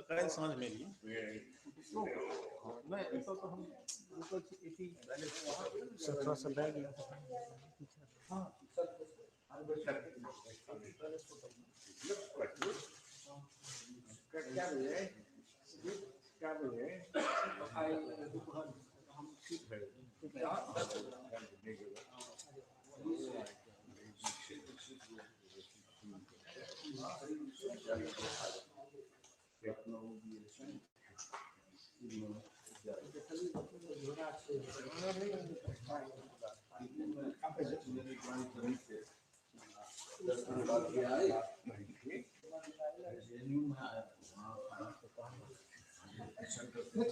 बकायदा समझ में लिए मैं तो हम थोड़ा सा बैग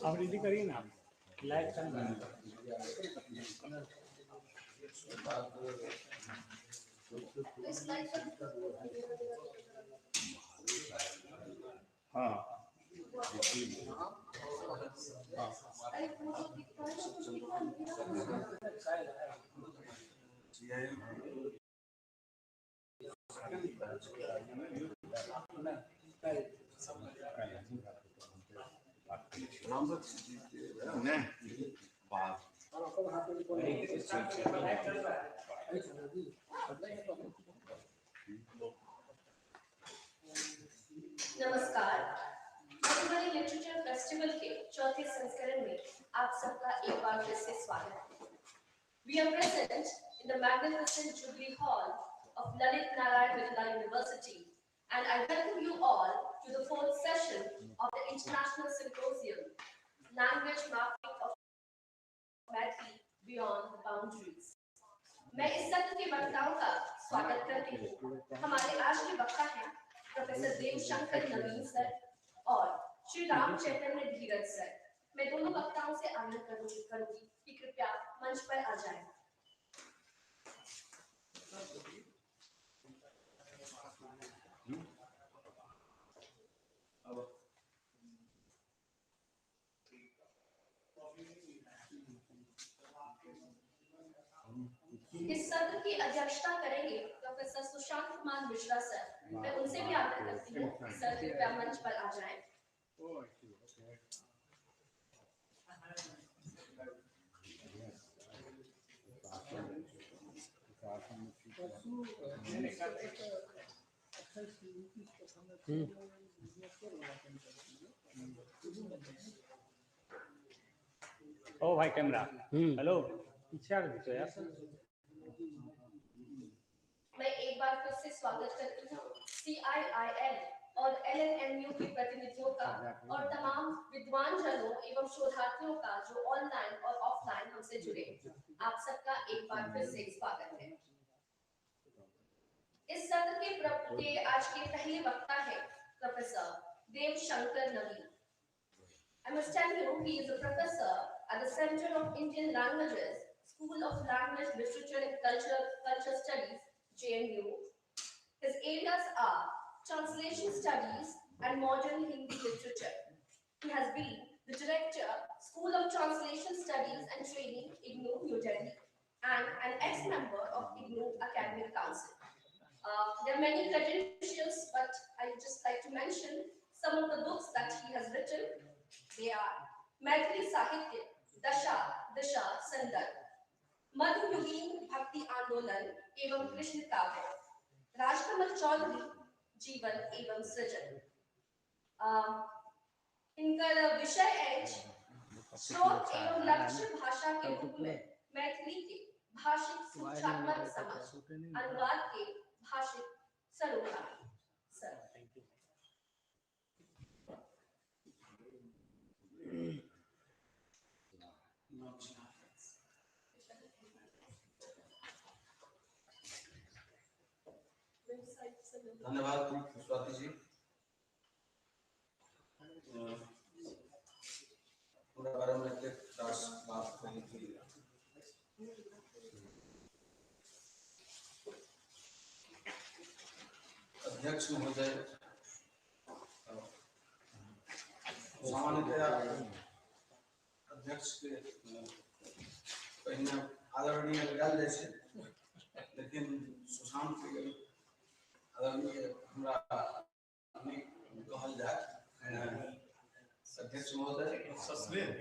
अब रेडी करिए ना लाइट करना हाँ नमस्कार, मधुबनी लिटरेचर फेस्टिवल के चौथे संस्करण में आप सबका एक बार फिर से स्वागत है। We are present in the magnificent Jubilee Hall of Lalit Narayan Mithila University, and I welcome you all to the fourth session of the International Symposium, Language Mapping of Maithili Beyond the Boundaries. मैं इस सत्र के वक्ताओं का स्वागत करती हूँ। हमारे आज के वक्ता हैं प्रोफेसर देवशंकर नवीन सर और श्री राम चैतन्य धीरज सर। मैं दोनों वक्ताओं से आग्रह करूंगी कि कृपया मंच पर आ जाएं। इस सत्र की अध्यक्षता करेंगे प्रोफेसर सुशांत कुमार मिश्रा सर। मैं उनसे भी आग्रह करती हूँ कि सर कृपया मंच पर आ जाएं। ओ भाई कैमरा हेलो पीछे आ गए यार। मैं एक बार फिर से स्वागत करती हूँ CIIL और LNMU के प्रतिनिधियों का और तमाम विद्वान जनों एवं शोधार्थियों का जो ऑनलाइन और ऑफलाइन हमसे जुड़े। आप सबका एक बार फिर से स्वागत है। इस सत्र के आज के पहले वक्ता है professor Devshankar Naveen. I must tell you, he is a professor at the Center of Indian Languages, School of Language, Literature and Culture Studies, JNU. His areas are translation studies and modern Hindi literature. He has been the director, School of Translation Studies and Training, IGNOU, New Delhi, and an ex-member of IGNOU Academic Council. There are many credentials, but I would just like to mention some of the books that he has written. They are Maithili Sahitya, Dasha, Disha, Sandar, मध्ययुगीन भक्ति आंदोलन एवं कृष्ण काव्य, राजकमल चौधरी, जीवन एवं सृजन। इनका विषय है स्रोत एवं लक्ष्य भाषा के रूप में मैथिली के भाषिक सूत्रात्मक समझ, अनुवाद के भाषिक सरोकार। सर धन्यवाद स्वाति जी। पूरा 12 मिनट तक बात करने के लिए अध्यक्ष महोदय, सामान्यतया अध्यक्ष के पहिने आदरणीय लगाल जाए छै, लेकिन सुशांत के आदरणीय हमरा कहल जाए अध्यक्ष महोदय,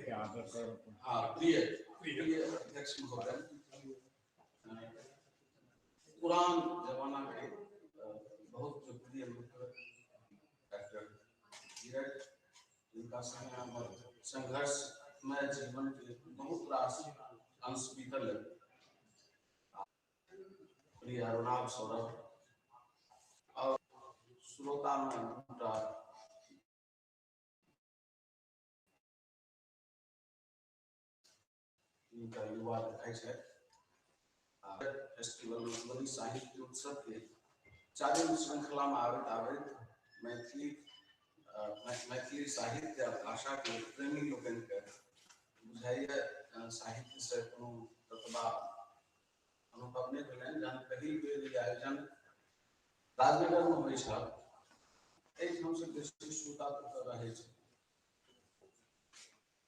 क्या हाँ प्रिय अध्यक्ष महोदय, पुरान जमाना के बहुत लोकप्रिय मित्र डॉक्टर धीरज, जिनका संघर्षमय जीवन के बहुत रास अंश बीतल, प्रिय अरुणाभ सौरभ और श्रोता में इनका युवा दिखाई है। फेस्टिवल मधुबनी साहित्य उत्सव के 4वीं श्रृंखला में आवेद मैथिली साहित्य आ भाषा के प्रेमी लोगन के बुझाइए साहित्य से कोनो ततबा अनुभव नहीं भेलनि। जहन पहिल बेर ई आयोजन राजनगर में होइ छल, एहिठाम से बेसी श्रोता रहे छै।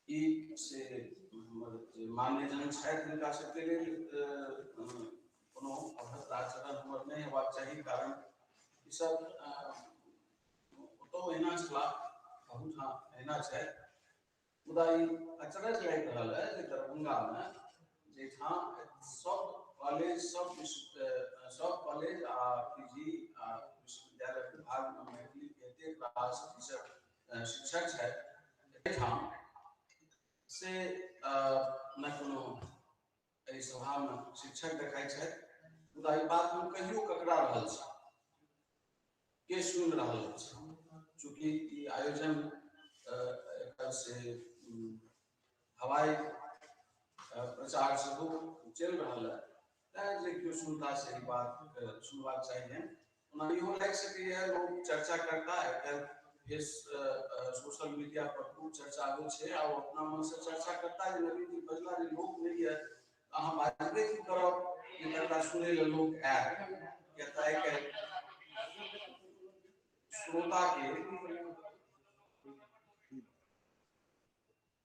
ई से मान्य जन छथि, जिनका सबके लेल कोनो अभद्र आचरण हमर नहीं हेबाक चाही, कारण ई सब ओतौ एना छला, बहुत हाँ एना छै। मुदा ई अचरज लागि रहल है जे दरभंगा में जेठाम सब कॉलेज आ पीजी आ विश्वविद्यालय विभाग में मैथिली के एतेक रास शिक्षक छथि, एठाम से न कोनो एहि सभा में शिक्षक देखाई छथि। मुदा ई बात हम कहियो ककरा रहल छी, के सुनि रहल छै, चूँकि ई आयोजन एकर से हवाई प्रचार सेहो चलि रहल है, तैं जे केओ सुनता से ई बात सुनबाक चाहिए। ओना इहो लागि सकैए लोग चर्चा करता है, सोशल मीडिया पर खूब चर्चा होइ छै आ अपना मन से चर्चा करता है। नवीन जी बजला जे लोक नहीं है, अहाँ बाजबे की करब जे तकरा सुनै लेल लोक आयत, किया तऽ आइ काल्हि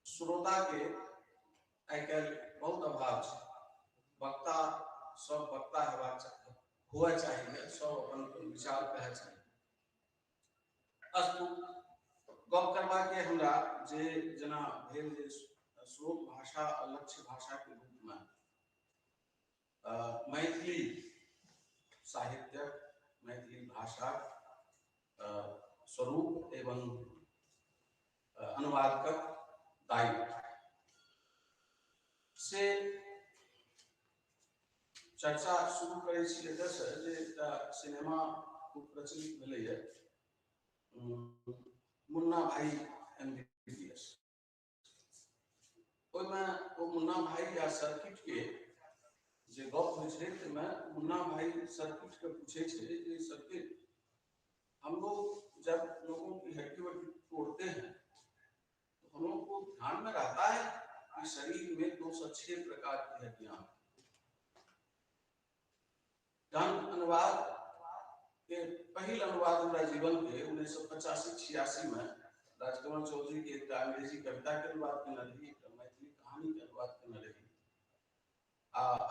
श्रोता के आइ काल्हि बहुत अभाव छै। वक्ता सब वक्ता हुआ चाहिए, सब अपन विचार कहे चाहिए। अस्तु, गप करबा के हमरा जे जना भेल जे स्रोत भाषा आ लक्ष्य भाषा के रूप में मैथिली साहित्य, मैथिली भाषा स्वरूप एवं अनुवादक दायित्व से चर्चा शुरू करै छी। एतऽसँ जे एकटा सिनेमा खूब प्रचलित भेलैए, मुन्ना भाई MBBS, ओहिमे ओ मुन्ना भाई या सर्किट के जे गप होइ छै, ताहिमे मुन्ना भाई सर्किट के पूछे छै जे सर्किट, हम लोग जब लोगों की हड्डी वड्डी तोड़ते हैं तो हम लोग को ध्यान में रहता है कि शरीर में 206 प्रकार की हड्डियां हैं। अनुवाद के पहल अनुवाद हमारा जीवन के 1985-86 में राजकमल चौधरी के एक अंग्रेजी कविता के अनुवाद करना रही, एक मैथिली कहानी के अनुवाद करना रही।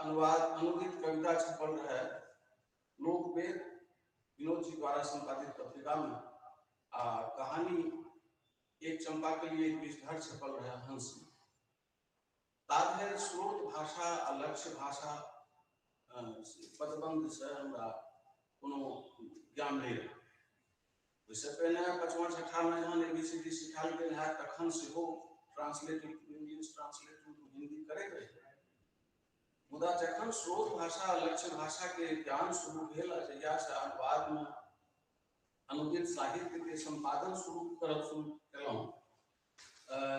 अनुवाद अनुदित कविता छपल है लोकवेद विनोद जी द्वारा संपादित पत्रिका में। कहानी एक चंपा के लिए एक विषधर छपल है हंस में। ताधर स्रोत भाषा आ लक्ष्य भाषा पदबंध से हमरा कोनो ज्ञान नहीं रहे। इससे पहले 5वां-6वां में जहाँ ABCD सिखाल गेल है, तखन सेहो translate to English, translate to Hindi करैत रहे। मुदा जखन स्रोत भाषा आ लक्ष्य भाषा के ज्ञान शुरू भेल, जहिया से अनुवाद में अनुदित साहित्य के संपादन शुरू केलहुँ,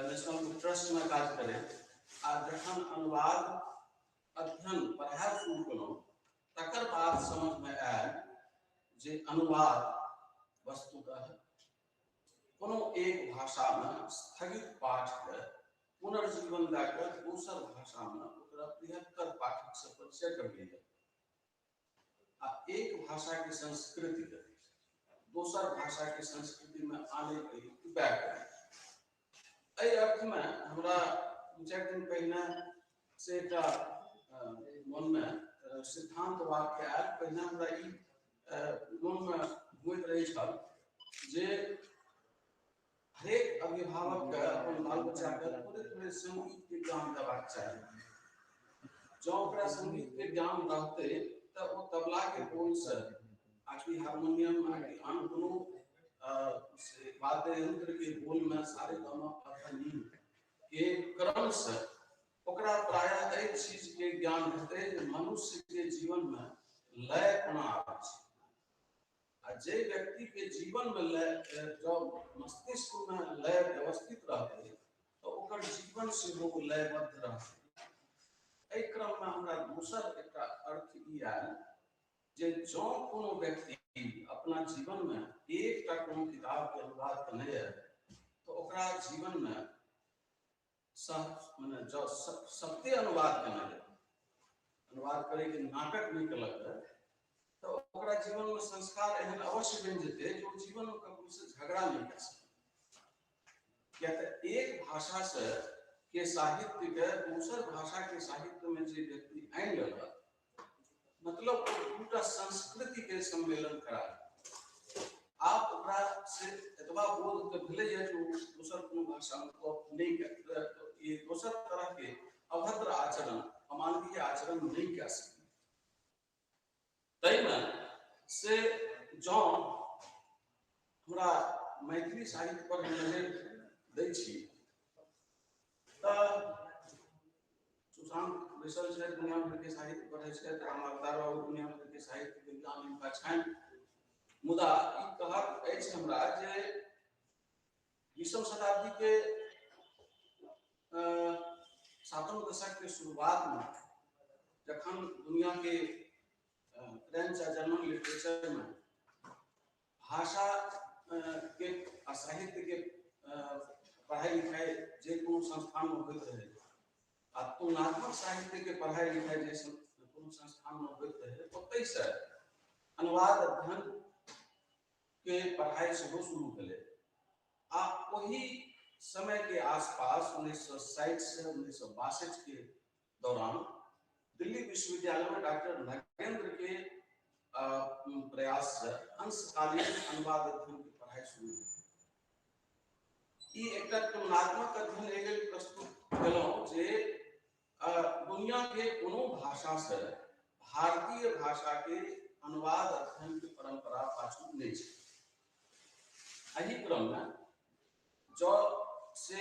नेशनल बुक ट्रस्ट में काज करे, आ जखन अनुवाद अध्ययन पढ़ाई शुरू केलहुँ, तकर बाद समझ में आयल जे अनुवाद वस्तुतः कोनो एक भाषा में स्थगित पाठ के पुनर्जीवन देकर दूसर भाषा में ओकरा बृहत्तर पाठक से परिचय करबैया, आ एक भाषा के संस्कृति के दूसर भाषा के संस्कृति में आने के उपाय करी। एहि अर्थ में हमरा 2-4 दिन पहले से एक मन में सिद्धांत वाक्य आयल। पहले हमरा ई मन में होइत रहे छल जे अभिभावक के अपन बाल बच्चा के थोड़े थोड़े संगीत के ज्ञान देबाक चाही। जो ओकरा संगीत के ज्ञान रहते त ओ तबला के बोल से आकि हारमोनियम आकि आन कोनो से वाद्य यंत्र के बोल में सारे गामा पधनी के क्रम से ओकरा प्रायः एक चीज के ज्ञान हेतै जे मनुष्य के जीवन में लय कोना आबै छै। आ जे व्यक्ति के जीवन में लय जब मस्तिष्क में लय व्यवस्थित रहते तो ओकर जीवन से वो लयबद्ध रहते। एहि क्रम में हमरा दोसर एकटा अर्थ ई आयल जे जँ कोनो व्यक्ति अपना जीवन में एकटा कोनो किताब के अनुवाद केने है तो ओकरा जीवन में माने जो सत्य अनुवाद केने है, अनुवाद करे के नाटक नहीं केलक तो ओकरा जीवन में संस्कार एहन अवश्य बन जेते जो जीवन में ककरो से झगड़ा नहीं कर सके। क्या तो एक भाषा से के साहित्य के दूसर भाषा के साहित्य में जे व्यक्ति आनि लेलक मतलब दूटा संस्कृति के सम्मेलन करा आप ओकरा से एतबा बोध के भेले जे दूसर कोनो भाषा में नहीं कर तो ये दूसर तरह के अभद्र आचरण अमानवीय आचरण नहीं कर सकते। तै में से जो हमरा मैथिली साहित्य पर नजर दै छी त सुशांत बैसल छै दुनिया भर के साहित्य पढ़ै छै रामावतार बाबू दुनिया भर के साहित्य के ज्ञान हिनका छनि। मुदा ई कहब अछि हमरा जे 20वीं शताब्दी के 7वें दशक के शुरुआत में जखन दुनिया के फ्रेंच आ जर्मन लिटरेचर में भाषा के साहित्य के पढ़ाई लिखाई जे कोनो संस्थान में होइत रहे आ तुलनात्मक साहित्य के पढ़ाई लिखाई जे कोनो संस्थान में होइत रहे ओतै से अनुवाद अध्ययन के पढ़ाई सेहो शुरू भेलै। आ वही समय के आसपास 1960 से 1962 के दौरान दिल्ली विश्वविद्यालय में डॉक्टर नगेंद्र के प्रयास से अंशकालीन अनुवाद अध्ययन की पढ़ाई शुरू हुई। ई एकटा तुलनात्मक अध्ययन एगल प्रस्तुत केलहुं जे दुनिया के कोनो भाषा से भारतीय भाषा के अनुवाद अध्ययन की परंपरा पाछू नहीं छै। एही क्रम में जो से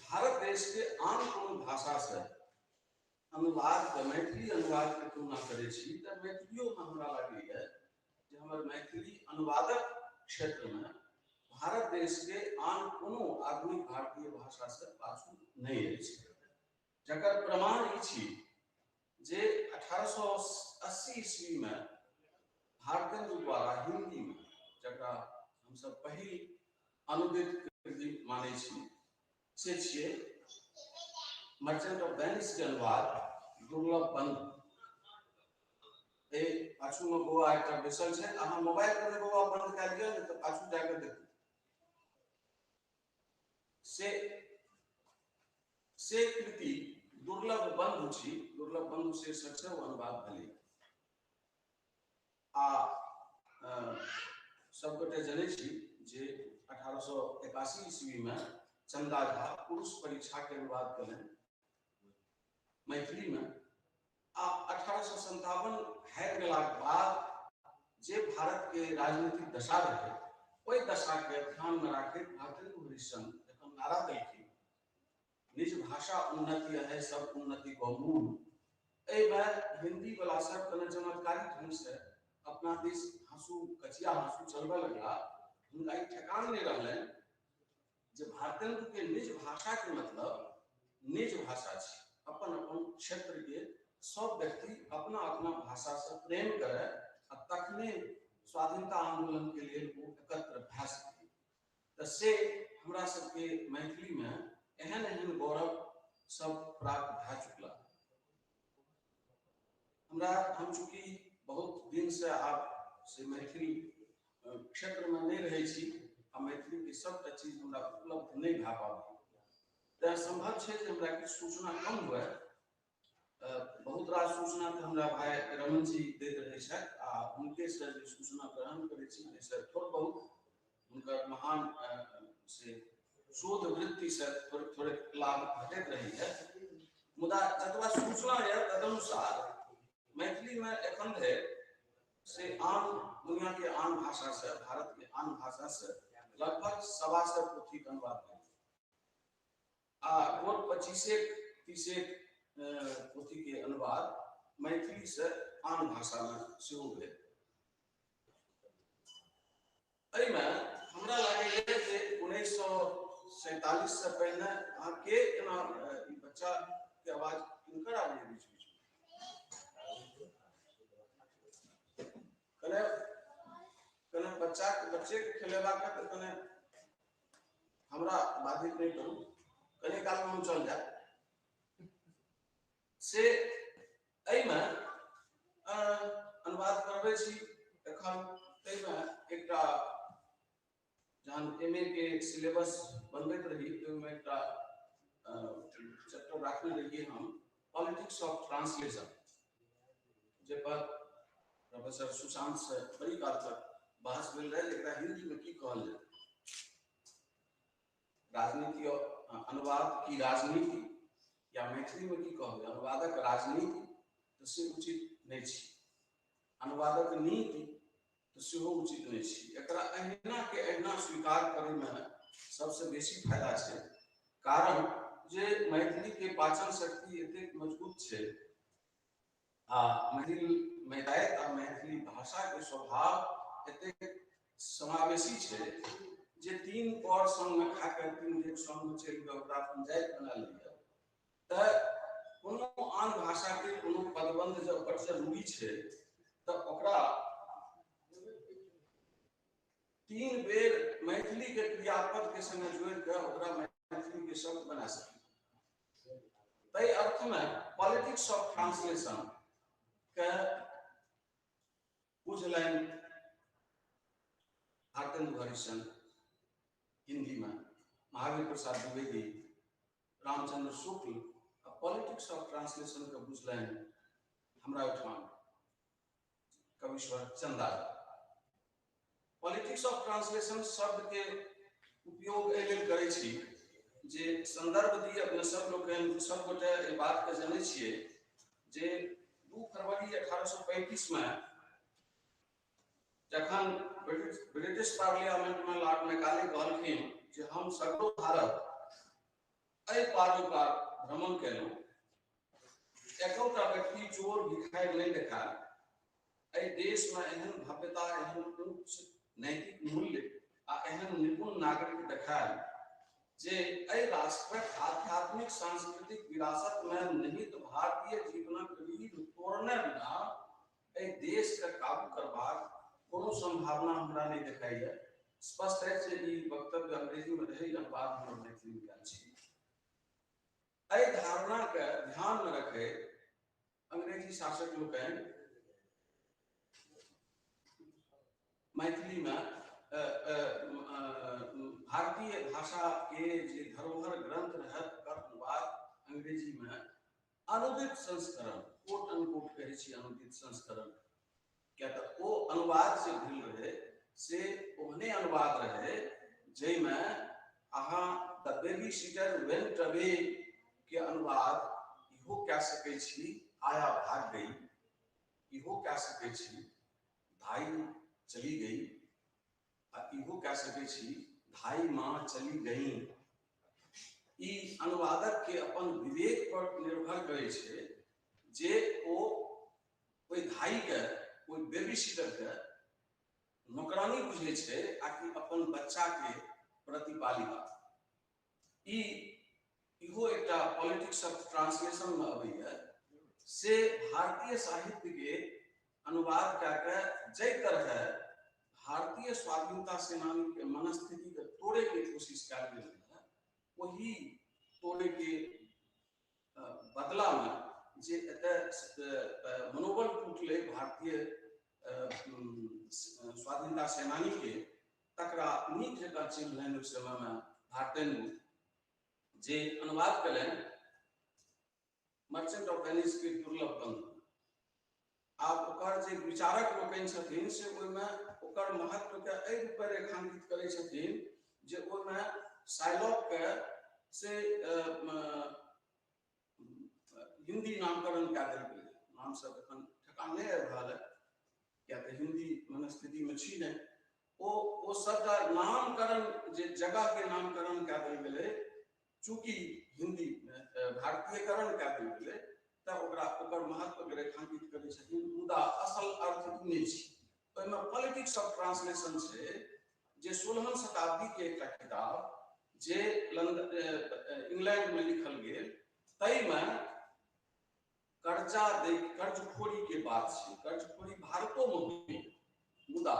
भारत देश के आन कोनो भाषा से अनुवाद के मैथिली अनुवाद के तुलना करे छी त मैथिलियो में हमरा लागैया जे हमर मैथिली अनुवादक क्षेत्र में भारत देश के आन कोनो आधुनिक भारतीय भाषा से पाछू नहीं अछि। जकर प्रमाण ई छी जे 1880 ईस्वी में भारतेंदु द्वारा हिंदी में जकरा हम सब पहिल अनुदित कृति माने छी से छियै मर्चेंट ऑफ वेनिस के अनुवाद दुर्लभ बंधु। ए पाछू में बौआ एकटा बैसल छै अहाँ मोबाइल पर बौआ बंद कर दियौ ने तो पाछू जाकर देखू से कृति दुर्लभ बंधु छी। दुर्लभ बंधु से सच अनुवाद भेलै आ सब गोटे जनै छी जे 1881 ईस्वी में चंदा झा पुरुष परीक्षा के अनुवाद कयलनि मैथिली में। आ 1857 हारि गेलाक बाद जे भारत के राजनीतिक दशा रहे ओहि दशा के ध्यान में राखैत भारतेंदु हरिश्चंद्र जखन नारा देलखिन निज भाषा उन्नति है सब उन्नति को मूल, हिंदी वाला सब कने चमत्कारी ढंग से अपना देश हाँसू कचिया हाँसू चलबे लगला। हुनका ई ठेकान नहीं रहलै जे भारतेंदु के निज भाषा के मतलब निज भाषा छै। अपन अपन क्षेत्र के सब व्यक्ति अपना अपना भाषा से प्रेम करे आ तखने स्वाधीनता आंदोलन के लिए वो एकत्र भए सके। तो से हमरा सबके मैथिली में एहन एहन गौरव सब प्राप्त भए चुकला। हमरा हम चूंकि बहुत दिन से आप से मैथिली क्षेत्र में नहीं रहे छी आ मैथिली के सबटा चीज हमरा उपलब्ध नहीं भए पाबी तें संभव छै जे हमरा किछु सूचना कम हुए। बहुत रास सूचना तो हमरा भाई रमन जी दैत रहे छथि आ हुनके से जे सूचना ग्रहण करै छी से थोड़ बहुत हुनकर महान से शोध वृत्ति से थोड़े थोड़े लाभ भेटैत रहैए, मुदा जतबा सूचना यऽ तदनुसार मैथिली में एखन धरि से आन दुनिया के आन भाषा से, भारत के आन भाषा से लगभग 1.25 पोथी के अनुवाद भेल आ 25-30 पोथी के अनुवाद मैथिली से आन भाषा में सेहो भेल। एहिमे हमरा लागैए जे 1947 से पहिने अहाँके केना ई बच्चा के आवाज किनकर आबैए बीच बीच कने कने बच्चे के खेलेबाक है तो कने हमरा बाधित नहीं करू, कने काल में हम चल जाए से एहिमे अनुवाद करबै छी। एखन एहिमे एकटा जहन MA के सिलेबस बनबैत रही ओहिमे एकटा चैप्टर राखने रहिए हम पॉलिटिक्स ऑफ ट्रांसलेशन, जे पर प्रोफेसर सुशांत से बड़ी काल तक बहस भेल रहे एकरा हिंदी में की कहल जाए, राजनीति और अनुवाद की राजनीति या मैथिली में की कहल अनुवादक राजनीति तो से उचित नहीं छी, अनुवादक नीति तो सेहो उचित नहीं छी। एकरा अहिना के अहिना स्वीकार करे में सबसे बेसी फायदा छै, कारण जे मैथिली के पाचन शक्ति एतेक मजबूत छै आ मैथिली भाषा के स्वभाव एतेक समावेशी छै जे 3 पर संग में खाकर 3 डेग संग में चल गए ओकरा पंचायत बना लिया त कोनो आन भाषा के कोनो पदबंध जब ओकर जरूरी छै त ओकरा 3 बेर मैथिली के क्रियापद के संग जोड़ के ओकरा मैथिली के शब्द बना सकी। तै अर्थ में पॉलिटिक्स ऑफ ट्रांसलेशन के बुझलनि भारतेंदु हरिशन हिंदी में, Mahavir Prasad Dwivedi, Ramchandra Shukla politics of translation के बुझलनि हमरा ओहिठाम कविश्वर चंदा। पॉलिटिक्स ऑफ ट्रांसलेशन शब्द के उपयोग एहि लेल करै छी जे संदर्भ दी अपने सब लोग सब गोटे एहि बात के जानै छियै जे 2 फरवरी 1835 में जखन ब्रिटिश पार्लियामेंट में लॉर्ड मैकाले कहलखिन जे हम सगरो भारत एहि पारो पार भ्रमण केलहुँ, एकौटा व्यक्ति चोर भिखारी नहीं देखा, एहि देश में एहन भव्यता एहन उच्च नैतिक मूल्य आ एहन निपुण नागरिक देखायल जे एहि राष्ट्रक आध्यात्मिक सांस्कृतिक विरासत में निहित भारतीय जीवनक रीढ़ तोड़ने बिना एहि देश के काबू करबाक कोनो संभावना हमरा नहीं देखाई है। स्पष्ट है जे ई वक्तव्य अंग्रेजी में रही अनुवाद हमर मैथिली में कयल छी। एहि धारणा के ध्यान में रखे अंग्रेजी शासक लोकनि मैथिली में भारतीय भाषा के जे धरोहर ग्रंथ रहत ओकर अनुवाद अंग्रेजी में अनुदित संस्करण कोट अनकोट कहै छी अनुदित संस्करण, क्या तो वो अनुवाद से भेल रहे से ओहने अनुवाद रहे जैमे अहाँ the baby seater went away के अनुवाद इहो कह सकै छी आया भाग गई, इहो कह सकै छी भाई चली गई, इहो कह सकै छी भाई माँ चली गई। ई अनुवादक के अपन विवेक पर निर्भर करे छे जे ओ कोई भाई के कोई बेबी सीटर के नौकरानी बुझे छे आकि अपन बच्चा के प्रतिपालिका। इहो एकटा पॉलिटिक्स ऑफ ट्रांसलेशन में अबैया से भारतीय साहित्य के अनुवाद करके जै तरह भारतीय स्वाधीनता सेनानी के मनस्थिति के तोड़े के कोशिश कयल गेल है, वही तोड़े के बदला में जे मनोबल टूटले भारतीय स्वाधीनता सेनानी के तकरा नीक जकाँ चिन्हलनि उस समय में भारतेंदु जे अनुवाद कयलनि मर्चेंट ऑफ वेनिस के दुर्लभ बंधु। आब ओकर जे विचारक लोकनि छथिन से ओहिमे ओकर महत्व के एहि रूप रेखांकित करै छथिन जे ओहिमे साइलॉक के से हिंदी नामकरण कए देल गेलै। नाम सब एखन ठेकान नहि आबि रहल है, किया तऽ हिंदी मनस्थिति में छी नहीं। ओ सबटा नामकरण जे जगह के नामकरण कए देल गेलै, चूंकि हिंदी भारतीयकरण कए देल गेलै तऽ ओकर महत्व के रेखांकित करै छथिन, मुदा असल अर्थ ई नहि छै। ओहिमे पॉलिटिक्स ऑफ ट्रांसलेशन छै, जे 16वीं शताब्दी के एकटा किताब जे इंग्लैंड में लिखल गेल, तई में कर्जखोरी के बात छै। कर्जखोरी भारतो में हुई, मुदा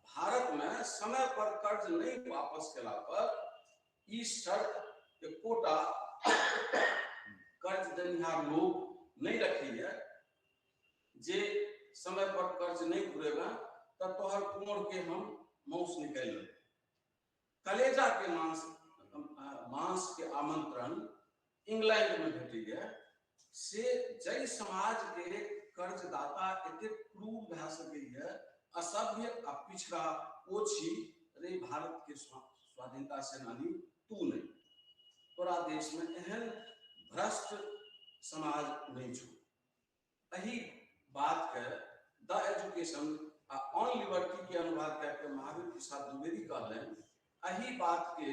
भारत में समय पर कर्ज नहीं वापस केला पर ई शर्त एकोटा कर्ज देनिहार लोग नहीं रखैया जे समय पर कर्ज नहीं घुरेबा तब तोहर कुमोर के हम मांस निकाल लेब। कलेजा के मांस के आमंत्रण इंग्लैंड में भेटैया से जय समाज के कर्जदाता एते क्रूर भए सकैया, असभ्य आ पिछड़ा ओ छी रे भारत के स्वाधीनता सेनानी तू नहीं। तोरा देश में एहन भ्रष्ट समाज नहीं छो। यही बात के द एजुकेशन आ ऑन लिबर्टी के अनुवाद करके महावीर प्रसाद द्विवेदी कहलें। यही बात के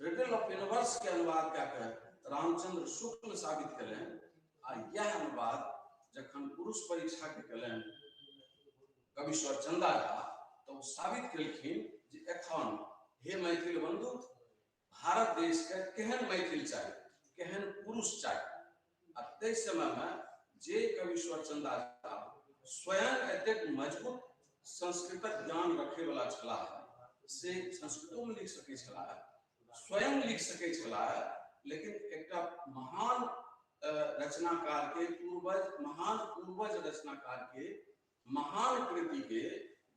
रिडल ऑफ यूनिवर्स के अनुवाद करके रामचंद्र शुक्ल साबित करें। आ यह अनुवाद जखन पुरुष परीक्षा के कलें कविश्वर चंदा झा, तो साबित कलखिन जे एखन हे मैथिल बंधु, भारत देश के केहन मैथिल चाहिए, केहन पुरुष चाहिए। आ तै समय में जे कविश्वर चंदा झा स्वयं एतेक मजबूत संस्कृतक ज्ञान रखे वाला छला, से संस्कृतों में लिख सके छला, स्वयं लिख सके छला, लेकिन एकटा महान रचनाकार के महान पूर्वज रचनाकार के महान कृति के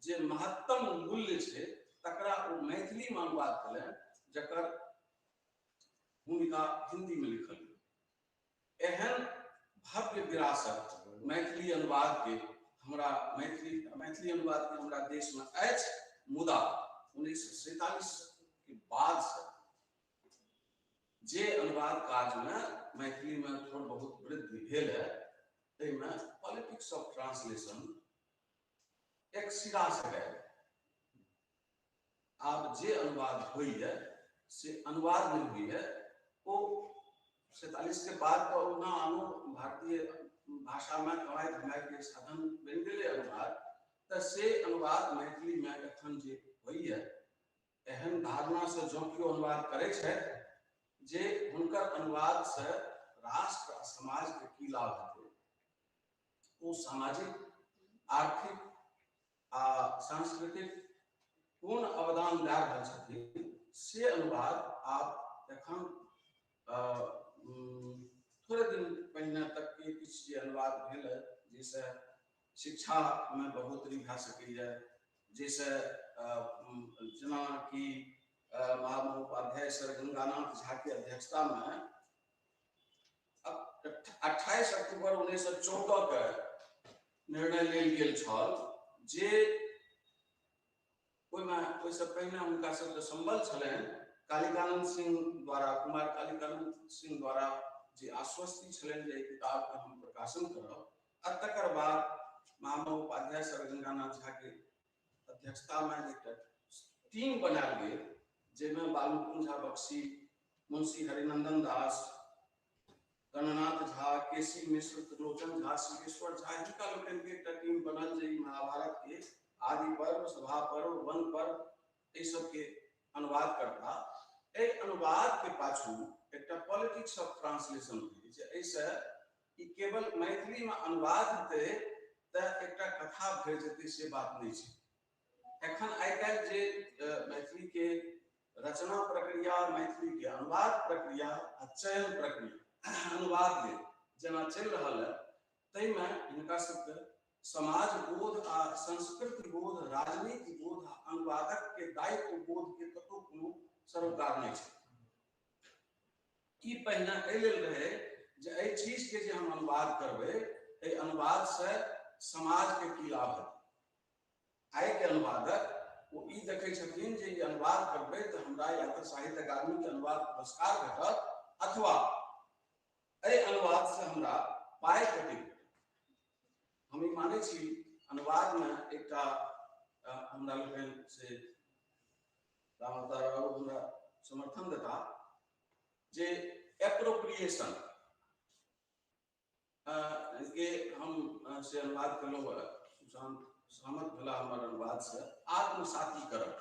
जे महत्तम मूल्य छे, तकरा ओ मैथिली में अनुवाद कले, जकर भूमिका हिंदी में लिखल। एहन भव्य विरासत मैथिली अनुवाद के हमरा मैथिली अनुवाद के हमरा देश में अछि, मुदा 1947 के बाद से जे अनुवाद काज में मैथिली में थोड़ बहुत वृद्धि भेल है, ताहिमे पॉलिटिक्स ऑफ ट्रांसलेशन एक सिरा से गए। आब जे अनुवाद हुई है से अनुवाद नहीं हुई है, वो 47 के बाद तो ना आनो भारतीय भाषा में कमाई धमाई के साधन बन गए अनुवाद, तो से अनुवाद मैथिली में एखन जे हुई है, एहन धारणा से जो केओ अनुवाद करे छे जे हुनकर अनुवाद से राष्ट्र आ समाज के की लाभ हेतै, वो सामाजिक, आर्थिक आ सांस्कृतिक कोन अवदान दे रहल छथिन, से अनुवाद आप एखन थोड़े दिन पहिने तक के किछु जे अनुवाद भेल है, जैसे शिक्षा में बढ़ोतरी भए सकैए, जैसे जेना कि महामहोपाध्याय सर गंगानाथ झा के अध्यक्षता में 28 अक्टूबर 1914 के निर्णय लेल गेल छल, जे ओहिसे पहिने हुनका सबके संबल छलनि कालिकानंद सिंह द्वारा, कुमार कालिकानंद सिंह द्वारा जे आश्वस्ति छलनि जे किताब के हम प्रकाशन करब। आ तकर बाद महामहोपाध्याय सर गंगानाथ झा के अध्यक्षता में एक टीम बनायल गेल, जेमे बालमुकुंद झा बख्शी, मुंशी हरिनंदन दास, गणनाथ झा, केसी मिश्र, त्रिलोचन झा, सिद्धेश्वर झा, हिनका लोकनि के एकटा टीम बनल जे महाभारत के आदि पर्व, सभा पर्व, वन पर्व, सब के अनुवाद करता। ए अनुवाद के पाछू एकटा पॉलिटिक्स ऑफ ट्रांसलेशन होई जे ऐसे ई केवल मैथिली में अनुवाद हेतै त एकटा कथा भरि जेतै, से बात नहीं छै। एखन आइ काल्हि जे मैथिली के रचना प्रक्रिया, मैथिली के अनुवाद प्रक्रिया आ चयन प्रक्रिया अनुवाद लेल जेना चलि रहल है, ताहिमे हिनका सबके समाज बोध आ संस्कृति बोध, राजनीति बोध आ अनुवादक के दायित्व बोध के कतौ कोनो सरोकार नहीं छै। ई पहिने एहि लेल रहे जे एहि चीज के जे हम अनुवाद करबै, एहि अनुवाद से समाज के की लाभ हेतै। आइ के अनुवादक वो ई देखै छथिन जे ई अनुवाद करबै तऽ हमरा या तऽ साहित्य अकादमी के अनुवाद पुरस्कार भेटत अथवा एहि अनुवाद से हमरा पाइ भेटत। हम ई मानै छी अनुवाद में एकटा हमरा लोकनि से रामदास बाबू हमरा समर्थन देता जे एप्रोप्रिएशन के हम से अनुवाद कलहुँ सहमत भेला हमर अनुवाद से आत्मसातीकरण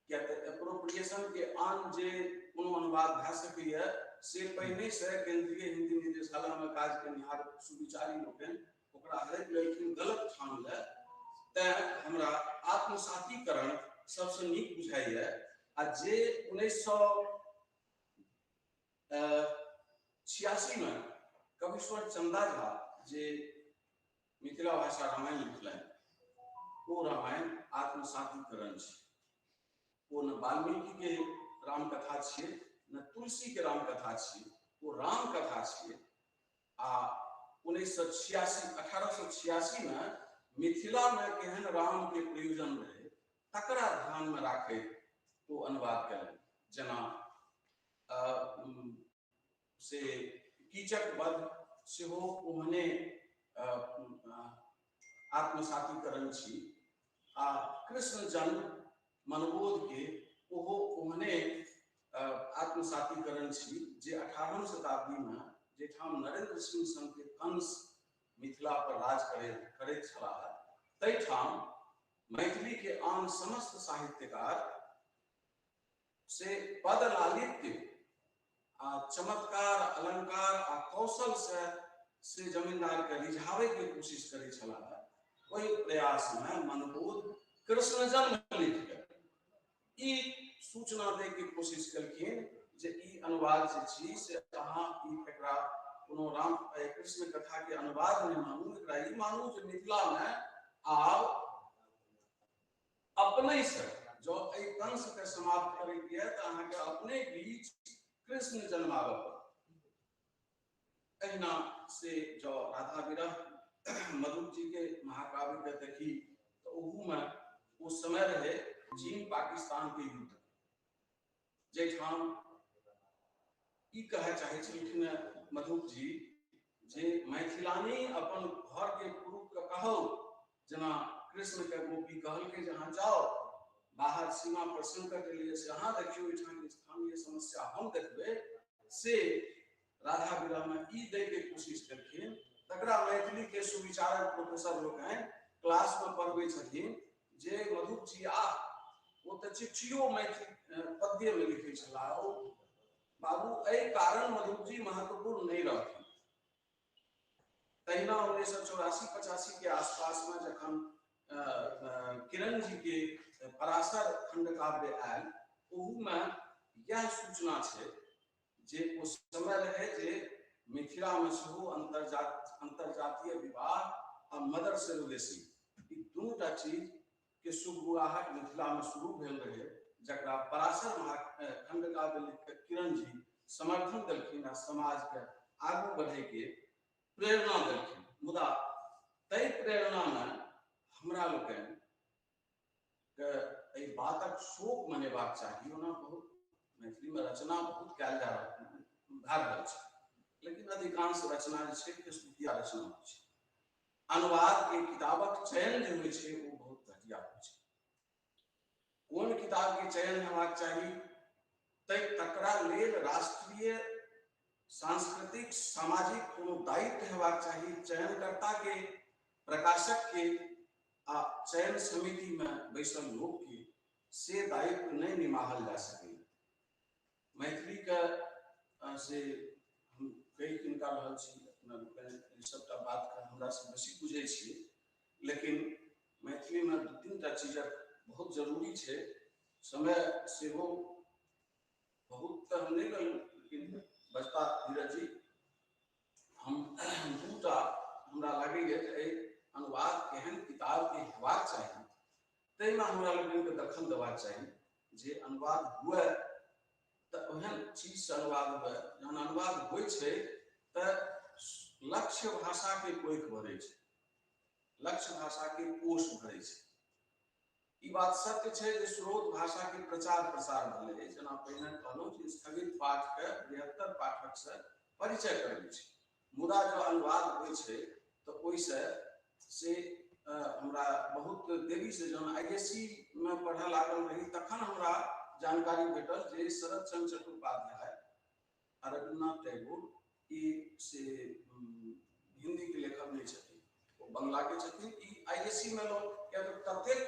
क्या एप्रोप्रिएशन के आन जे कोनो अनुवाद भए सकैए से पहिने से केंद्रीय हिंदी निदेशालय में काज करनिहार सुविचारी लोकनि ओकरा हरैक लेलखिन गलत ठाम ले तैं हमरा आत्मसातीकरण सबसे नीक बुझाइए। आ जे 1986 में कविश्वर चंदा झा जे मिथिला भाषा रामायण लिखलनि वो रामायण आत्मसातीकरण छै। वो न वाल्मीकि के रामकथा छियै न तुलसी के रामकथा छियै, वो रामकथा छियै। आ 1886 में मिथिला में केहन राम के प्रयोजन रहे तकरा ध्यान में राखैत वो अनुवाद कयलनि। जेना से कीचक वध सेहो ओहने आत्मसातीकरण छी। आ कृष्ण जन्म मनबोध के ओहो ओहने आत्मसातीकरण छी जे 18वीं शताब्दी में जेठाम नरेंद्र सिंह सन के कंस मिथिला पर राज करैत छलाह तैठाम मैथिली के आन समस्त साहित्यकार से पद लालित्य आ चमत्कार अलंकार आ कौशल से जमींदार के रिझावे के कोशिश करे छलाह। ओहि प्रयास में मनबोध कृष्ण जन्म लिख के ई सूचना दे के कोशिश कलखिन जे ई अनुवाद जे छी से अहाँ ई एकरा कोनो राम कृष्ण कथा के अनुवाद नहीं मानू, एकरा ई मानू जे मिथिला में आब अपने से जो एहि कंस के समाप्त करे के है तो अहाँ के अपने बीच कृष्ण जन्मावे पर। अहिना से जो राधा विरह मधुर जी के महाकाव्य के देखी तो ओहू में उस समय रहे चीन पाकिस्तान के युद्ध जेठाम ई कहे चाहे छलखिन मधुर जी जे मैथिलानी अपन घर के पुरुष के कहो जना कृष्ण के गोपी कहल के जहाँ जाओ बाहर सीमा पर संकट लिए से अहाँ देखियो स्थानीय समस्या हम देखबे से राधा विरह में ई दे के कोशिश करखिन। तकरा मैथिली के सुविचारक प्रोफेसर लोग हैं क्लास में पढ़बे छथिन जे मधुर जी वो तो चिट्ठियों मैथिली पद्य में लिखे छला बाबू एहि कारण मधुर जी महत्वपूर्ण नहीं रहती। तहिना 1984-85 के आसपास में जखन किरण जी के पराशर खंड काव्य आयल ओहू में यह सूचना है जे उस समय रहे जे मिथिला में सेहो अंतरजातीय विवाह आ मदर सेरोगेसी ई दूटा चीज के शुरुआत मिथिला में शुरू भेल रहे जकरा पराशर खंड काव्य लिख के किरण जी समर्थन देलखिन आ समाज के आगू बढ़े के प्रेरणा देलखिन। मुदा तै प्रेरणा में हमरा लोकनि के एहि बातक शोक मनेबाक चाही। ओना बहुत मैथिली में रचना बहुत कयल जा रहल छै लेकिन अधिकांश रचना जे छै स्तुतिया रचना होइ छै। अनुवाद के किताबक चयन जे होइ छै वो बहुत घटिया होइ छै। कोन किताब के चयन हेबाक चाही तकरा लेल राष्ट्रीय सांस्कृतिक सामाजिक कोनो दायित्व हेबाक चाही। चयनकर्ता के प्रकाशक के आ चयन समिति में बैसल लोग के से दायित्व नहीं निमाहल जा सके। मैथिली के से हम कई किनका रहल छी अपना सबटा बात के हमरा से बेसी बुझे छी लेकिन मैथिली में 2-3टा चीजक बहुत जरूरी है। समय से हो बहुत तो हम नहीं कहूँ लेकिन बचता धीरज जी हम 2टा हमरा लगे अनुवाद केहन किताब के हेबाक चाही तैमे हमरा लोगन के दखल देबाक चाही जे अनुवाद हुए तो ओहन चीज से अनुवाद हुए जहन अनुवाद होइ छै तो लक्ष्य भाषा के कोख भरे छै, लक्ष्य भाषा के कोष भरे छै। ई बात सत्य छै जे स्रोत भाषा के प्रचार प्रसार भेलै, जेना पहिने कहलहुँ जे स्थगित पाठ के बृहत्तर पाठक से परिचय करबै छै, मुदा जो अनुवाद होइ छै तऽ ओहिसँ से हमरा बहुत देरी से जहन आईएससी में पढ़ऽ लागल रही तखन हमरा जानकारी भेटल जे शरद चंद्र चट्टोपाध्याय आ रविन्द्रनाथ टैगोर ई से हिंदी के लेखक नहीं छथिन, वो बंगला के छथिन। ई आईएससी में लोग ततेक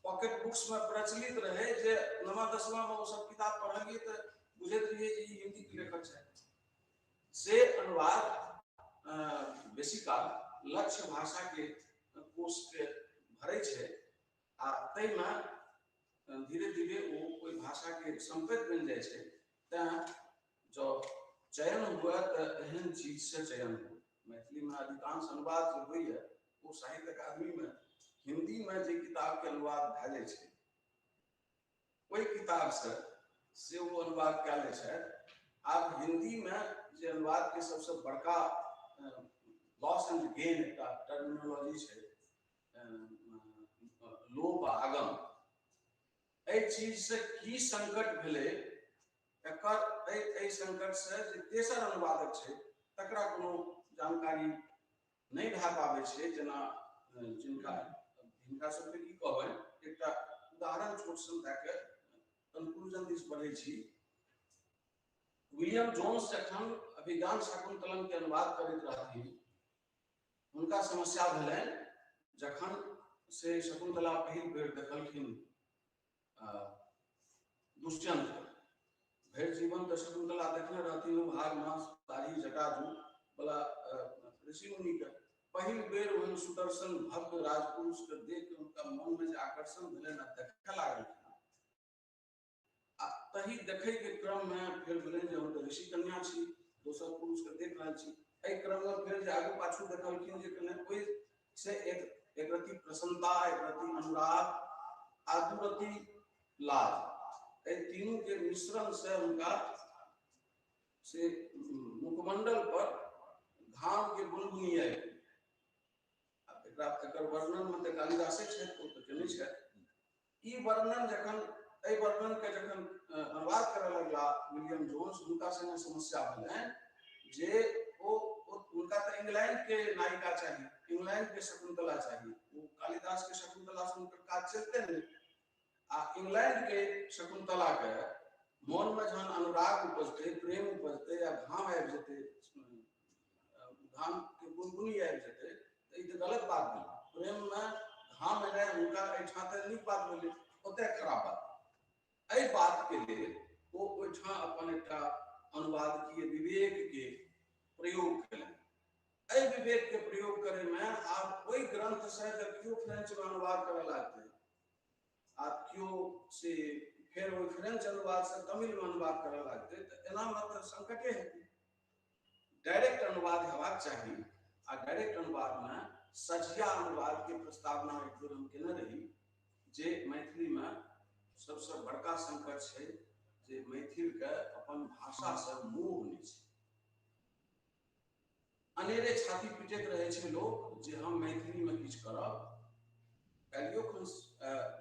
पॉकेट बुक्स में प्रचलित रहे जे नवा दसवां में वो सब किताब पढ़लिए तो बुझैत रहिए जे ई हिंदी के लेखक छै। से अनुवाद बेसी काल लक्ष्य भाषा के कोष के भरे छै आ तै में धीरे धीरे वो कोई भाषा के संपेत बन जाए छै। तैं जो चयन हुआ तो एहन चीज से चयन हो। मैथिली में अधिकांश अनुवाद जो होइए वो साहित्य अकादमी में हिंदी में जे किताब के अनुवाद भए जाए छै ओई किताब से वो अनुवाद कए लै छै। आब हिंदी में जे अनुवाद के सबसे बड़का लॉस एंड गेन एक टर्मिनोलॉजी छै लोप आगम, एहि चीज से की संकट भेलै एकर एहि संकट से जे तेसर अनुवादक छै तकरा कोनो जानकारी नहीं भए पाबै छै। जेना जिनका सबके की कहबै, एकटा उदाहरण छोट सन दए के कंक्लूजन दिस बढ़ै छी। विलियम जोन्स जखन अभिज्ञान शाकुंतलम के अनुवाद करैत रहथिन, हुनका समस्या भेलनि जखन से शकुंतला पहिल बेर देखलखिन दुष्यंत। भरि जीवन तो शकुंतला देखने रहथिन भाग मास दाढ़ी जटाजू वाला ऋषि मुनि के, पहिल बेर ओहन सुदर्शन भव्य राजपुरुष के देख के उनका मन में जे आकर्षण भेलनि आ देखे लागलखिन। आ तही देखे के क्रम में फिर भेलनि जे हम तो ऋषि कन्या छी, दोसर पुरुष के देख रहल छी। एहि क्रम में फिर जे आगू पाछू देखलखिन जे कने कोई से एक रति प्रसन्नता, एक रति अनुराग आ दू रति लाज, एहि तीनों के मिश्रण से उनका से मुखमंडल पर घाम के बुनबुनी आई। एकर वर्णन में तो कालिदासे छै, ओ तो केने छै। ई वर्णन जखन एहि वर्णन के जखन अनुवाद करऽ लगला विलियम जोन्स, हुनका संगे समस्या भेलनि जे उनका तो इंग्लैंड के नायिका चाहिए, इंग्लैंड के शकुंतला चाहिए। वो कालिदास के शकुंतला से उनकर काज चलते नहीं। आ इंग्लैंड के शकुंतला के मन में जहन अनुराग उपजते, प्रेम उपजते या घाम आबि जेतै, घाम के बुनबुनी आबि जेतै तो ई तो गलत बात भेलै। प्रेम में घाम एनाइ हुनका एहिठाम तऽ नीक बात भेलै, ओतय खराब बात। एहि बात के लेल ओ ओहिठाम अपन एकटा अनुवादकीय विवेक के प्रयोग केलनि। एहि विवेक के प्रयोग करे में आब ओहि ग्रंथ से जब केओ फ्रेंच में अनुवाद करऽ लागतै आ केओ से फिर ओहि फ्रेंच अनुवाद से तमिल में अनुवाद करऽ लागतै तऽ एना में तऽ संकटे हेतै। डायरेक्ट अनुवाद हेबाक चाही। आ डायरेक्ट अनुवाद में सझिया अनुवाद के प्रस्तावना एक बेर हम केने रही, जे मैथिली में सबसे बड़का संकट छै जे मैथिल के अपन भाषा से मोह नहीं छै। अनेरे छाती पीटैत रहे छै लोग जे हम मैथिली में किछु करब। काल्हियो खन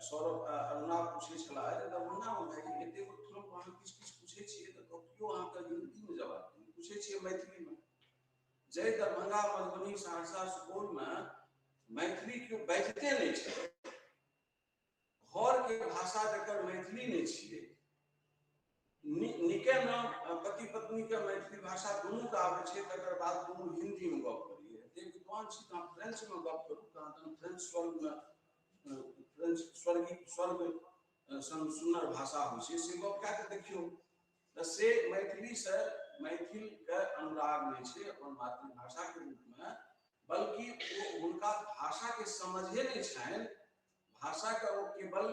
सौरभ अरुणा पूछे छला जे दरभंगा में भाई एते ठुम अहाँ किछु पूछे छियै तऽ केओ अहाँके हिंदी में जवाब देत, पूछे छियै मैथिली में। जय दरभंगा मधुबनी सहरसा सुपौल में मैथिली केओ बाजिते नहीं छै, घर के भाषा जकर मैथिली नहीं छियै। निके न पति पत्नी के मैथिली भाषा दुनू के आबै छै, तकर बाद दुनू हिंदी में गप करिए। जे विद्वान छी तहाँ फ्रेंच में गप करू, तहाँ फ्रेंच स्वर्ग में फ्रेंच स्वर्ग सुंदर भाषा होइ छै, से गप कए के देखियौ। तऽ से मैथिली से मैथिल के अनुराग नहीं छै अपन मातृभाषा के रूप में, बल्कि वो उनका भाषा के समझे नहीं छनि। भाषा का वो केवल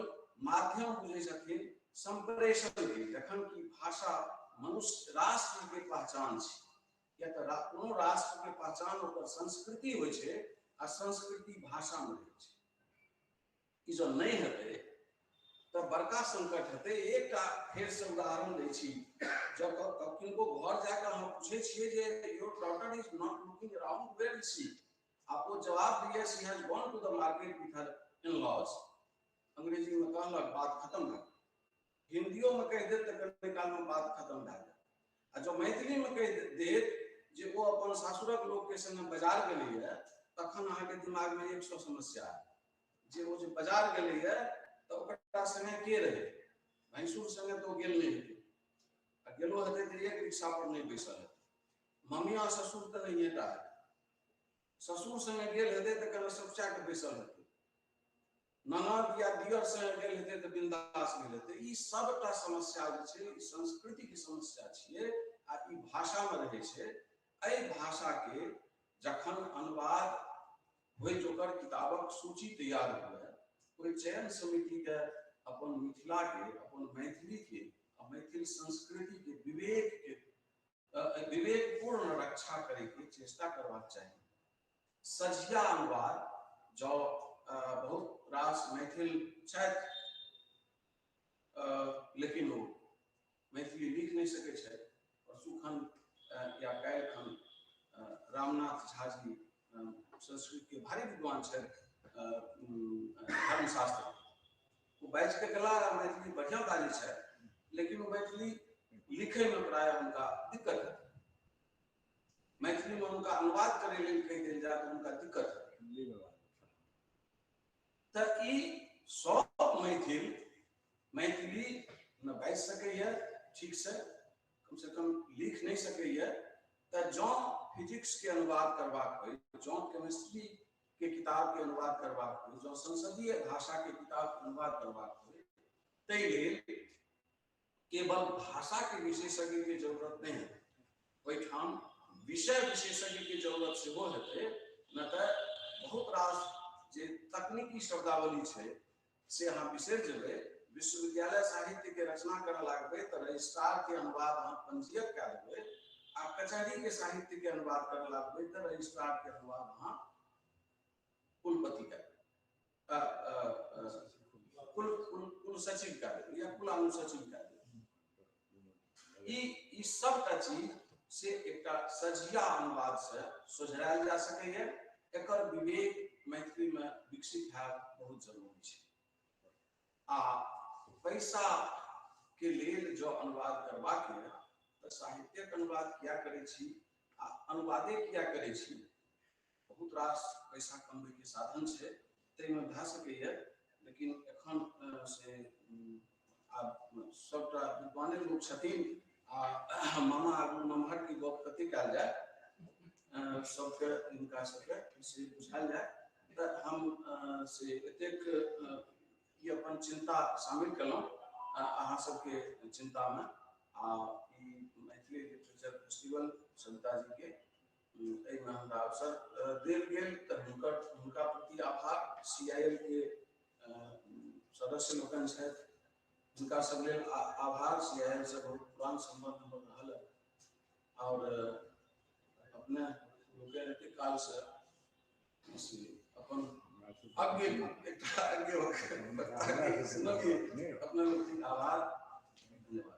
माध्यम बुझे छथिन संप्रेषण के, जखन कि भाषा मनुष्य राष्ट्र के पहचान छै। या तो कोनो राष्ट्र के पहचान ओकर संस्कृति होइ छै आ संस्कृति भाषा में रहै छै। ई जो नहीं हेतै तो बड़का संकट हेतै। एकटा फेर से उदाहरण दै छी, जब किनको घर जाकर हम पूछे छियै जे your daughter is not looking around, where is she, आप वो जवाब दिए she has gone to the market with her in-laws. अंग्रेजी में कहलक बात खत्म भए गेल, हिंदियो में कहि देत तऽ कनि काल में बात खत्म भए गेल। आ जो मैथिली में कहि देत जे ओ अपन सासुरक लोक के संगे बाजार गेलैए, तखन अहाँके दिमाग में 100 समस्या आयत जे ओ जे बाजार गेलैए तऽ ओकरा संगे के रहे, भैंसुर संगे तो गेल नहीं हेतै, आ गेलो हेतै तऽ एक रिक्शा पर नहीं बैसल हेतै, मम्मिया ससुर तऽ नहिए टा हेतै, ससुर संगे गेल हेतै तऽ कने सबचा के बैसल हेतै, ननद या दियर संगे गेल हेतै तऽ बिंदास गेल हेतै। ई सबटा समस्या जे छै ई संस्कृति के समस्या छियै आ ई भाषा में रहै छै। एहि भाषा के जखन अनुवाद होइ जोकर किताबक सूची तैयार हुए, कोई चयन समिति के अपन मिथिला के, अपन मैथिली के आ मैथिल संस्कृति के विवेक के विवेकपूर्ण रक्षा करे के चेष्टा करबाक चाहिए। सझिया अनुवाद जो बहुत रास मैथिल छथि, लेकिन वो मैथिली लिख नहीं सकै छथि। परसुखन या काल्हिखन रामनाथ झा जी संस्कृत के भारी विद्वान छथि, धर्मशास्त्र वो बाजि के गेला, मैथिली बढ़िया बाजै छथि, लेकिन वो मैथिली लिखे में प्राय उनका दिक्कत है, मैथिली में उनका अनुवाद करे लेल कहि देल जाए तो उनका दिक्कत है। तऽ ई सब मैथिली न बाजि सकैए ठीक से, कम से कम लिख नहीं सकैए, तऽ जँ फिजिक्स के अनुवाद करबाक होइ, जँ केमिस्ट्री के किताब के अनुवाद करबाक होइ, जँ संसदीय भाषा के किताब के अनुवाद करबाक होइ, ताहि लेल केवल भाषा के विशेषज्ञ के जरूरत नहीं है, ओहिठाम विषय विशेषज्ञ के जरूरत सेहो हेतै। न तऽ बहुत रास जे तकनीकी शब्दावली छै से अहाँ बिसरि जेबै। विश्वविद्यालय साहित्य के रचना करऽ लागबै तऽ रजिस्ट्रार के अनुवाद अहाँ पंजीयक कए देबै, आ कचहरी के साहित्य के अनुवाद करऽ लागबै तऽ रजिस्ट्रार के अनुवाद अहाँ कुलपति कए देबै, कुल सचिव कए देबै या कुलानुसचिव कए देबै। ई सबटा चीज से एकटा सझिया अनुवाद से सोझरायल जा सकैए। एकर विवेक मैथिली में विकसित हैब बहुत जरूरी छै। आ पैसा के लेल जो अनुवाद करबाक है तऽ साहित्यक अनुवाद किया करै छी आ अनुवादे किया करै छी, बहुत रास पैसा कमबै के साधन छै, ताहिमे भए सकैए, लेकिन एखन से आब सबटा विद्वाने लोक छथिन आ मामा आगू नमहर की गप कते कयल जाय, सबके हिनका सबके से बुझायल जाय। तऽ हम से एतेक ई अपन चिंता शामिल केलहुँ अहाँ सबके चिंता में, आ ई मैथिली लिटरेचर फेस्टिवल सविता जी के एहिमे हमरा अवसर देल गेल तऽ हुनका प्रति आभार। CIL के सदस्य लोकनि छथि, हुनका सब लेल आभार। CIL से बहुत पुरान संबंध हमर रहल है, और अपने लोकनि एतेक काल से अपन आगे अपने लोग आभार, धन्यवाद।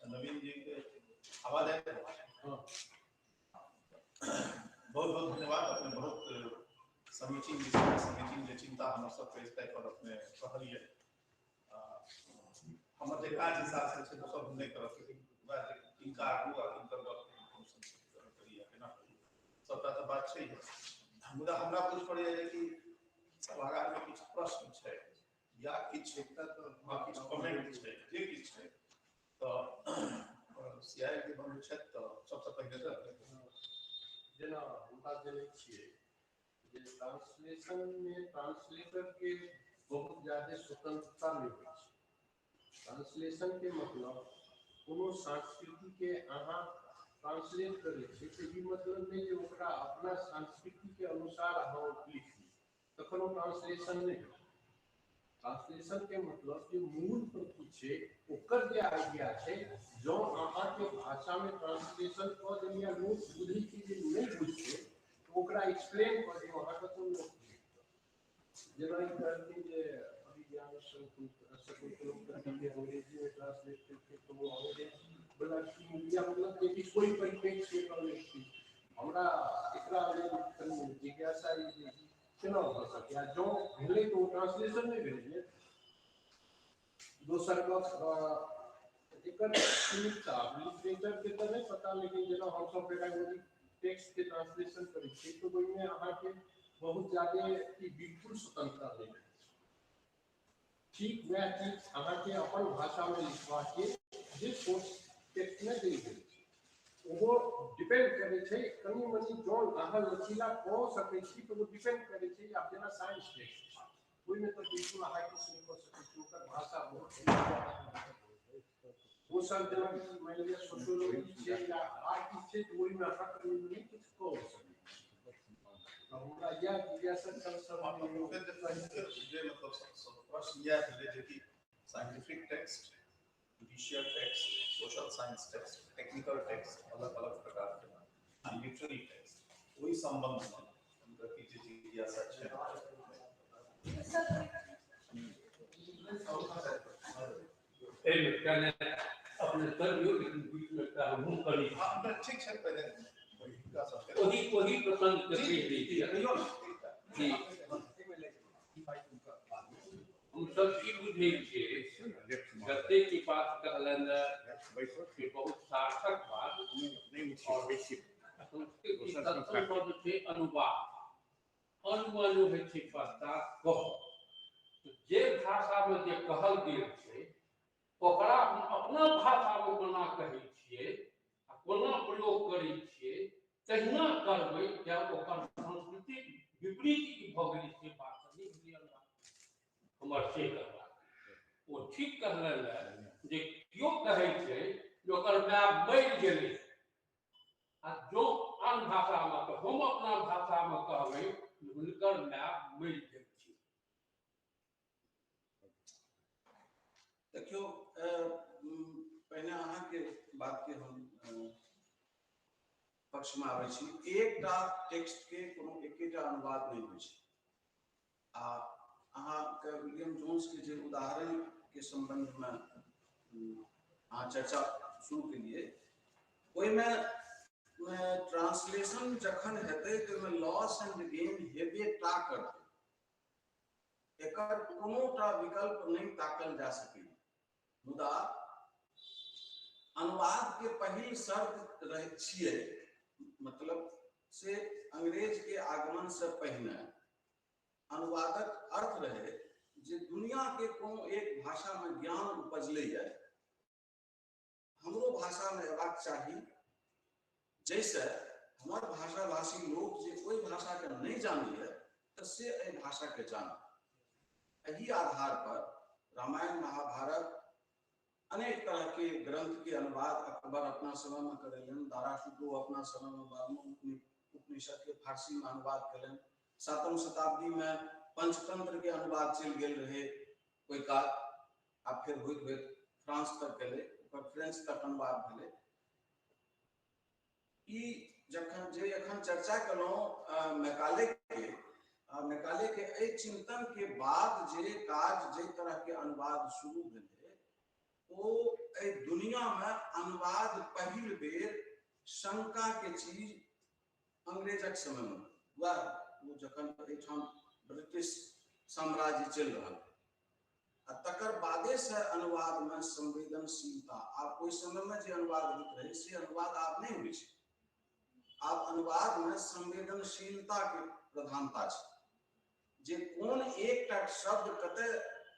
नवीन जी के आवाज है, बहुत बहुत धन्यवाद। अपने बहुत समीचीन विषय, समीचीन जे चिंता हमर सबके इस टाइप पर अपने कहलिए, हमर जे काज हिसाब से छै सब नहीं कर सकै, इनका आगू आ इनकर बात करिए केना सबटा तऽ बात छै। मुदा हमरा पूछ पड़ैए कि सभागार में किछु प्रश्न छै या किछु कमेंट छै, जे किछु छै तऽ CIL के बंधु छथि तऽ सबसँ पहिले जेना हमरा जनै छियै जे ट्रांसलेशन में ट्रांसलेटर के बहुत ज्यादा स्वतंत्रता नहीं होइ छै। ट्रांसलेशन के मतलब कोनो संस्कृति के अहाँ ट्रांसलेट करै छियै तऽ ई मतलब नहीं जे ओकरा अपना संस्कृति के अनुसार अहाँ लिखी, तखन ओ ट्रांसलेशन नहीं होइ। ट्रांसलेशन के मतलब जो मूल प्रति छे ओकर जे आइडिया छे जो अहाँ के भाषा में ट्रांसलेशन क देलिया लोग बुझी चीज नहीं बुझे तो ओकरा एक्सप्लेन कर दियो अहाँ के कोन जेना ई कहते जे अभिज्ञान शकुंतलम के अंग्रेजी में ट्रांसलेट करके तो वो अंग्रेजी बड़ा की मीडिया मतलब जे कि कोई परिप्रेक्ष्य में कर हमरा एकरा लेल जिज्ञासा ई केना भ सकै जो भेलै तो ट्रांसलेशन नहीं भेलै दोसर बात एकर सीमितता लिटरेचर के तो नहीं पता लेकिन जेना हम सब पेडागोजी टेक्स्ट के ट्रांसलेशन करै छी तो ओइ में अहाँ के बहुत ज्यादा की बिल्कुल स्वतंत्रता नहीं है ठीक वह चीज अहाँ के अपन भाषा में लिखवा के जे सोर्स टेक्स्ट में देल गेल वो डिपेंड करे छै कनी मनी जोन अहाँ लचीला क सकै छी तो वो डिपेंड करे छै आप जेना साइंस टेक्स्ट ओइ में तो बिल्कुल अहाँ किछ नहीं कर सकै छी ओकर भाषा बहुत वो सब जेना कि मान लिया सोशियोलॉजी छै या आर्ट छै तो ओइ में अहाँ कनी मनी किछ कर सकै हमरा या जिज्ञासा कर सब जे मतलब प्रश्न यह है जे कि scientific text judicial text social science text technical text अलग अलग प्रकार के लिटरेरी टेक्स्ट वही संबंध में उनका की जिज्ञासा है अपने कर लियो लेकिन बीच में का हम कर ली हां ठीक है पहले का सब वही प्रसंग के भेज दी थी जी हम सब की बुझे छे गते की बात कहलन कि बहुत सार्थक बात और संस्कृत की तत्व शब्द छे अनुवाद अनुवाद है छे पता कह जे भाषा में जे कहल गेल छे ओकरा हम अपना भाषा में कोना कहै छियै आ कोना प्रयोग करै छियै तहिना करबै जब ओकर सांस्कृतिक विपरीत भ गेलै से बात नहीं बुझियौ हमर से कहबा वो ठीक कहलन जे क्यों कहै छै जे ओकर माय मरि गेलै आ जो आन भाषा में तो हम अपना भाषा में कहबै हुनकर माय मरि गेल छै देखियो पहले अहाँ के बात के हम पक्ष में आबै छी एकटा टेक्स्ट के कोनो एकेटा अनुवाद नहीं होइ छै आ अहाँ के विलियम जोन्स के जे उदाहरण के संबंध में अहाँ चर्चा शुरू केलिए ओइ में ट्रांसलेशन जखन हेतै तो में लॉस एंड गेन हेबे टा करतै एकर कोनोटा विकल्प नहीं ताकल जा सकै मुदा अनुवाद के पहिल शर्त रहे छिए मतलब से अंग्रेज के आगमन से पहले अनुवादक अर्थ रहे जे दुनिया के कोनो एक भाषा में ज्ञान उपजले है हमरो भाषा में एबाक चाही जैसे हमार भाषा भाषी लोग जे कोई भाषा के नहीं जानी है तो से ए भाषा के जाने यही आधार पर रामायण महाभारत अनेक तरह के ग्रंथ के अनुवाद अकबर अपना समय में करेलन दारा शुक्रो अपना समय में वाल्मीकि उपनिषद के फारसी में अनुवाद करेलन 7वीं शताब्दी में पंचतंत्र के अनुवाद चल गेल रहे कोई काल आ फिर होइत होइत फ्रांस तक गेले ओकर फ्रेंच तक अनुवाद भेले ई जखन जे एखन चर्चा केलहुँ मैकाले के एहि चिंतन के बाद जे काज जे तरह के अनुवाद शुरू भेले ओ ए दुनिया में अनुवाद पहिल बेर शंका के चीज अंग्रेजक समय में वह वो जखन एठाम ब्रिटिश साम्राज्य चल रहा आ तकर बादे से अनुवाद में संवेदनशीलता आप कोई समय में जे अनुवाद होइत रहे से अनुवाद आप नहीं हुई छै आप अनुवाद में संवेदनशीलता के प्रधानता छै जे कोन एकटा शब्द कते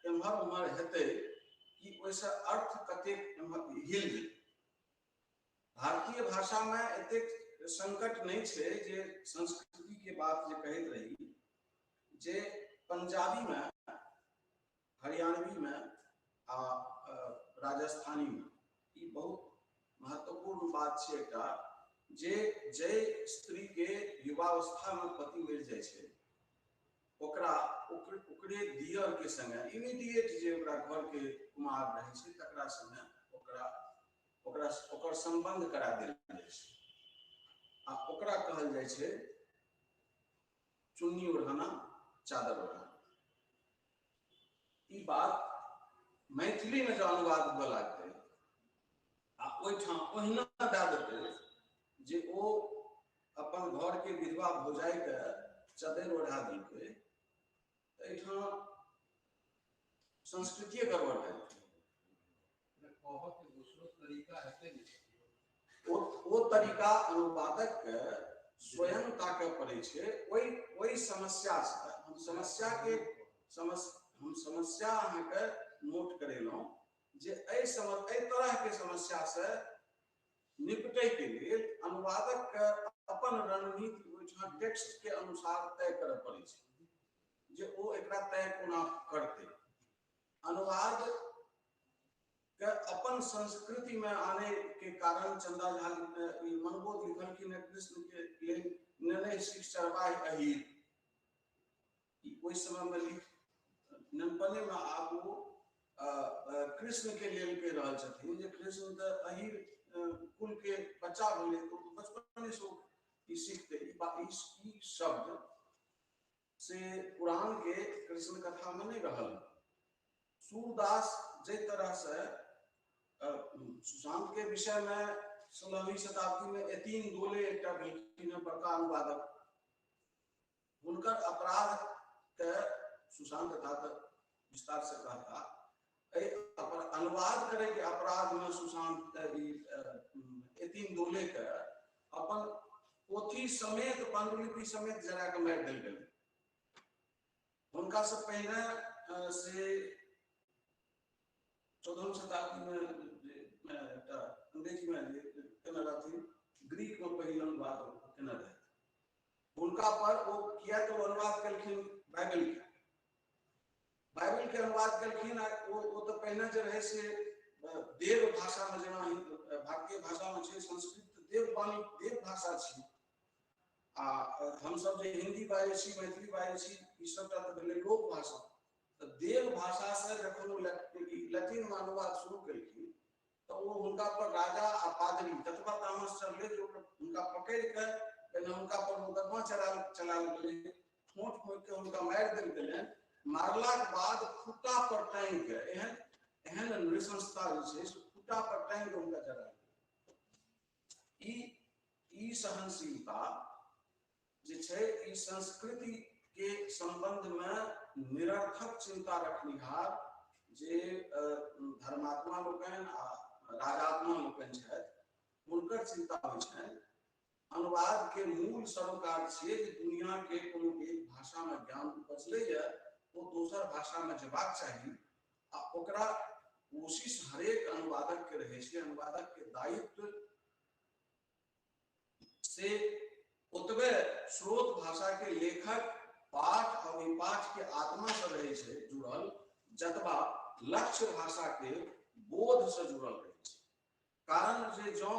एम्हर उम्हर हेतै कि वैसे अर्थ कते हिल गेल भारतीय भाषा में एतेक संकट नहीं छे जे संस्कृति के बात जे कहत रही जे पंजाबी में हरियाणवी में आ राजस्थानी में ई बहुत महत्वपूर्ण बात छे एकटा जे जय स्त्री के युवावस्था में पति मरि जाय छे ओकरा ओकरे दियर के संगे इमीडिएट जे ओकरा घर के कुमार रहै छै तकरा संगे ओकर संबंध करा देल जाइ छै आ ओकरा कहल जाइ छै चुन्नी ओढ़ाना चादर ओढ़ाना। ई बात मैथिली में जो अनुवाद हुआ लागतै आ ओहिठाम ओहिना दए देतै जे ओ अपन घर के विधवा भौजाई के चदरि ओढ़ा देलकै, एहिठाम संस्कृतिये गड़बड़ भए जेतै। दूसरो तरीका हेतै ने, ओ तरीका अनुवादक के स्वयं ताकऽ पड़ै छै। ओहि समस्या से हम समस्या अहाँके नोट करेलहुँ जे एहि तरह के समस्या से निपटै के लेल अनुवादक के अपन रणनीति ओहिठाम टेक्स्ट के अनुसार तय करऽ पड़ै छै जे ओ एकरा तय कोना करतै। अनुवाद के अपन संस्कृति में आने के कारण चंदा झा मनबोध लिखलखिन है कृष्ण के लेल ननै शिख चरवाहि अहीर। ओहि समय में ननपने में आब वो कृष्ण के लेल कहि रहल छथिन जे कृष्ण तो अहीर कुल के बच्चा भेलै तो बचपने से ई सीखते। ई शब्द से पुराण के कृष्ण कथा में नहीं रहल। सूरदास जे तरह से सुशांत के विषय में 16वीं शताब्दी में यतीन दोले एकटा भेलखिन बड़का अनुवादक, हुनकर अपराध के सुशांत कथा विस्तार से कहता। अनुवाद करे के अपराध में सुशांत यतीन दोले के अपन पोथी समेत पांडुलिपि समेत जरा के मारि देल गेल। हुनका से पहले से 14वीं शताब्दी में अंग्रेजी में केने रहथिन, ग्रीक में पहिल अनुवाद केने रहथिन। हुनका पर वो किया तो अनुवाद केलखिन बाइबल के अनुवाद केलखिन। वो तो पहले जे रहे से देव भाषा में, जेना भारतीय भाषा में छै संस्कृत देववाणी देव भाषा छै। आ हम सब जे हिंदी बाजै छी मैथिली बाजै छी ई सबटा तऽ भेलै लोक भाषा। तो देव भाषा से जखन लैटिन में अनुवाद शुरू केलखिन तो वो हुनका पर राजा आ पादरी ततबा तामस चललै जे हुनका पकड़ के पहले हुनका पर मुकदमा चलायल गेलै, ठोंट के हुनका मारि देल गेलै। मारला के बाद खुट्टा पर टांगि के एहन नृशंसता जे छै खुट्टा पर टांगि के हुनका जरायल गेलै। ई सहनशीलता जे छै ई संस्कृति के संबंध में निरर्थक चिंता रखनिहार जे धर्मात्मा लोकनि आ राजात्मा लोकनि छथि हुनकर चिंता होइ छनि। अनुवाद के मूल सरोकार छियै जे दुनिया के कोनो एक भाषा में ज्ञान उपजलैए वो दोसर भाषा में जेबाक चाही आ ओकरा कोशिश हरेक अनुवादक के रहै छै। अनुवादक के दायित्व से ओतबे स्रोत भाषा के लेखक पाठ और विपाठ के आत्मा से रहे छै जुड़ल जतबा लक्ष्य भाषा के बोध से जुड़ल रहे छै। कारण जे जो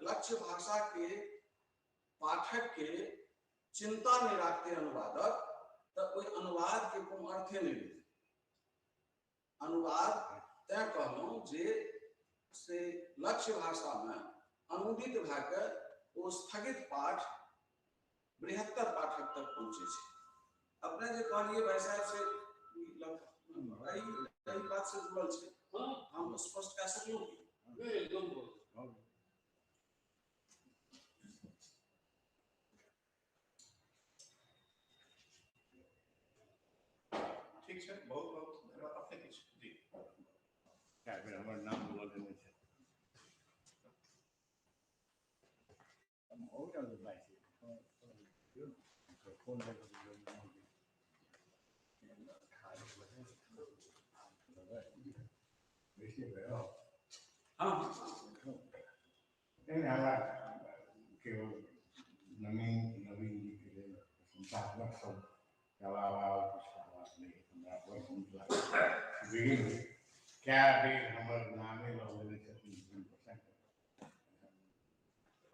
लक्ष्य भाषा के पाठक के चिंता नहीं रखते अनुवादक तो कोई अनुवाद के कोनो अर्थे नहीं रहे। अनुवाद तय कहलहुं जे से लक्ष्य भाषा में अनुदित भए के वो स्थगित पाठ बृहत्तर पाठक तक पहुंचे छै। अपने जे कहलिए वैसा से कई बात से जुड़ल छै। हम स्पष्ट कह सकलहुं ठीक है। बहुत बहुत धन्यवाद। अपने किछ जी क्या फिर हमारा नाम बोल देने छै हम हो गया तो भाई से फोन है वैसे गया हाँ नहीं हमारा केवल नवीन जी के लिए संसाधक सब क्या हमारे नामे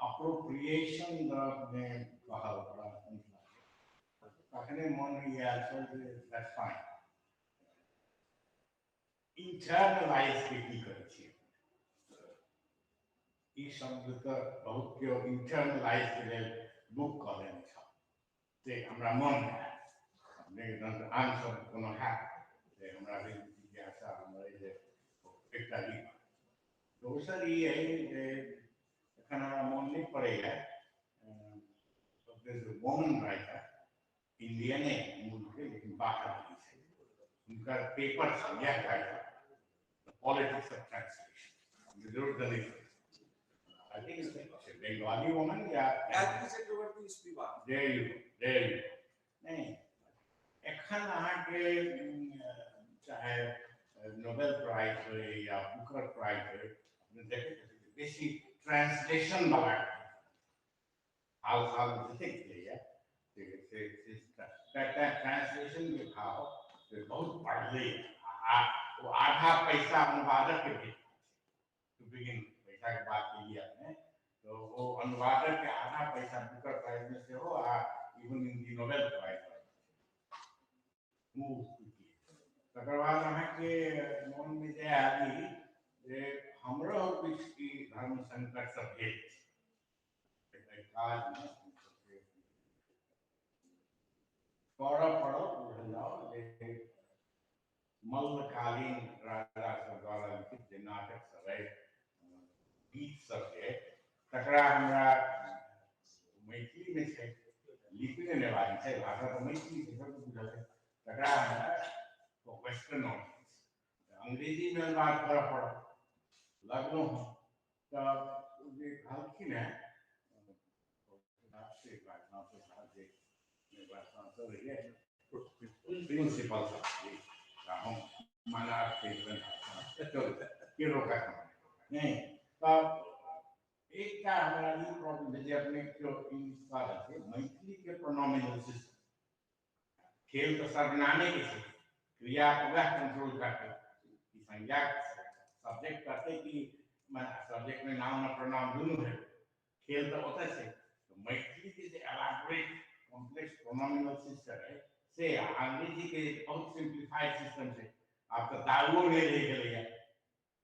अप्रोप्रिएशन में कहा बड़ा तखने मन में आयल छल जे दैट्स फाइन, इंटरनलाइज के की करै छियै ई शब्द तऽ बहुत केओ इंटरनलाइज के लेल बुक कऽ लेने छल, से हमरा मन में आयल। अपने आन शब्द कोनो हैत जे हमरा भेल जिज्ञासा हमरा जे एकटा ई दोसर ई है जे एखन हमरा मोन नहीं पड़ैया वुमन राइटर इंडियने मूल के लेकिन बाहर की है, उनका पेपर यह टाइटल पॉलिटिक्स ऑफ ट्रांसलेशन, जरूर दलित I think it's a Bengali woman, yeah. Gayatri Chakrabarti Spivak. There you go. नहीं, एखन आके चाहे नोबेल प्राइज हो या बुकर प्राइज हो, देखे बेसी ट्रांसलेशन वाला हाल देखे या ट्रांसलेशन के भाव बहुत बढ़ले, वो आधा पैसा अनुवादक के भेज टू बिगिन, पैसा के बात के लिए आपने तो वो अनुवादक के आधा पैसा बुकर प्राइज में से हो, even in the Nobel prize move तकर बाद अहाँके मन में जे आबी जे हमरो कुछ की धर्म संकट सब भेल छै काज में करऽ पड़ल, बुझल जाओ जे मल्लकालीन राजा सब द्वारा लिखित जे नाटक सब है, गीत सब है, तकरा हमरा मैथिली में छै, लिपि में नेवारी छै, भाषा तो मैथिली छै, सब बुझल है, तकरा हमरा वेस्टर्न ऑडियंस अंग्रेजी में अनुवाद करऽ पड़ल, लगलो तो जे कहलखिन है से बात ना तो साहब जे बात ना तो रही है प्रिंसिपल साहब हम माना के के रोका नहीं तब एक का हमारा ये प्रॉब्लम है, अपने जो इन साल से मैथिली के प्रोनोमिनल सिस्टम खेल तो सर्वनामे के से क्रिया को वह कंट्रोल करते कि संज्ञा सब्जेक्ट करते कि सब्जेक्ट में नाउन और प्रोनाउन दोनों है, खेल तो होता है। तो मैथिली के जो एलाबोरेट कॉम्प्लेक्स प्रोनोमिनल सिस्टम है से अंग्रेजी के बहुत सिंप्लीफाइड सिस्टम से आप तो दावो ले गए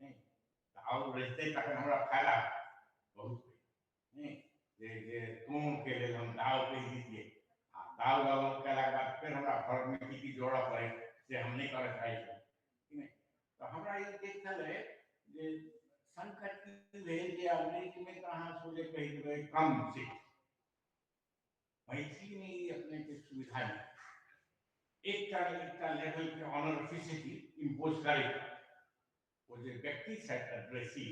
नहीं दाव रहते तक हमरा फायदा बहुत नहीं जे तुम के लिए हम दाव पे दीजिए दाव गाव कला के बाद फिर हमरा घर में की जोड़ा पड़े से हम नहीं कर पाए नहीं। तो हमरा ये देखल है जे संकट की भेल जे अंग्रेजी में कहां सोचे कही देबे कम से मैथिली में ही अपने के सुविधा है एक लेवल के ऑनरिफिसिटी इंपोज करेगा, वो जो व्यक्ति से एड्रेसी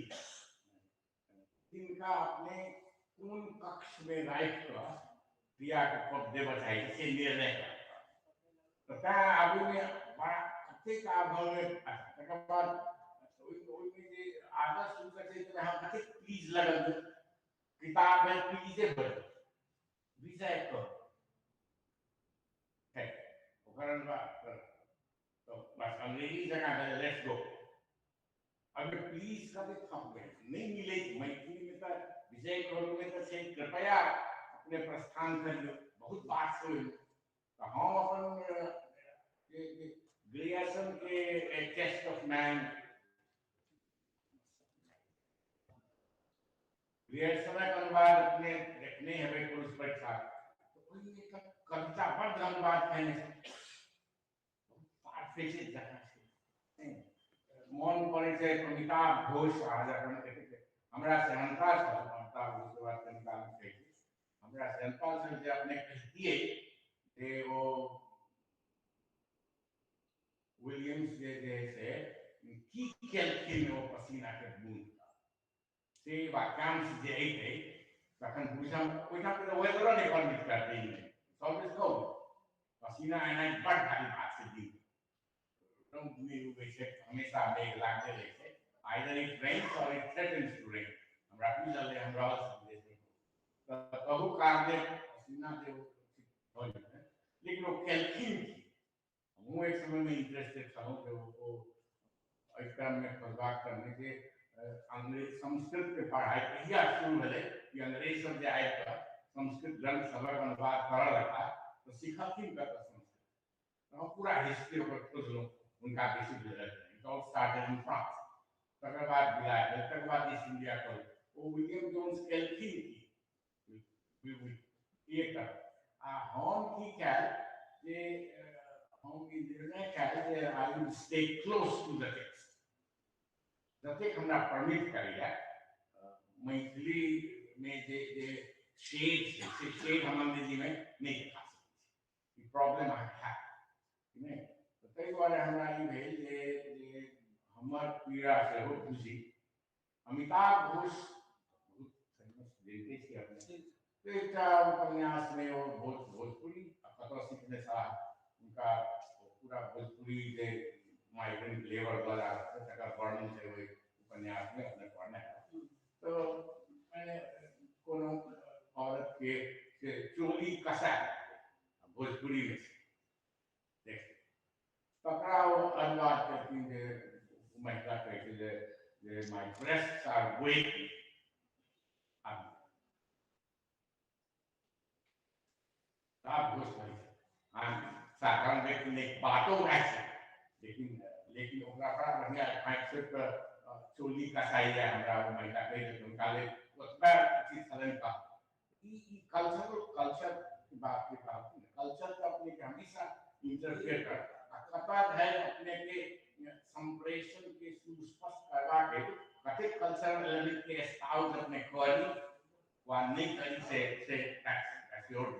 इनका अपने कौन कक्ष में राइट का क्रिया के पद दे बताई से निर्णय का तो आगू में बड़ा कते का अभाव में तकर बाद ओई में जे आधा सुनकर से तो हम कते प्लीज लगल किताब में प्लीज से पढ़ विषय को है ओकरन बात तो बस अंग्रेजी जगह है लेट्स गो अगर प्लीज कभी थम गए नहीं मिले मैथिली में तो विजय करो में तो से कृपया अपने प्रस्थान करियो बहुत बात से तो हम अपन ग्रियर्सन के टेस्ट ऑफ मैन ग्रियर्सन का अनुवाद अपने रखने हमें पुरुष परीक्षा तो कोई कविता पर अनुवाद कहने से पाठ से जाना से मन पड़े से अमिताभ घोष आज अपन कहते हमरा से अंतर से अमिताभ घोष के बात निकाल के हमरा से अंतर से जे अपने कहतिए जे वो विलियम्स जे से की केलखिन वो पसीना के बूंद से वाक्यांश जे है तखन बुझम ओइठा पे वेदर ने परमिट करते ही सब इसको पसीना आना बड़ भारी बात से दी हमेशा मेघ लागते रहते either it rains or it threatens to rain हमरा भी चले हमरा संदेश में तो कहू कार्य पसीना दे हो जाता है लेकिन वो कैल्किन की वो एक समय में इंटरेस्टेड था कि वो एग्जाम में फलबाक करने के अंग्रेज संस्कृत के पढ़ाई कहिया शुरू भले कि अंग्रेज सब जे आए संस्कृत ग्रंथ सबक अनुवाद कर रखा तो सीखा कि उनका कसम से हम पूरा हिस्ट्री पर खोज लो उनका कैसे गुजरा है it all started in France तकर बाद बिलाय तकर बाद ईस्ट इंडिया कॉलेज वो विलियम जोन्स केल्किन की एक हम की क्या जे हम की निर्णय क्या जे I will stay close to the text जते हमरा परमिट करिया मैथिली में जे जे शेड से शेड हम अंग्रेजी में नहीं दिखा सकते प्रॉब्लम है नहीं तो कई बार हमरा ई भेल जे हमर पीड़ा से हो बुझी अमिताभ घोष बहुत फेमस देखते छी अपने तो एक उपन्यास में वो भोजपुरी कतौ सीखने सारा उनका पूरा भोजपुरी जे माइग्रेंट लेबर द्वारा तकर वर्णन है वो उपन्यास में अपने पढ़ना है तो मैंने कोनो औरत के चोली कसा भोजपुरी में देख पकड़ाओ अनुवाद करती है महिला कहती है my breasts are weak आप घोष करी साधारण व्यक्ति ने बातों ऐसे लेकिन ओकरा बड़ा बढ़िया सिर्फ चोली कसाई है हमरा महिला कह दे उनका ले उतना चीज सलन का ई कल्चर की बात की कल्चर का अपने के हमेशा इंटरफेयर कर खतरा है अपने के संप्रेषण के सुस्पष्ट करवा के कते कल्चरल एलिमेंट के स्टाउट अपने करी वा नहीं करी से टैक्स योर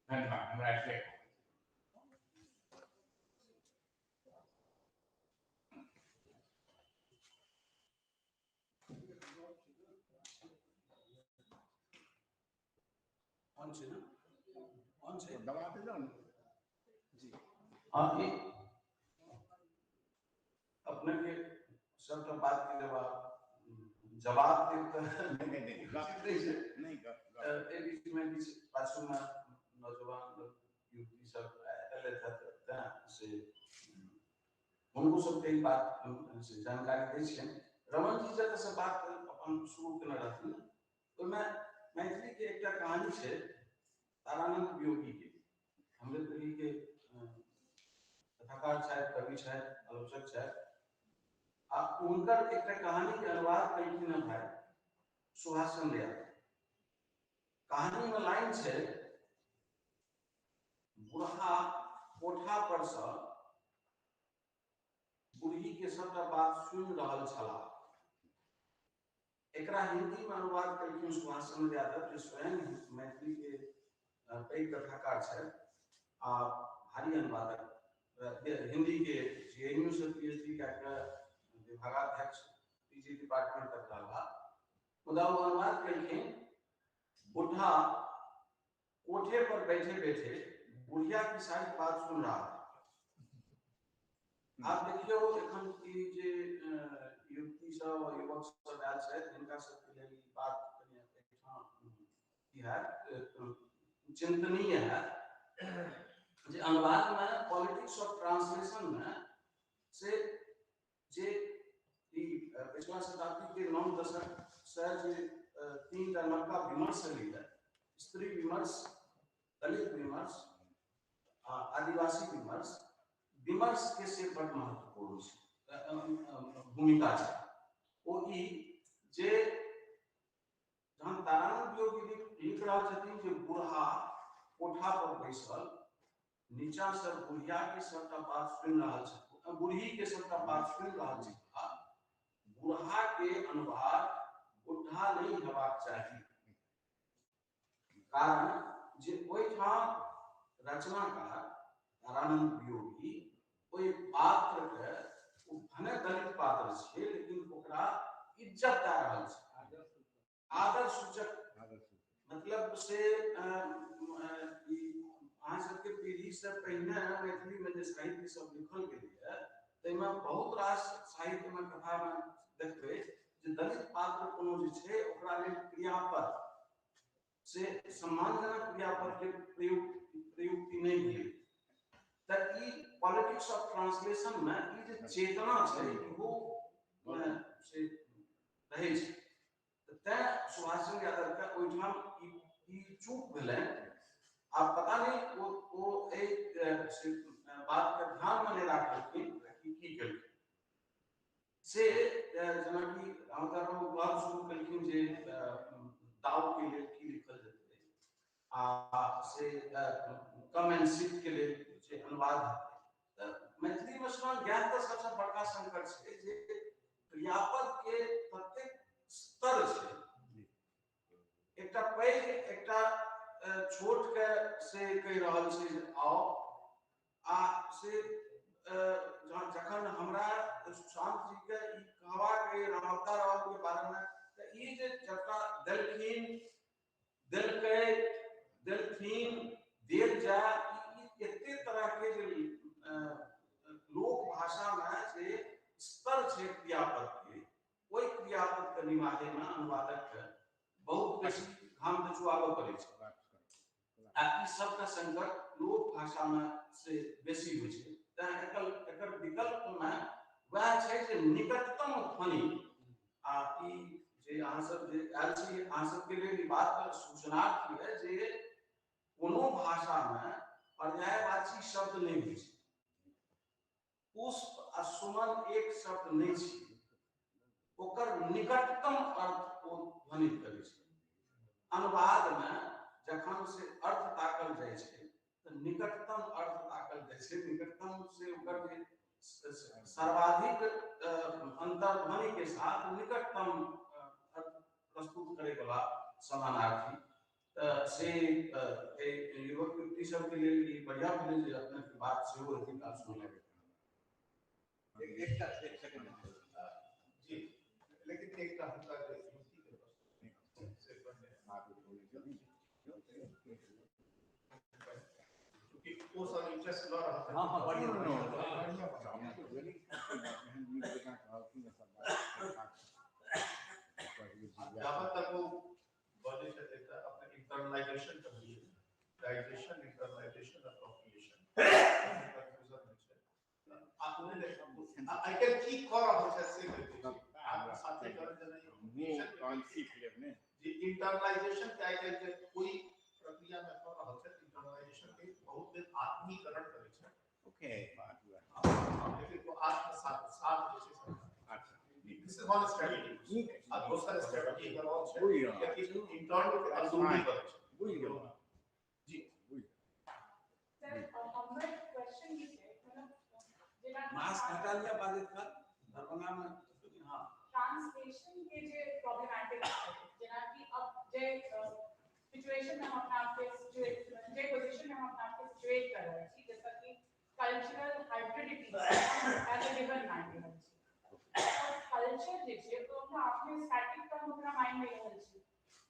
धन्यवाद हमरा से ऑन से ना ऑन से दबा दे लो जी हाँ ये अपने के सब तो बात के जवाब देते नहीं ए बीच में बीच पाछू में नौजवान युवती सब एले था से उनको सब कई बात से जानकारी दै छियन रमन जी जब से बात अपन शुरू करने रहथिन तो मैं मैथिली के एक कहानी है तारानंद वियोगी के हमरे पीढ़ी के कथाकार शायद कवि शायद आलोचक शायद आप उनकर एक कहानी के अनुवाद करेंगे ना भाई सुभाष चंद्र यादव कहानी में लाइन है बुढ़ा कोठा पर से बुढ़ी के सबटा बात सुन रहल छला एकरा हिंदी में अनुवाद करके सुभाष चंद्र यादव जो स्वयं मैथिली के कई कथाकार है आ भारी अनुवादक हिंदी के जेएनयू से पीएचडी का विभागाध्यक्ष पीजी डिपार्टमेंट तक रहा खुदा वो अनुवाद करके बुढ़ा कोठे पर बैठे बैठे बुढ़िया की सारी बात सुन रहा है आप देखियो एखन की जे युवती सब और युवक सब आयल छै जिनका सबके लिए बात कनिया एकठाम की है चिंतनीय है जे अनुवाद में पॉलिटिक्स ऑफ ट्रांसलेशन में से जे पिछला शताब्दी के 9 दशक से जे 3 नवका विमर्श है स्त्री विमर्श दलित विमर्श आदिवासी विमर्श के से बड़ महत्वपूर्ण भूमिका है ओ ई जे जहन तारानंद वियोगी लिख रहा छथिन जे बुढ़ा कोठा पर बैसल नीचा से बुढ़िया के सबटा बात सुन रहा छै बुढ़ी के सबटा बात सुन रहा छै बुढ़ा के अनुवाद बुढ़ा नहीं हेबाक चाही कारण जे ओइ ठाम रचनाकार तारानंद वियोगी ओइ पात्र के ओ भने दलित पात्र छै लेकिन ओकरा इज्जत दे रहल छै आदर सूचक मतलब से अहाँ सबके पीढ़ी से पहिने मैथिली में जे साहित्य सब लिखल गेलै तैमे बहुत रास साहित्य में कथा में देखबै जे दलित पात्र कोनो जे छै ओकरा लेल क्रियापद से सम्मानजनक क्रियापद के प्रयुक्ति नहीं भेलै त ई पॉलिटिक्स ऑफ ट्रांसलेशन में ई जे चेतना छै वो से रहै छै तै सुभाष चंद्र यादव के ओइठाम ई चूक भेलै आप पता नहीं वो एक बात के ध्यान में नहीं रखलखिन कि की केलखिन से जेना कि अहाँके बात शुरू केलखिन जे दाव के लेल की लिखल जेतै आ से कम एंड सिट के लेल जे अनुवाद हेतै मैथिली में ज्ञान तो सबसे बड़का संकट छै जे क्रियापद के प्रत्येक स्तर छै एकटा पैघ एकटा छोट के से कहि रहल छै जे आओ आ से जखन हमरा सुशांत जी के ई कहवा के रामता राव के बारे में त ई जे जबटा देलखिन देलकै देलखिन देल जा ई एते तरह के जे लोक भाषा में जे स्तर छै क्रियापद के ओई क्रियापद के निमाहे में अनुवादक के बहुत बेसी घाम दचुआबऽ पड़ै छै आ ई सबका संकट लोक भाषा में से बेसी होइ छै तें एकर विकल्प में वह छै जे निकटतम ध्वनि आ ई जे अहाँ सब जे आयल छी अहाँ सब के लेल ई बात सूचनार्थ है जे कोनो भाषा में पर्यायवाची शब्द नहीं होइ छै पुष्प आ सुमन एक शब्द नहीं छै ओकर निकटतम अर्थ ओ ध्वनित करै छै अनुवाद में जखन से अर्थ ताकल जाय छै तो निकटतम अर्थ ताकल जाय छै निकटतम से ओकर जे सर्वाधिक अंतर्ध्वनि के साथ निकटतम अर्थ प्रस्तुत करे वाला समानार्थी से युवक सब के लिए बढ़िया भेलै जे अपने के बात से हो रही बात सुन लेबै एक सेकंड जी लेकिन एक हुनका जे युक्ति के प्रश्न से पहले आप बोले क्योंकि वो सब इंटरेस्ट ला रहा था हाँ हाँ बढ़िया बढ़िया हम तो वेरी हम भी देखा था कि सब जहाँ तक वो बॉडी से देखता है अपने इंटरनलाइजेशन का भी डाइजेशन इंटरनलाइजेशन एप्रोप्रिएशन कंफ्यूजन में है आपने देखा I can keep call of this से आप साथी करने नहीं वो कॉन्सेप्ट क्लियर ने जी इंटरनलाइजेशन क्या है कि कोई प्रक्रिया में कर रहा है इंटरनलाइजेशन के बहुत दिन आत्मीकरण करे छै ओके बात हुआ लेकिन वो आत्म साथ जैसे अच्छा this is one strategy और दूसरा strategy का और है वही है कि इंटरनल के अंदरूनी करे छै वही है जी वही सर हमर क्वेश्चन ये है मतलब जेना मास हटा लिया बाधित का दरभंगा में हां ट्रांसलेशन के जे प्रॉब्लमैटिक है जेना कि अब जे सिचुएशन में हम अपना आप के जे पोजीशन में हम अपना आप के सिचुएट कर रहे हैं जैसा कि cultural hybridity as a given mind है कल्चर जे छै तो अपना आप में स्टैटिक टर्म अपना माइंड में रहल छै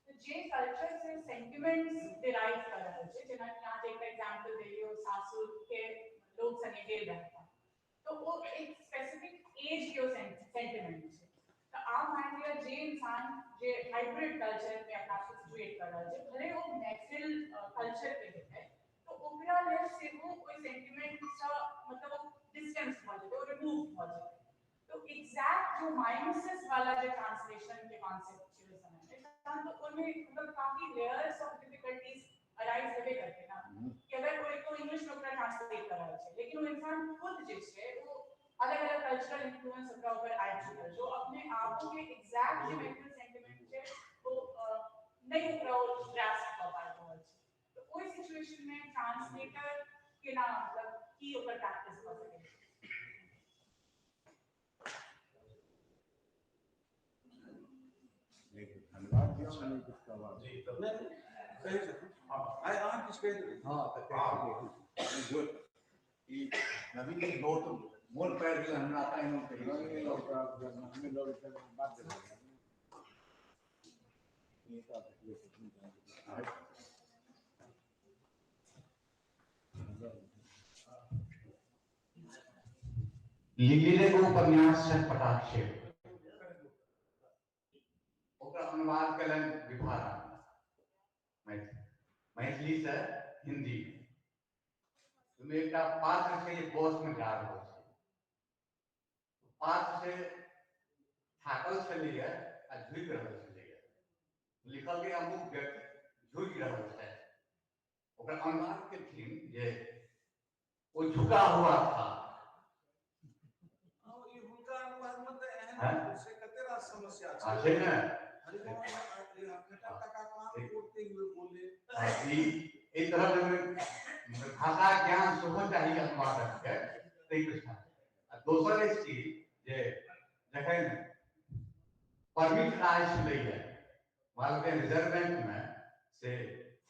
तो जे कल्चर से सेंटिमेंट्स डिराइव कर रहल छै जेना कि यहाँ एक एग्जांपल देलियो सासुर के लोग सने गेल रहता तो वो एक स्पेसिफिक एज के सेंटिमेंट छै तो आप मान लिया जे इंसान जे हाइब्रिड कल्चर में अपना आप सिचुएट कर रहल छै भले वो महफिल कल्चर के है तो ओकरा लेल से वो कोई सेंटिमेंट सा मतलब डिस्टेंस भ जेतै रिमूव भ जेतै तो एग्जैक्ट जो माइनसेस वाला जो ट्रांसलेशन के कॉन्सेप्ट छै समय में तो उनमें मतलब काफी लेयर्स ऑफ डिफिकल्टीज अराइज होबे करते ना कि अगर कोई को इंग्लिश में अपना ट्रांसलेट कर रहा है लेकिन वो इंसान खुद जे छै वो अलग अलग कल्चरल इन्फ्लुएंस ओकरा ऊपर ऐड छै जो अपने आप के एग्जैक्ट जो मेंटल सेंटिमेंट छै वो नहीं ओकरा ग्रास्प कर पा रहल छै तो ओई सिचुएशन में ट्रांसलेटर के ना मतलब की ओकर प्रैक्टिस कर सके लेकिन धन्यवाद दिया मैंने कुछ कहा जी तो नहीं कहे थे हां आई आंट किस पे हाँ तो गुड कि नवीन ने नोट मोर पैर के हमरा आता है नोट नहीं लोग हमें लोग इस बात कर रहे हैं ये तो आप लिखिले को उपन्यास से पटाक्षेप ओकर अनुवाद कलन विभारा मैथिली से हिंदी में एक पात्र से ये बस में जा रहा है पात्र से थाकल छलिए आ झुक रहल छलिए लिखल के अमुक व्यक्ति झुक रहल है ओकर अनुवाद के थीम जे वो झुका हुआ था। ई हुनका अनुवाद में त हाँ? एहन से कतेरा समस्या हाँ छै। छै ना हरिमोहन खट्टा का कान तोड़ते हुए बोले। एक तरह से भाषा ज्ञान सेहो चाहिए अनुवादक के तै प्रश्न। आ दोसर चीज जे जखन परमिट राज छलैया मालके रिजर्व बैंक में से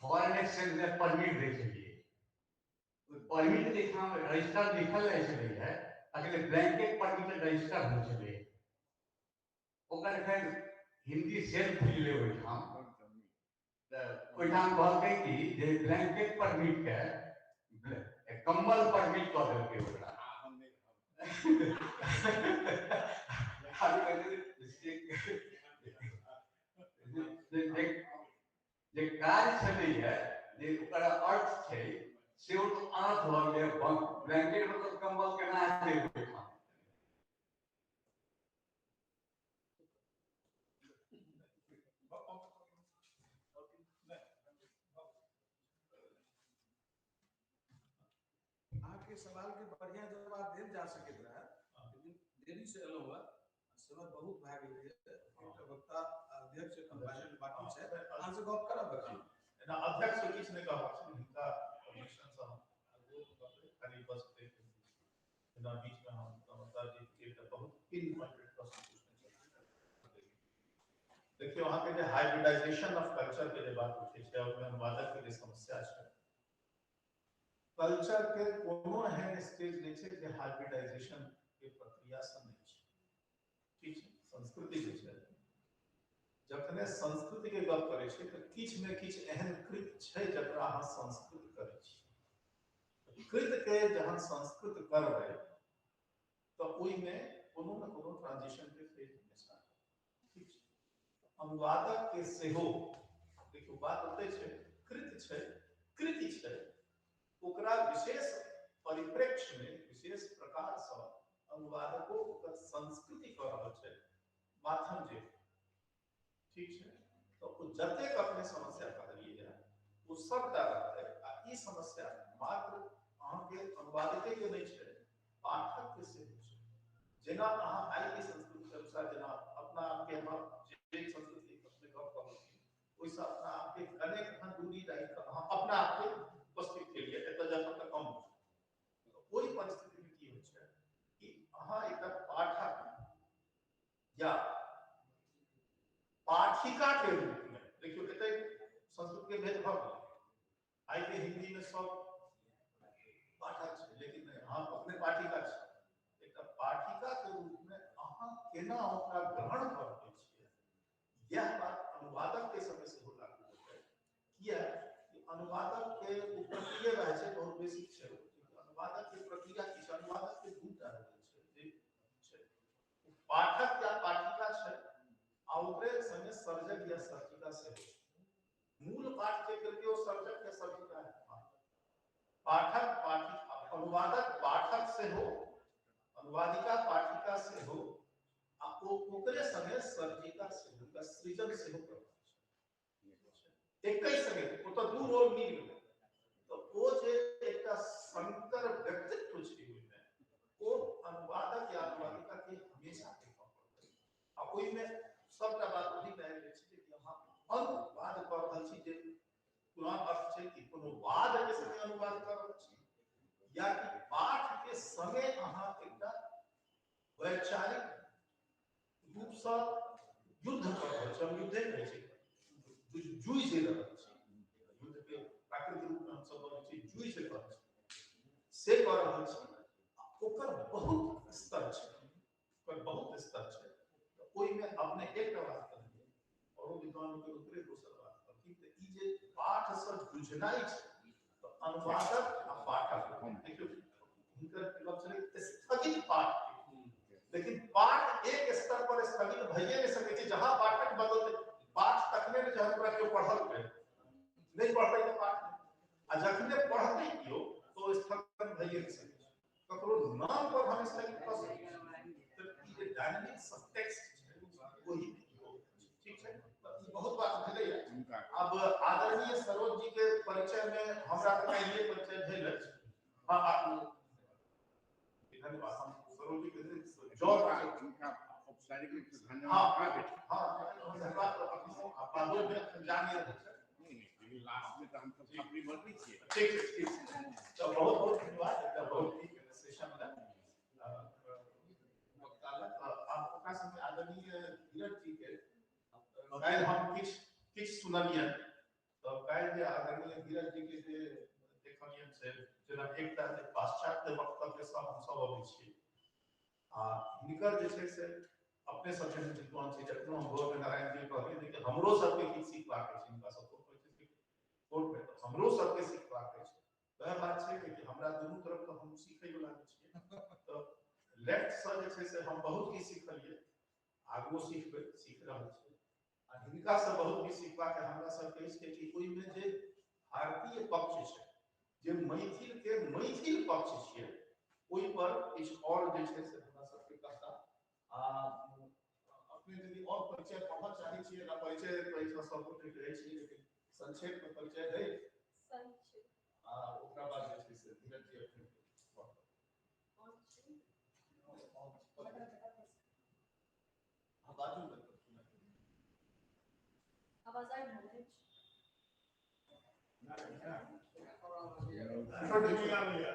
फॉरेन एक्सचेंज में परमिट दै छलिए। परमिट के ठाम रजिस्टर लिखल रहे छलैया अगले ब्लैंकेट परमिट रजिस्टर हो छलै। ओकर एखन हिंदी सेल खुलि ले ओहिठाम ओहिठाम कहलकै कि जे ब्लैंकेट परमिट के कम्बल परमिट कऽ देलकै ओकरा। जे काज छलैया जे ओकर अर्थ छै से ओ तो अर्थ भऽ गेलै। ब्लैंकेट मतलब कम्बल केना हेतै ओहिठाम। आपके सवाल के बढ़िया जवाब देल जा सकैत रहे, लेकिन देरी से एलहुँ हुआ समय बहुत भए गेल है। एकटा वक्ता अध्यक्ष एखन बाजल बाकी छै, अहाँ से गप करब एखन। एना अध्यक्ष के किछ नहि कहबाक छै, हिनका परमिशन से हम खाली बस एना बीच में हम समझदार जी के एकटा बहुत पिन पॉइंटेड प्रश्न पूछने। देखियो अहाँ के जे हाइब्रिडाइजेशन ऑफ कल्चर के जे बात उठे छै और अनुवादक के जे समस्या छै, कल्चर के कोनो एहन स्टेज नहीं छै जे हाइब्रिडाइजेशन के प्रक्रिया से नहीं छै। ठीक छै, संस्कृति जे छै जखने संस्कृति के गप करे छै त किछ में किछ एहन कृत छै जकरा अहाँ संस्कृत करे छी। कृत के जहन संस्कृत करबै तो ओइ में कोनो न कोनो ट्रांजिशन के फेज हमेशा। ठीक छै, अनुवादक के सेहो देखियो बात ओते छै, कृत छै कृति छै, ओकरा विशेष परिप्रेक्ष्य में विशेष प्रकार से अनुवादको ओकर संस्कृति कर रहल छै माध्यम जे। ठीक है, तो जतेक अपने समस्या कहलिए है वो सबटा रहते आ ई समस्या मात्र अहाँ के अनुवादके के नहीं छै, पाठक के से छै। जेना अहाँ आइ की संस्कृति के अनुसार जेना अपना आपके हम जे संस्कृति अपने गप कहलिए ओइसे अपना आपके कने कहाँ दूरी राखि कऽ अहाँ अपना आपके उपस्थित केलिए एतऽ जब तक कम हो। तो ओइ परिस्थिति में की होइ छै कि अहाँ एकटा पाठक या पाठिका के रूप में देखियो एते संस्कृत के भेदभाव आई के हिंदी में सब पाठक छै, लेकिन अहाँ अपने पाठिका छै। एक पाठिका के रूप में अहाँ केना ओकरा ग्रहण करते छियै, यह बात अनुवादक के समय से हो लागू होतै। किया कि अनुवादक के प्रक्रिया रहे छै बहुत बेसिक छै। अनुवादक के प्रक्रिया की छै, अनुवादक के दू टा रहै छै, जे छै पाठक या पाठिका छै आ ओकरे संगे सर्जक या सर्जिका से मूल पाठ के करके वो सर्जक या सर्जिका है। पाठक पाठिका अनुवादक पाठक से हो, अनुवादिका पाठिका से हो आ ओकरे संगे सर्जिका से हो, का सृजन से हो एक ही संगे वो तो दू रोल मिल गए। तो वो जे एकटा संकर व्यक्तित्व छै ओइमे ओ अनुवादक या अनुवादिका के हमेशा के पकड़ आ ओइ में सबटा बात वही कहल जाइ छै कि अहाँ अनुवाद कर रहल छी जे पुरान अर्थ छै कि कोनो वाद के संगे अनुवाद कर रहल छी या कि पाठ के संगे अहाँ एकटा वैचारिक रूप से युद्ध कर रहल छी। हम युद्धे कहै छी, जुझ रहल छी, युद्ध के प्राकृतिक रूप में हम सब बोलै छी जुझ रहल छी से कर रहल छी। ओकर बहुत स्तर छै, ओकर बहुत स्तर छै। ओइ में अपने एकटा बात करिए और विद्वान के ऊपरे दोसर बात करी त ई जे पाठ से जुझनाइ छै तो अनुवादक आ पाठक देखियो हिनकर लक्ष्य स्थगित पाठ, लेकिन पाठ एक स्तर पर स्थगित भइए नहीं सकै छै। जहां पाठक बदलते पाठ तखने ने जहां ओकरा केओ पढ़ल नहीं पढ़तै तो पाठ आ जखने पढ़तै केओ तो स्थगन भइए नहीं सकै छै। ककरो नाम पर हम स्थगित कऽ सकै छी तो ई जे डायनामिक सबटेक्स्ट वही ठीक है। बहुत बात भेलै। अब आदरणीय सरोज जी के परिचय में हमरा जोर उनका औपचारिक रूप से हाँ धन्यवाद कहाँ भेटे? हाँ धन्यवाद बादो में जानिए नहीं लास्ट में तो हम सब अपनी मर्जी किए। ठीक है तो बहुत बहुत धन्यवाद एकदम बहुत ठीक सेशन में आपका समय आदरणीय धीरज जी के काल हम किछ सुनलिए तो काल जे आदरणीय धीरज जी के जे देखलियन से जेना एकटा जे पाश्चात्य वक्तव्य सब हम सब अबै छी आ हिनकर जे छै से अपने सब जे विद्वान छी जखनो हम गौर नारायण जी कहलिए कि हमरो सबके किछ सीखबाक अछि हिनका सब कोर्ट में तो हमरो सबके सीखबाक अछि वह बात छै कि हमरा दुनू तरफ तो हम सीखै वाला छियै तो लेफ्ट से जे छै से हम बहुत किछ सीखलिए आगू सीख रहल छी आ हिनका से बहुत किछ सीखबाक हमरा सबके अछि कि ओइ में जे भारतीय पक्ष छै जे मैथिल पक्ष छियै ओइ पर किछ और जे छै से हमरा सबके कहता आ अपने यदि और परिचय पढ़ल चाहै छियै ना परिचय सब कुछ रहै छी लेकिन संक्षेप में परिचय है संक्षेप ओकरा बाद जे छै से धीरज जी अपने बाजू आवाज आई है छोटी मिला भैया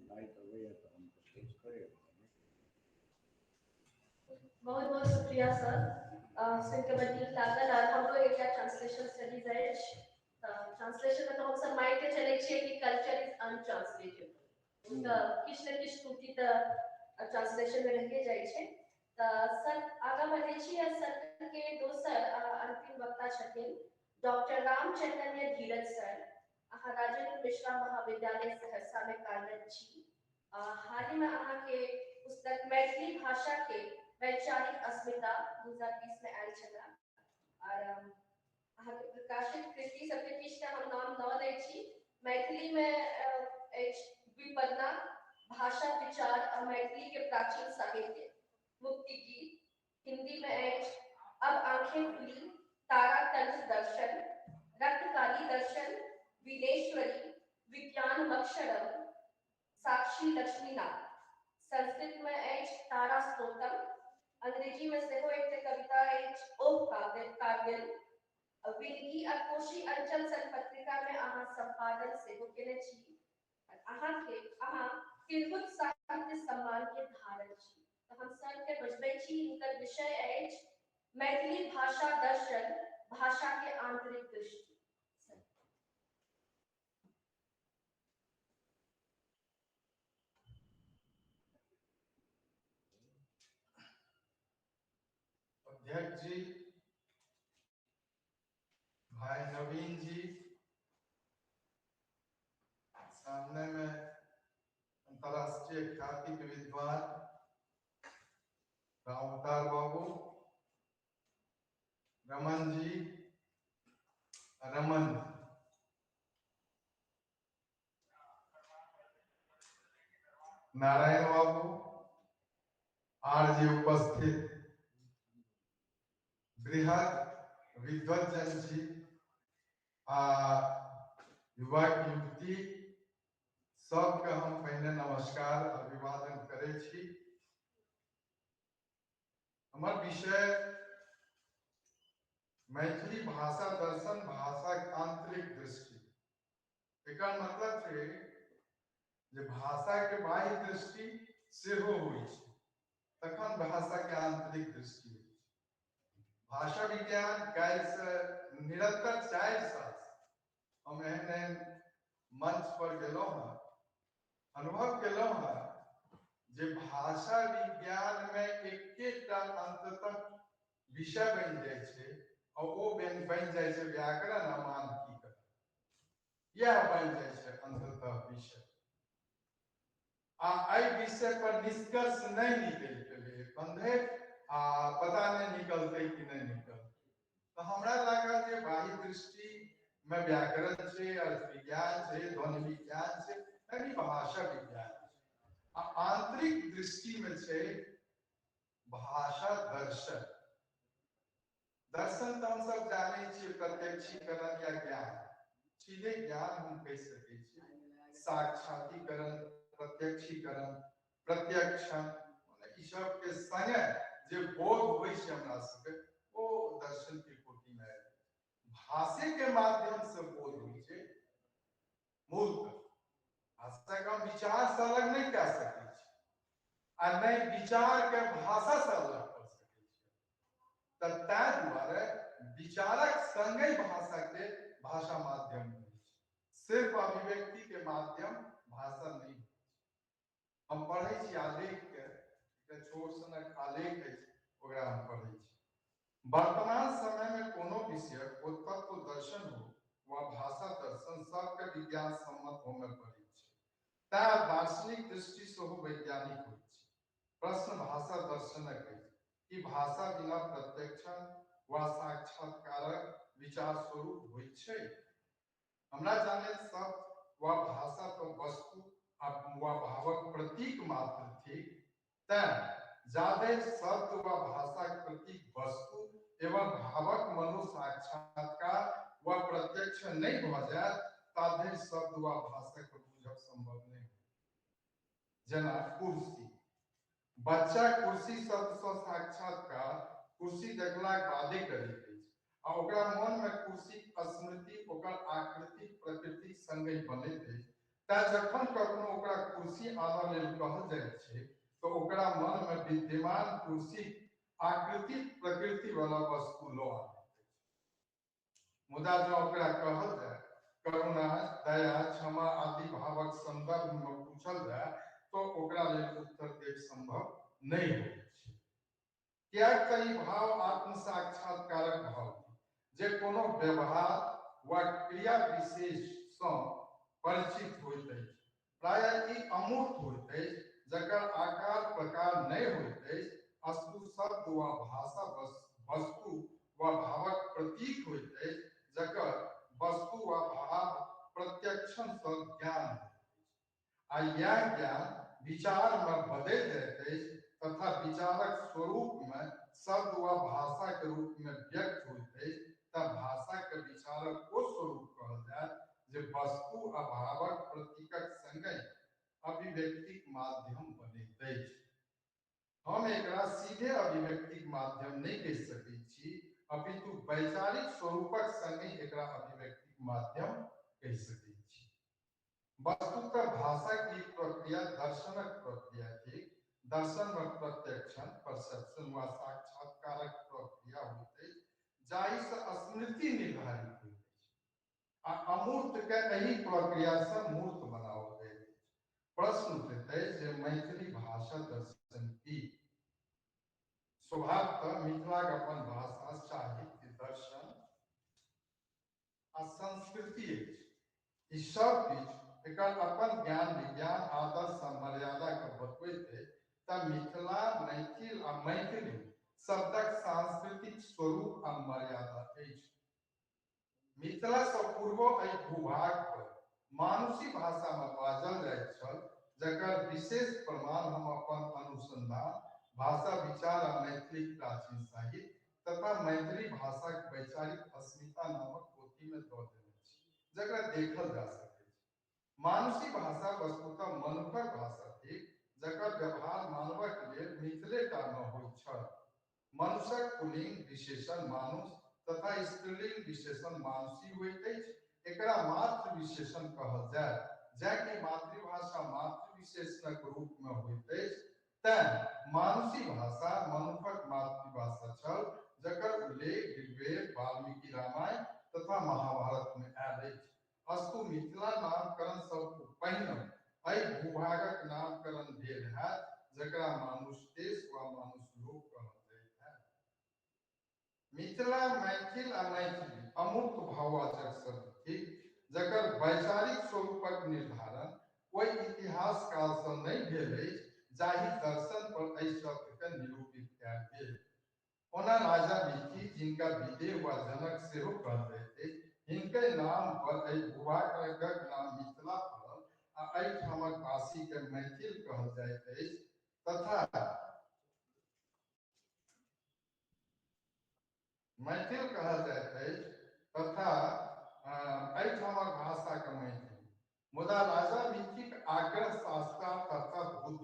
लाइट हो गई है तो हम कुछ करेंगे। बहुत बहुत शुक्रिया सर सिंह बड़ी लागल और हम लोग एक ट्रांसलेशन स्टडीज है ट्रांसलेशन में तो हम सब माइंड के चले छिए कि कल्चर इज अनट्रांसलेटेबल तो किछ न किछ त्रुटि तो ट्रांसलेशन में रह जाय छै तो सर आगा बढ़े छी सर के दोसर अंतिम वक्ता छथिन डॉक्टर रामचंद्र धीरज सर अहाँ राजेंद्र मिश्रा महाविद्यालय सहरसा में कार्यरत छी हाल ही में अहाँ के पुस्तक मैथिली भाषा के वैचारिक अस्मिता 2020 में आयल छला और अहाँ के प्रकाशित कृति सबके किछ हम नाम ल लै छी मैथिली में विपन्ना भाषा विचार और मैथिली के प्राचीन साहित्य मुक्ति गीत हिंदी में अब आंखें खुली तारा तंत्र दर्शन रक्तकाली दर्शन विनेश्वरी विज्ञान मक्षरम साक्षी लक्ष्मीनाथ संस्कृत में तारा स्तोत्रम अंग्रेजी में सेहो एक कविता ओम काव्य विनगी और कोशी अंचल सन पत्रिका में अहाँ संपादन सेहो केने छी अहाँ तिरहुत साहित्य सम्मान के धारक छी तो हम सर के बजबै छी इनकर विषय मैथिली भाषा दर्शन भाषा के आंतरिक दृष्टि अध्यक्ष जी भाई नवीन जी सामने में अंतर्राष्ट्रीय ख्याति के विद्वान रामअवतार बाबू रमन जी नारायण बाबू आर जी उपस्थित बृहद विद्वजन जी युवक युवती सबके हम पहले नमस्कार अभिवादन करे छी हमर विषय मैथिली भाषा दर्शन भाषा आंतरिक दृष्टि एकर मतलब है जे भाषा के बाह्य दृष्टि सेहो होइ छै तखन भाषा के आंतरिक दृष्टि भाषा विज्ञान काल से निरंतर 4 साल हम एहन मंच पर गेलहुं अनुभव केलहुं जे भाषा विज्ञान में एकेटा अंततः विषय बन जाय छै और वो बन जाय छै व्याकरण आ मानकीकरण यह बन जाय छै अंततः विषय आई विषय पर निष्कर्ष नहीं निकल पेले बंधे पता नहीं निकलते कि नहीं निकलते तो हमरा लगा जे बाह्य दृष्टि में व्याकरण से अर्थ विज्ञान से ध्वनि विज्ञान से यानी भाषा विज्ञान आंतरिक दृष्टि में से भाषा दर्शन दर्शन तो हम सब जाने छे प्रत्यक्षीकरण या ज्ञान सीधे ज्ञान हम कह सके छे साक्षात्कीकरण प्रत्यक्षीकरण, प्रत्यक्षण ई सब के संगे जे बोध होइ छै हमरा सबके ओ दर्शन के कोटि में आबि जाइ। भाषे के माध्यम से बोध होइ छै मूलतः। भाषा का विचार से अलग नहीं कह सकै छी आ नहीं विचार के भाषा से अलग कर सकै छी। तऽ ताहि दुआरे विचारक संगे भाषा के भाषा माध्यम होइ छै, सिर्फ अभिव्यक्ति के माध्यम भाषा नहीं होइ छै। हम पढ़ै छी आलेख के, एकटा छोट सनक आलेख अछि ओकरा हम पढ़ै छी। वर्तमान समय में कोनो विषय ओ तत्व दर्शन हो वा भाषा दर्शन सबके विज्ञान सम्मत होमे पड़ै छै, तें दार्शनिक दृष्टि से हो वैज्ञानिक होइ छै। प्रश्न भाषा दर्शनक अछि कि भाषा बिना प्रत्यक्षण वा साक्षात्कारक विचार स्वरूप होइ छै। हमरा जाने शब्द वा भाषा तो वस्तु वा भावक प्रतीक मात्र थिक, तें जाधरि शब्द वा भाषा प्रतीक वस्तु एवं भावक मनो साक्षात्कार वा प्रत्यक्ष नहीं भ जाए ताधरि शब्द वा भाषा के बुझब संभव नहीं। जना कुर्सी, बच्चा कुर्सी शब्द से साक्षात्कार कुर्सी देखला के बादे करैत अछि आ ओकरा मन में कुर्सी स्मृति ओकर आकृति प्रकृति संगे बनैत अछि। तें जखन कखनो ओकरा कुर्सी आनय लेल कहल जाइत छै तो ओकरा मन में विद्यमान कुर्सी आकृति प्रकृति वाला वस्तु लो आनैत अछि। मुदा जँ ओकरा कहल जाय करुणा दया क्षमा आदि भावक संदर्भ में पूछल जाय तो ओकरा लेल उत्तर देब संभव नहीं होइत छै। कियाक तऽ ई भाव आत्म साक्षात्कारक भाव जे कोनो व्यवहार वा क्रिया विशेष सँ परिचित होइत अछि। प्रायः ई अमूर्त होइत अछि जकर आकार प्रकार नहीं होइत अछि, अस्तु शब्द वा भाषा वस्तु वा भावक प्रतीक होइत अछि जकर वस्तु वा भाव प्रत्यक्षण सँ ज्ञान होइत अछि। आ यह ज्ञान विचार में बदलि जाइत अछि तथा विचारक स्वरूप में शब्द वा भाषा के रूप में व्यक्त होइत अछि। तब भाषा के विचारक ओ स्वरूप कहल जाय जे वस्तु आ भावक प्रतीकक संगे अभिव्यक्तिक माध्यम बनैत अछि। हम एकरा सीधे अभिव्यक्तिक माध्यम नहीं कहि सकै छी, अपितु वैचारिक स्वरूपक संगे एकरा अभिव्यक्तिक माध्यम कहि सकै छी। वस्तुतः भाषा की प्रक्रिया दर्शनक प्रक्रिया थी। दर्शन में प्रत्यक्षण परसेप्शन व साक्षात्कारक प्रक्रिया होइत अछि जाहि से स्मृति निर्धारित होइत अछि आ अमूर्त के एहि प्रक्रिया से मूर्त बनाओल जाइत अछि। प्रश्न उठैत अछि जे मैथिली भाषा दर्शन की? स्वभावतः मिथिला के अपन भाषा साहित्य दर्शन आ संस्कृति अछि। ई सब किछु एकर अपन ज्ञान विज्ञान आदर्श आ मर्यादा के बतबैत अछि। तऽ मिथिला मैथिल आ मैथिली शब्दक सांस्कृतिक स्वरूप आ मर्यादा अछि। मिथिला से पूर्वो एहि भूभाग पर मानुषी भाषा में बाजल जाइत छल जकर विशेष प्रमाण हम अपन अनुसंधान भाषा विचार आ मैथिली प्राचीन साहित्य तथा मैथिली भाषा के वैचारिक अस्मिता नामक पोथी में दऽ देने छी, जकरा देखल जा सकै छै। मानुषी भाषा वस्तुतः मनुखक भाषा थिक जकर व्यवहार मानवक लेल मिथिलेटा में होइत छल। मनुष्यक पुल्लिंग विशेषण मानुष तथा स्त्रीलिंग विशेषण मानुषी होइत अछि। एकरा मातृ विशेषण कहल जाय, जैकि मातृभाषा मातृ विशेषणक रूप में होइत अछि, तें मानुषी भाषा मनुखक मातृभाषा छल जकर उल्लेख ऋग्वेद वाल्मीकि रामायण तथा महाभारत में आयल अछि। अस्तु मिथिला नामकरण सब पहिने एहि भूभागक नामकरण भेल हैत जकरा मानुष देश वा मानुष लोक कहल जाइत है। मिथिला मैथिल आ मैथिली अमूर्त भाववाचक शब्द थिक जकर वैचारिक स्वरूपक निर्धारण कोई इतिहास काल से नहीं भेल अछि जाहि दर्शन पर एहि शब्द के निरूपित कयल गेल। ओना राजा मिथि जिनका विदेह वा जनक सेहो कहल जाइत अछि, हिनके नाम पर एहि भूभागक नाम मिथिला पड़ल आ एहिठामक वासी के मैथिल कहल जाइत अछि। तथा मैथिल कहल जाइत अछि तथा एहिठामक भाषा के मैथिल। मुदा राजा मिथिक आग्रह शास्त्रार्थ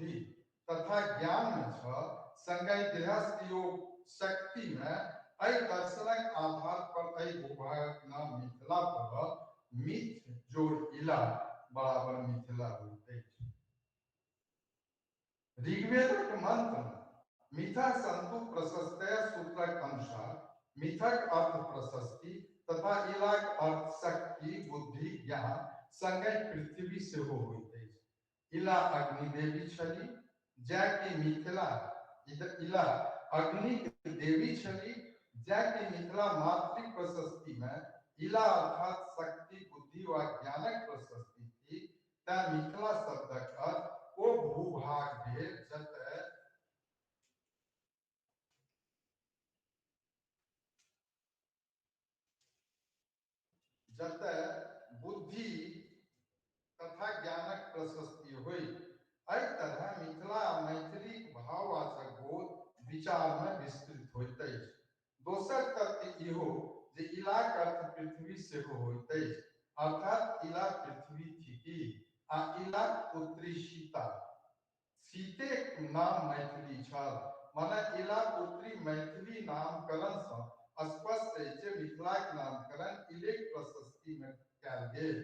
बुद्धि तथा ज्ञान में छ संगै गृहस्थ योग शक्ति में अय दर्शनक आधार पर अय भूभागक नाम मिथिला पर मिथ जोड़ इला बराबर मिथिला होते। ऋग्वेदक मंत्र मिथा संतु प्रशस्तया सूत्रक अनुसार मिथक अर्थ प्रशस्ति तथा इलाक अर्थ शक्ति बुद्धि ज्ञान संगै पृथ्वी से होते। इला अग्नि देवी छली जाके मिथिला इला अग्नि देवी छली जाके मिथिला मातृ प्रशस्ति में इला अर्थात शक्ति बुद्धि व ज्ञानक प्रशस्ति थी। ता मिथिला शब्दक अर्थ ओ भूभाग भेल जतय बुद्धि तथा ज्ञानक प्रशस्ति हुई। अय तरह मिथिला मैथिली भाववाचक बोध विचार में विस्तृत होते। दोसर तथ्य इहो जे इलाक अर्थ पृथ्वी से होते अर्थात इला पृथ्वी थी आ इला पुत्री सीता सीते नाम मैथिली छल माने इला पुत्री मैथिली नामकरण से स्पष्ट है जे मिथिलाक नामकरण इलेक प्रशस्ति में कयल गेल।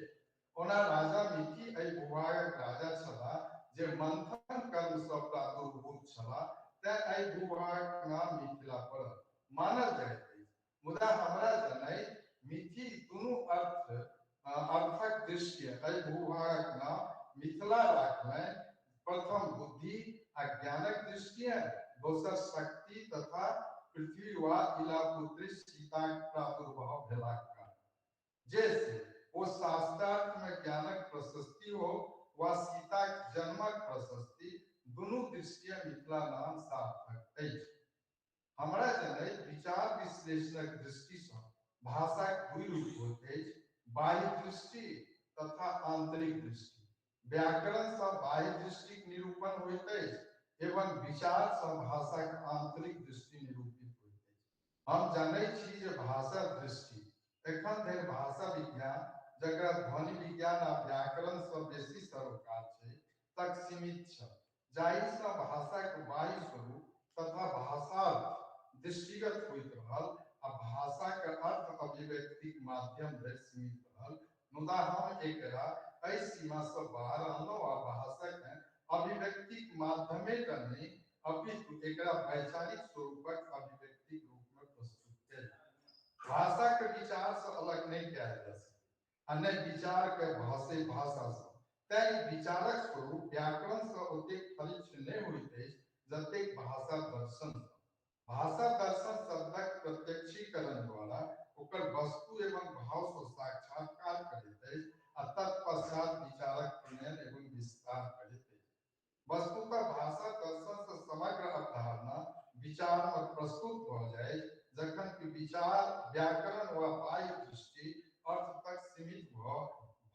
ओना राजा मिथि अय भूभागक राजा छला जे मंथन कर्म से प्रादुर्भूत छला तै अय भूभागक नाम मिथिला पड़ल मानल जाइत अछि। मुदा हमरा जनै मिथि दुनू अर्थक दृष्टि अय भूभागक नाम मिथिला राखलनि। प्रथम बुद्धि आ ज्ञानक दृष्टि दोसर शक्ति तथा पृथ्वी वा इला पुत्री सीता प्रादुर्भाव भेलाक कारण जैसे वो शास्त्रार्थ में ज्ञानक प्रशस्ति हो व सीता जन्मक प्रशस्ति दुनू दृष्टि मिथिला नाम सार्थक अछि। हमरा जनै विचार विश्लेषणक दृष्टि से भाषाक दुई रूप होइत अछि बाह्य दृष्टि तथा आंतरिक दृष्टि। व्याकरण से बाह्य दृष्टि निरूपण होइत अछि एवं विचार से भाषाक आंतरिक दृष्टि निरूपित होइत अछि। हम जानै छी जे भाषा दृष्टि एखन धरि भाषा विज्ञान जकरा ध्वनि विज्ञान आ व्याकरण से बेसी सरोकार छै तक सीमित छै जाहि से भाषाक बाह्य स्वरूप तथा भाषार्थ दृष्टिगत होइत रहल आ भाषाक अर्थ अभिव्यक्तिक माध्यम धरि सीमित रहल। मुदा हम एकरा अय सीमा से बाहर अनलहुँ आ भाषाक अभिव्यक्तिक माध्यमे टा नहि अपितु एकरा वैचारिक स्वरूपक अभिव्यक्तिक रूप में प्रस्तुत केलहुँ। भाषा के विचार से अलग नहीं किया जा सकता अन्य विचार के भाषा से तै विचारक स्वरूप व्याकरण से ओतेक परीक्ष नहीं होइत अछि जतेक भाषा दर्शन। भाषा दर्शन शब्दक प्रत्यक्षीकरण द्वारा ओकर वस्तु एवं भाव से साक्षात्कार करैत अछि आ तत्पश्चात विचारक प्रणयन एवं विस्तार करैत अछि। वस्तुतः भाषा दर्शन से समग्र अवधारणा विचार में प्रस्तुत भ जाय जखन कि विचार व्याकरण व बाह्य दृष्टि अर्थ तक सीमित भ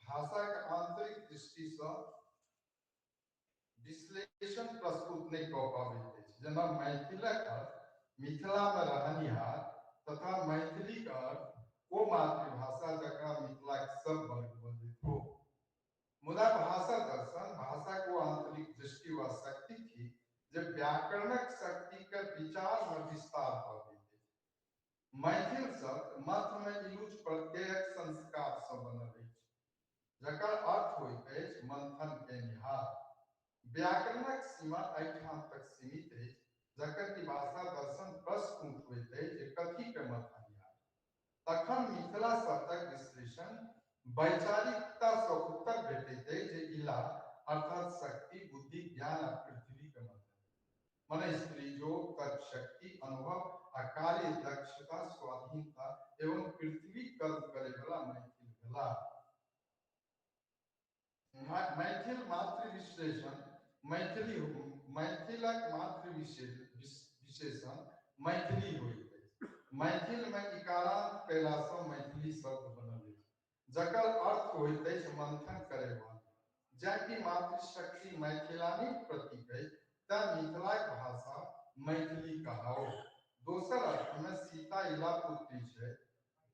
भाषा के आंतरिक दृष्टि से विश्लेषण प्रस्तुत नहीं कऽ पाबैत अछि। जेना मैथिलक अर्थ मिथिला में रहनिहार तथा मैथिली का अर्थ वो मातृभाषा जकरा मिथिला के सब वर्ग बजैत हो। मुदा भाषा दर्शन भाषा को आंतरिक दृष्टि व शक्ति थी जब व्याकरणक शक्ति के विचार में विस्तार भ देते। मैथिल शब्द मध्य में इलुज प्रत्ययक संस्कार से बनल अछि जकर अर्थ होइत अछि मंथन केनिहार। व्याकरणक सीमा एहिठाम तक सीमित अछि जकर कि भाषा दर्शन प्रश्न उठबैत अछि जे कथी के मंथनिहार। तखन मिथिला शब्दक विश्लेषण वैचारिकता से उत्तर भेटैत अछि जे इला अर्थात शक्ति बुद्धि ज्ञान आ पृथ्वी के मंथन माने स्त्री योग तर्क शक्ति अनुभव आ कार्य दक्षता स्वाधीनता एवं पृथ्वी कर्म करे वाला मैथिल भेला। मैथिल मातृ विश्लेषण मैथिलक मातृ विशेषण मैथिली होइत अछि। मैथिल में इकारांत कयला से मैथिली शब्द बनल अछि जकर अर्थ होइत अछि मंथन करे वाला। जबकि मातृशक्ति मैथिलानी प्रतीक अछि तै मिथिलाक भाषा मैथिली कहाओ। दोसर अर्थ में सीता इला पुत्री छै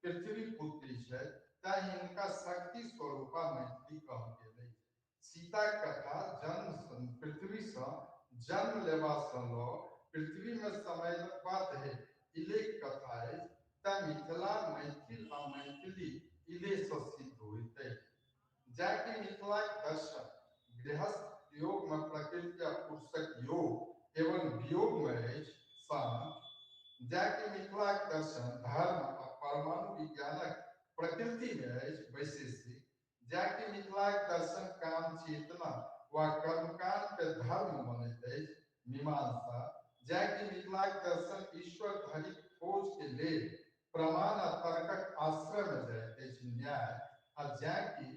पृथ्वी पुत्री छै तै हिनका शक्ति स्वरूपा मैथिली कहल गेल अछि। सीता कथा जन्म पृथ्वी से जन्म लेवा से लो पृथ्वी में समय बात है इले कथा है त मिथिला मैथिल आ मैथिली इले से सिद्ध होते जाके मिथिला दर्शन गृहस्थ योग में प्रकृति आ पुरुषक योग एवं वियोग में है शांत जाके मिथिला दर्शन धर्म आ परमाणु विज्ञानक प्रकृति में है वैशेषिक जाके मिथिला दर्शन काम चेतना व कर्मकांड के धर्म मानते है मीमांसा जाके मिथिला दर्शन ईश्वर धरि खोज के लिए प्रमाण आ तर्कक आश्रय में जाते है न्याय और जाके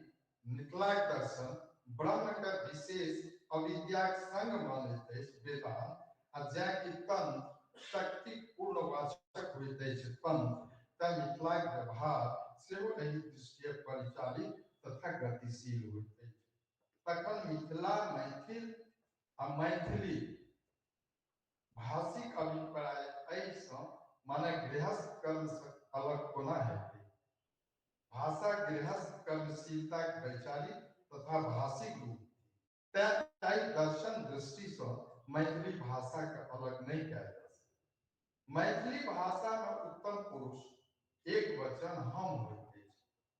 मिथिला दर्शन ब्रह्म का विशेष अविद्या संग मानते है वेदांत और जाके तंत्र शक्ति पूर्ण वाचक होते है तंत्र मिथिला व्यवहार से एहि दृष्टि परिचालित तथा गतिशील होते तखन मिथिला मैथिल आ मैथिली भाषिक अभिप्राय ऐसा माने गृहस्थ कर्म से अलग कोना हेतै भाषा गृहस्थ कर्मशीलता वैचारिक तथा भाषिक रूप तय दर्शन दृष्टि से मैथिली भाषा का अलग नहीं किया जा सकता मैथिली भाषा में उत्तम पुरुष एक वचन हम होते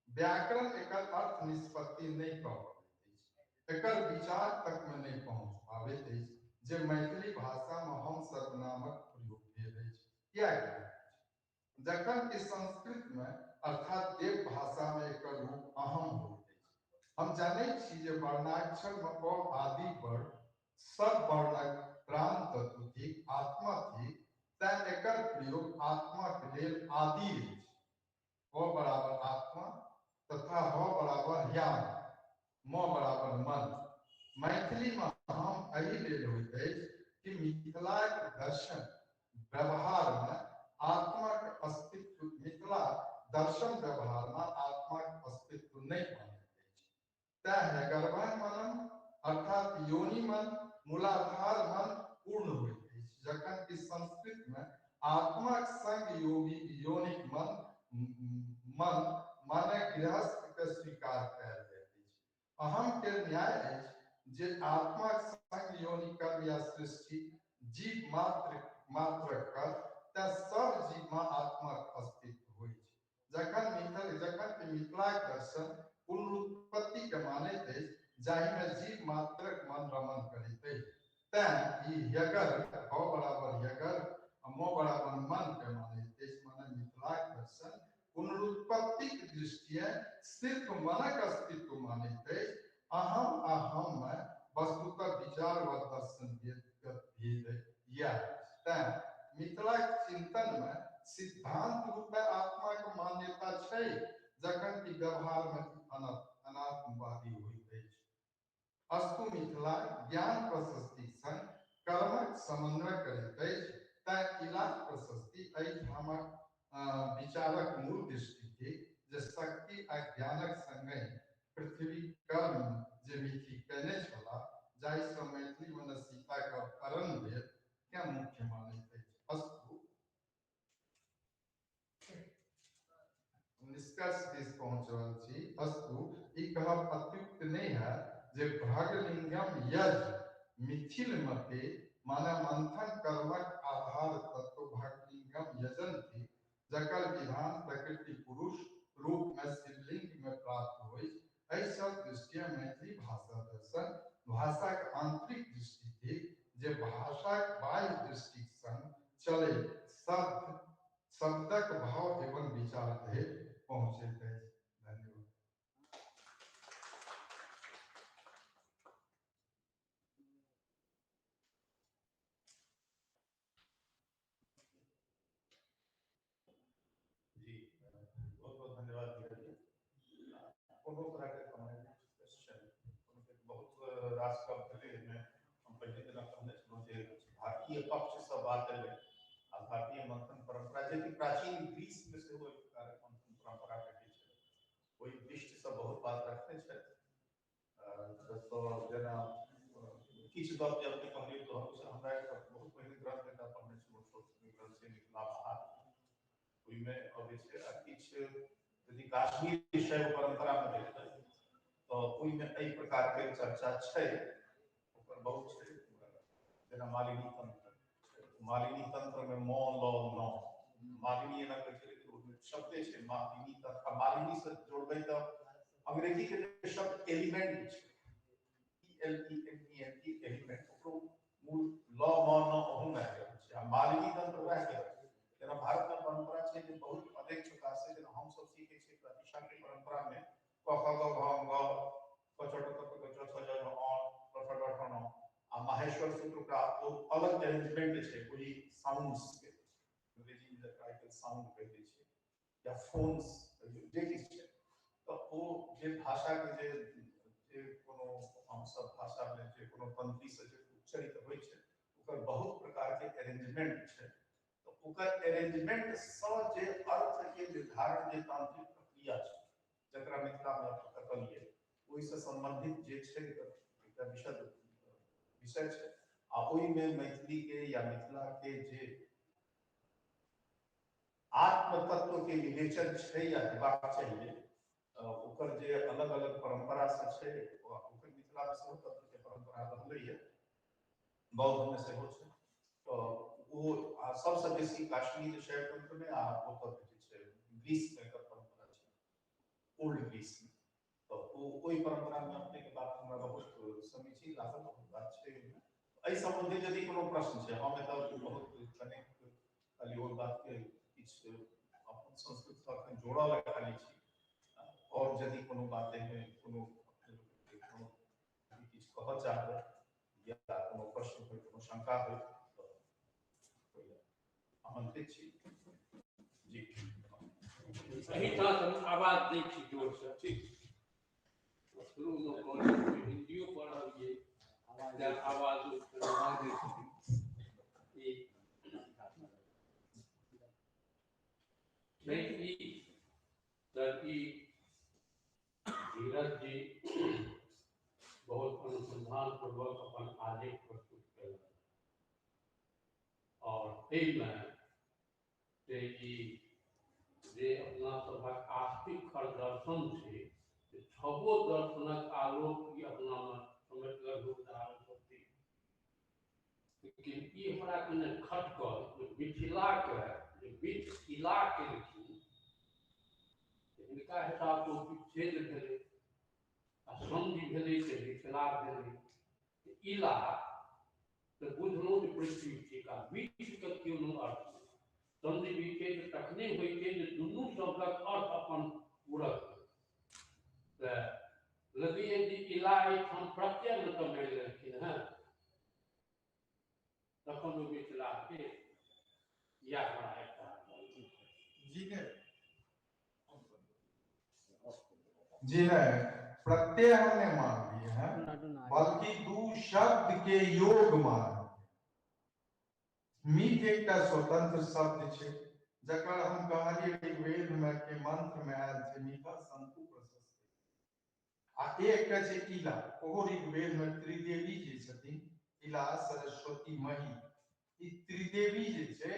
व्याकरण एकर अर्थ निष्पत्ति नहीं कर पाते एकर विचार तक में नहीं पहुंच पावे जे मैथिली भाषा में हम सर्वनामक प्रयोग भेल अछि किया जखन कि संस्कृत में अर्थात देव भाषा में एकर रूप अहम होते हम जाने छी जे वर्णाक्षर में क आदि पर सब वर्णक प्रांत तत्व आत्मा थी तैं एकर प्रयोग आत्मा के लिए आदि अछि ओ बराबर आत्मा तथा हो बराबर ज्ञान म बराबर मन मैथिली में हम एहि लेल होइत अछि कि मिथिला के दर्शन व्यवहार में आत्मा के अस्तित्व मिथिला दर्शन व्यवहार में आत्मा के अस्तित्व नहीं मानैत अछि तैं गर्भन मनन अर्थात योनि मन मूलाधार मन पूर्ण होइत अछि जखन कि संस्कृत में आत्मा के संग योगी योनिक मन माने गृहस्थ के स्वीकार कयल जाइत अछि अहम के न्याय अछि जे आत्मा के संग योनि कर्म या सृष्टि जीव मात्र कर त सब जीव में आत्मा के अस्तित्व होइ छै जखन कि मिथिला दर्शन पुनरुत्पत्ति के मानैत अछि जाहि में जीव मात्रक मन रमन करैत अछि तैं ई यगर ह बराबर यगर म बराबर मन के मानैत अछि माने मिथिला दर्शन पुनरुत्पत्ति की दृष्टिए सिर्फ मनक अस्तित्व मानैत अछि अहम आ हम में वस्तुतः विचार व दर्शन भेद यह तैं मिथिला चिंतन में सिद्धांत रूप में आत्मा के मान्यता छै जखन कि व्यवहार में अनात्मवादी होइत अछि अस्तु मिथिला ज्ञान प्रशस्ति संग कर्मक समन्वय करैत अछि तैं इला प्रशस्ति एहिठामक विचारक मूल दृष्टि थी जे शक्ति आ ज्ञानक संगे पृथ्वी कर्म जे विधि कने छला जाहि से मैथिली में सीता का अपहरण भेल क्या मुख्य मानैत अछि अस्तु निष्कर्ष दिस पहुंच रहल छी अस्तु ई कहब अत्युक्त नहीं है जे भगलिंगम यज मिथिल मते माने मंथन कर्मक आधार तत्व भगलिंगम यजन थी जकर विधान प्रकृति पुरुष रूप में शिवलिंग में प्राप्त हुई ऐसा दृष्टि मैथिली भाषा दर्शन भाषा के आंतरिक दृष्टि थी जे भाषा के बाह्य दृष्टि संग चले शब्दक भाव एवं विचार थे पहुंचे थे धन्यवाद जी बहुत बहुत धन्यवाद कोनो तरह के कमेंट क्वेश्चन बहुत रास पद्धति में हम पहले दिन कहने छलहुँ जे भारतीय पक्ष से बात है आ भारतीय मंथन परंपरा जे कि प्राचीन ग्रीस में से वो मंथन परंपरा भेटै छै ओहि दृष्टि से बहुत बात रखने छथि तो जेना किछु गप जे अपने कहलियै तो हमरा बहुत पहिने ग्रंथ एकटा पढ़ने छलहुँ छोट ग्रंथ छै मिथिला महार ओहिमे अबै छै आ किछु यदि काश्मीर शैव परंपरा में देखबै ओहि में एहि प्रकार के चर्चा छै, ओकर बहुत छै। जेना मालिनी तंत्र में म ल न, मालिनी एना कहै छै, लेकिन ओहिमे शब्दे छै मालिनी तंत्र। मालिनी से जोड़बै तऽ अंग्रेजी के जे शब्द एलिमेंट छै, ELEMENT एलिमेंट, ओकरो मूल ल म न ओहू में आबि रहल छै। आ मालिनी तंत्र वएह के जेना भारत में परंपरा छै जे बहुत अनेक प्रकार से, जेना हम सब सीखे छियै प्रतिशा के परंपरा में क ख ग घ ङ क च ट क च छ ज झ अ क ख ग घ ङ। आ माहेश्वर सूत्र का तो अलग अरेंजमेंट छै, वही साउंड्स के, अंग्रेजी में जकरा के साउंड कहै छै या फोन्स जे किछ छै। तो ओ जे भाषा के जे कोनो हम सब भाषा में जे कोनो पंक्ति से जे उच्चरित होइ छै, ओकर बहुत प्रकार के अरेंजमेंट छै। तो ओकर अरेंजमेंट सँ जे अर्थ के निर्धारण जे तांत्रिक प्रक्रिया छै, जकरा मिथिला में कहलिए, ओहि से संबंधित जे छै एकटा विषय छै। आ ओहि में मैथिली के या मिथिला के जे आत्म तत्व के विवेचन छै या हेबाक चाहिए, ओकर जे अलग अलग परंपरा से छै, ओकर मिथिला में सेहो तत्व के परंपरा रहलै है, बौद्ध में सेहो छै। तो वो सबसे बेसी काश्मीर शैव तंत्र में आ ओकर जे छै ग्रीस में एकर परंपरा छै, ओल्ड ग्रीस में। तो ओहि परंपरा में अपने के बात हमरा बहुत समीचीन लागल, बहुत बात छै। एहि संबंधी यदि कोनो प्रश्न छै, हम एतऽ बहुत कनेक खाली ओ बात के किछु अपन संस्कृत से अखन जोड़ऽ लए खाली छी, और यदि कोनो बात में कोनो किछु कहऽ चाहबै या कोनो प्रश्न हो, कोनो शंका हो, तो आमंत्रित छी जी। सही ठाम हम आवाज दै छी जोर से, ठीक। शुरू में कहलिए हिंदियो पढ़लिए, आवाज दै छी। धीरज जी बहुत अनुसंधान पूर्वक अपन आलेख प्रस्तुत कयलनि, और एहिमे जे अपना सभक आस्तिक दर्शन छै, छबो दर्शनक आलोक की अपना में समझकर उदाहरण होती। लेकिन ई हमरा कने खटकल जे मिथिला के जे मिथिला केलखिन, इनका हिसाब से विच्छेद भेलै, आ संधि भेलै से मिथिला भेलै। इला तऽ बुझलहुँ जे पृथ्वी थिक, आ बीच के कोनो अर्थ नहि। संधि विच्छेद तखने होइ छै जे दुनू शब्दक अर्थ अपन पूरक होइ। तऽ लगैए जे इला एहिठाम प्रत्यय में तऽ मानि लेलखिन हेँ, तखन ओ मिथिला के या हमरा एकटा जी नहीं, प्रत्यय हमने मान लिए हैं, बल्कि दू शब्द के योग मान। मीठ एकटा स्वतंत्र शब्द छै, जकर हम कहलिए ऋग्वेद में के मंत्र में आयल छै मीठा शंकु प्रशस्ति। आ एकटा छै इला, ओहो ऋग्वेद में त्रिदेवी जे छथिन, इला सरस्वती मही, ई त्रिदेवी जे छै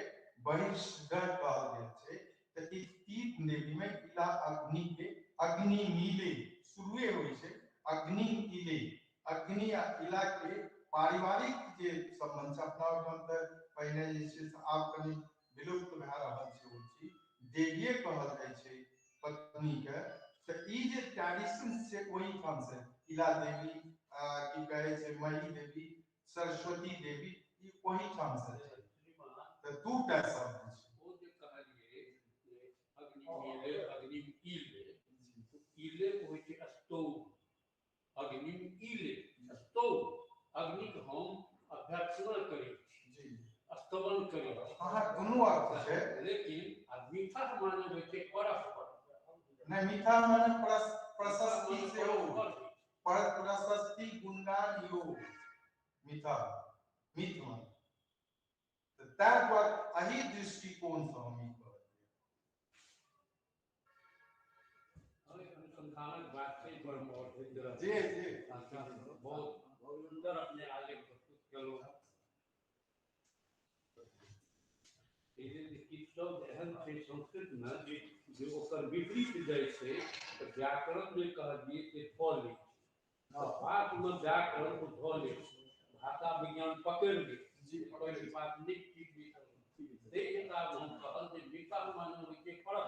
बहिष्ठगर कहल गेल छै। तऽ ई तीन देवी में इला अग्नि के अग्नि मीले शुरुए होइ छै, अग्नि इले, अग्नि आ इला के पारिवारिक जे संबंध छै, अपना ओहिठाम तऽ पहिने जे छै से आब कनि विलुप्त भए रहल छै ओ चीज, देवीए कहल जाइ छै पत्नी के। तऽ ई जे ट्रेडिशन छै ओहि ठाम से इला देवी, की कहे छै मही देवी, सरस्वती देवी, ई ओहि ठाम से छै। तऽ दू टा शब्द छै, ओ जे कहलिए जे अग्नि मीले अग्नि इले, इले होइ छै स्तोम, अग्नि इले स्तोम, अग्नि के हम अभ्यर्थना करै छी, स्तवन करै छी, अहाँ दुनू अर्थ छै। लेकिन मीठा माने होइ छै परस्पर, नहीं मीठा माने प्रशस्ति से हो, पर प्रशस्ति गुणगान योग मीठा मीठ मान। तऽ ताहि दुआरे एही दृष्टिकोण से हम ई अनुसंधानक बात छै, पर जी जी बहुत सुंदर अपने आलेख प्रस्तुत केलहुँ। किछु शब्द एहन छै संस्कृत में जे ओकर विपरीत जाइ छै, तऽ व्याकरण में कहलिए जे फल बात में व्याकरण को धो ले भाषा विज्ञान पकड़ के कोई बात निक की भी देख किताब हम कहल जे विकास मानव के पढ़ल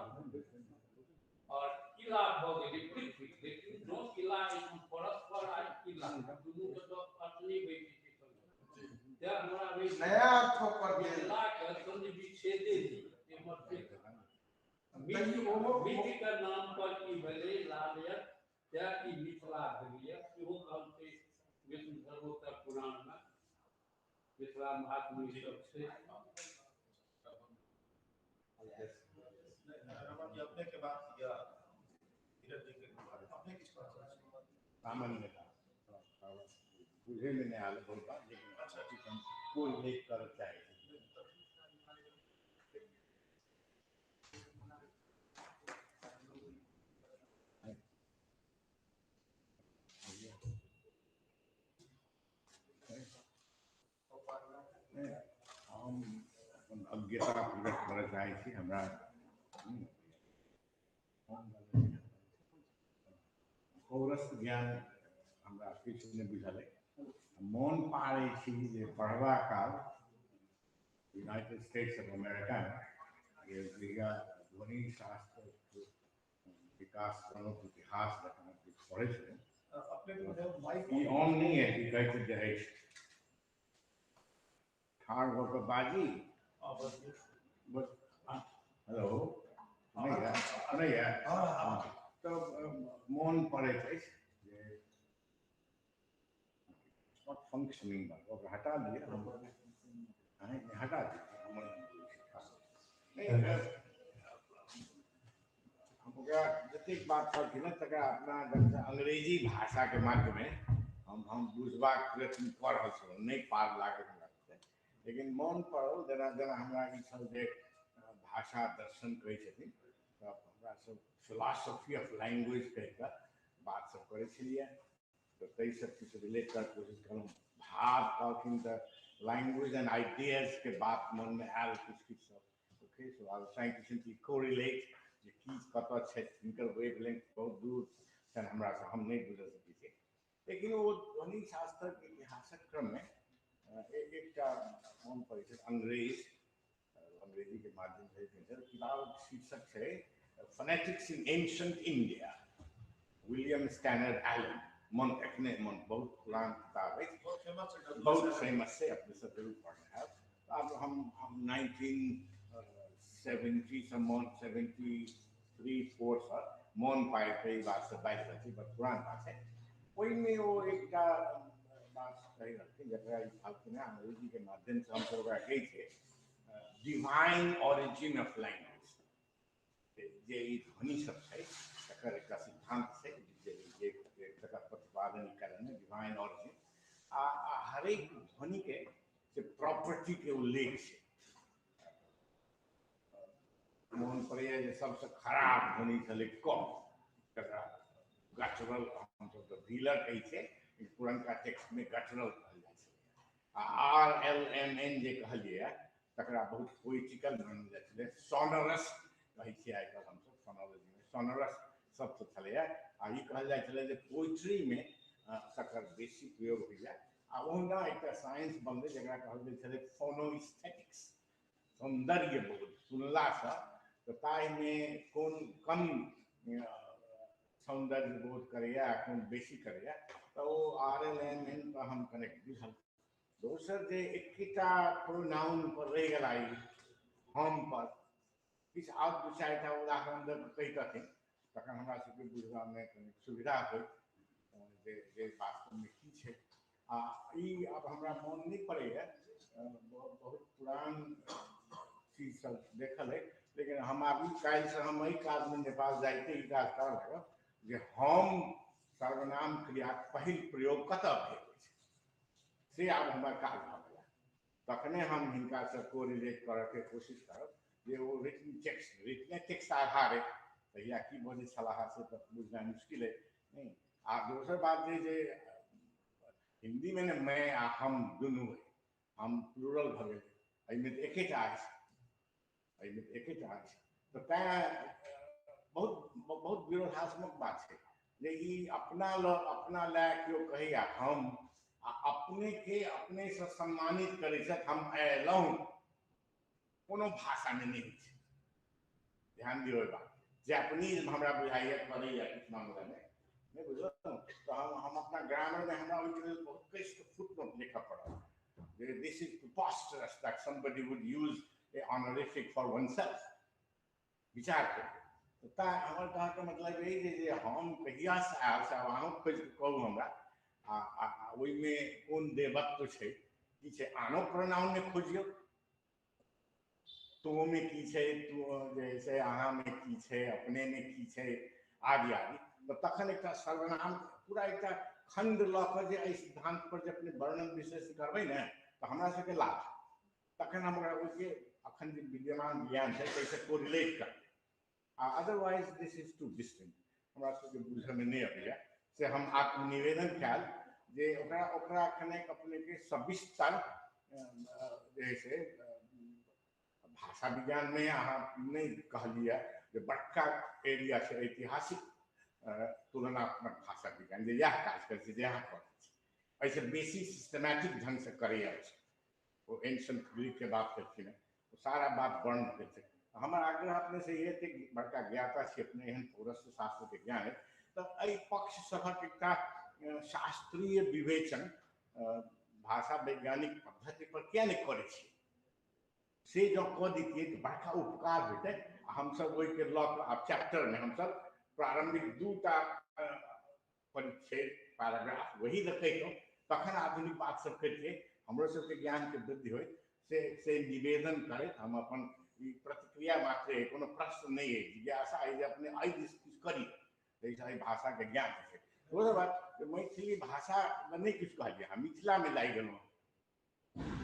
और किला भ गेलै पृथ्वी लेकिन जो किला एकदम परस्पर आ किला दुनू के तो अर्थ नहीं बैठे छै ते हमरा वे नया अर्थ पर किला के संधि विच्छेदे थी मत मिट्टी का नाम पर की भले लालियत क्या की मिथिला भेलिए सेहो कहलते विष्णु धर्मोत्तर पुराण में मिथिला महात्मा सब से रमन जी अपने के बात किया धीरज जी के बाद अपने किस बात सामान्य बुझे में नहीं आल कोई बात लेकिन अच्छा हम कोई देख कर चाहे हम अज्ञता पूर्वक कर चाहे थी हमरा औरस ज्ञान हमरा किछु नहीं बुझल मन पारे छी जे पढ़वा काल यूनाइटेड स्टेट्स ऑफ अमेरिका ये ध्वनि शास्त्र विकास प्रणोत इतिहास पढ़े थे अपने माइक ई ऑन नहीं है कि कहते जे ठाड़ होकर बाजी बस हेलो नहीं है तो मन पड़े थे नॉट फंक्शनिंग ओके हटा दिए हटा दिए हमरा जतेक बात करती ना तक अपना अंग्रेजी भाषा के माध्यम हम बुझबाक प्रयत्न कर रहल छलहुँ नहीं पार लागत लेकिन मन पड़ल जना जना हमरा ई सब जे भाषा दर्शन कहै छथिन तब हमरा सब फिलॉसफी ऑफ लैंग्वेज कह के बात सब करे छलिए तो तै सब किछु रिलेट कर कोशिश करूँ भाव कहथिन तो लैंग्वेज एंड आइडियाज के बात मन में आयल कुछ सब okay so I was trying to simply correlate जे की कत छै इनकर वेवलेंथ बहुत दूर छन हमरा से हम नहीं बुझ सकै छी लेकिन वो ध्वनि शास्त्र के इतिहासक क्रम में एक मन पड़े अंग्रेजी के माध्यम से किताब शीर्षक है phonetics in ancient India William Stannard Allen मन एखने मन बहुत पुरान किताब है बहुत फेमस है अपने सब जरूर पढ़ना है अब हम 1970 सम्मान 73-4 से मन पाए कई बात से बात रहती बहुत पुरान बात है वही में वो एक बात कही रहती जरा अंग्रेजी के माध्यम से हम सब कही थे डिवाइन ओरिजिन ऑफ लैंग्वेज जे ध्वनि सब है तकर एक सिद्धांत से जे तकर प्रतिपादन करने डिवाइन ओरिजिन हर एक ध्वनि के जे प्रॉपर्टी के उल्लेख है मोहन पड़े जे सबसे खराब ध्वनि छले क तकरा गटरल हम सब तो व्हीलर कही थे पुरनका टेक्स्ट में गटरल कहल जाय छै RLMN जे कहलिए तकरा बहुत पोइटिकल मानल जाय छले सोनरस कहै छी आइ काल्हि हम सब फोनोलॉजी में सोनरस शब्द छले आ ई कहल जाय छले जे पोइट्री में तकर बेसी प्रयोग होइया आ ओना एकटा साइंस बनलै जकरा कहल जाय छले फोनोस्थेटिक्स सौंदर्य बोध सुनला से तो ताई में कोन कम सौंदर्य बोध करैया कोन बेसी करैया तो RLMN पर हम कनेक्ट बुझल दोसर जे एकटा प्रोनाउन पर रह गला हम पर किछु और दू चारिटा उदाहरण दे कही कहथिन तखन हमरा सबके बुझबा में कनि सुविधा हो जे वास्तव में की छै आ ई अब हमरा मन नहीं पड़ेगा बहुत पुरान चीज सब देखल है लेकिन हम अभी काल से हम एहि काज में नेपाल जाइते ई काज कर लागब जे हम सर्वनाम क्रिया पहिल प्रयोग कतऽ भेल से आब हमर काज भऽ गेल तखने हम हिनका से कोरिलेट करऽ के कोशिश करब जे वो रिटन टेक्स्ट आधार है तहिया की बजै छलाह से तऽ बुझना मुश्किल है नहीं आ दोसर बात जे हिंदी में ने मैं आ हम दुनू है हम प्लूरल भऽ गेल एहिमे तऽ एकेटा अछि तो तैं बहुत बहुत विरोधात्मक बात है जे ई अपना ला केओ कहैया हम आ अपने के अपने से सम्मानित करै छथि हम अयलहुँ कोनो भाषा में नहीं छै। ध्यान दियौ एहि बात। जैपनीज हमरा बुझाइए पढ़ैया किछु मामला में नहीं बुझल तो हम अपना ग्रामर में हमरा ओहिके लेल बहुत कष्ट फुटनोट लिखऽ पड़ल। This is preposterous that somebody would use a honorific for oneself. विचार करिए। तो हमर कहा के मतलब यही जे हम कहिया से आयल से अहूँ खोज कहू हमरा आ ओहि में कोन देवत्व छै की छै। आनो प्रोनाउन में खोजियो तो में की छै, तू जैसे अहाँ में की छै, अपने में की छै आदि आदि। तो तखन एक सर्वनाम पूरा एक खंड लऽ कऽ जे एहि सिद्धांत पर जे अपने वर्णन विशेष करबै ने तो हमरा सबके लाभ। तखन हमरा ओहिके अखन जे विद्यमान ज्ञान है तैसे कोरिलेट कर। Otherwise this is too distant हमरा सबके बुझे में नहीं अबैया से हम निवेदन कयल जे ओकरा अखन अपने के सविस्तर जैसे भाषा विज्ञान में अहाँ नहीं कहलिए जे बड़का एरिया से ऐतिहासिक तुलनात्मक भाषा विज्ञान जे यह काज कर छै जे अहाँ करै ऐसे बेसी सिस्टमैटिक ढंग से करैया वो एंशिएंट ग्रीक के बात करथिन वो सारा बात वर्ण देते। हमारा आग्रह अपने से ये थे बड़का ज्ञाता से अपने एहन पौरस्त्य शास्त्र के ज्ञान है तो एहि पक्ष सभक एकटा शास्त्रीय विवेचन भाषा वैज्ञानिक पद्धति पर किया नहीं करे छी से जो कह दीतिए तो बड़का उपकार होते। हम सब वही के लॉ अब चैप्टर में हम सब प्रारंभिक दूटा परिच्छेद पैराग्राफ वही रखे तो तखन आधुनिक बात सब करके हमरो सबके ज्ञान के वृद्धि हो से निवेदन करे। हम अपन प्रतिक्रिया मात्र है कोनो प्रश्न नहीं है जिज्ञासा है अपने आई कुछ करी जैसा भाषा के ज्ञान है वो बात मैथिली भाषा में नहीं कुछ कहलिए हम मिथिला में लाई गलूँ।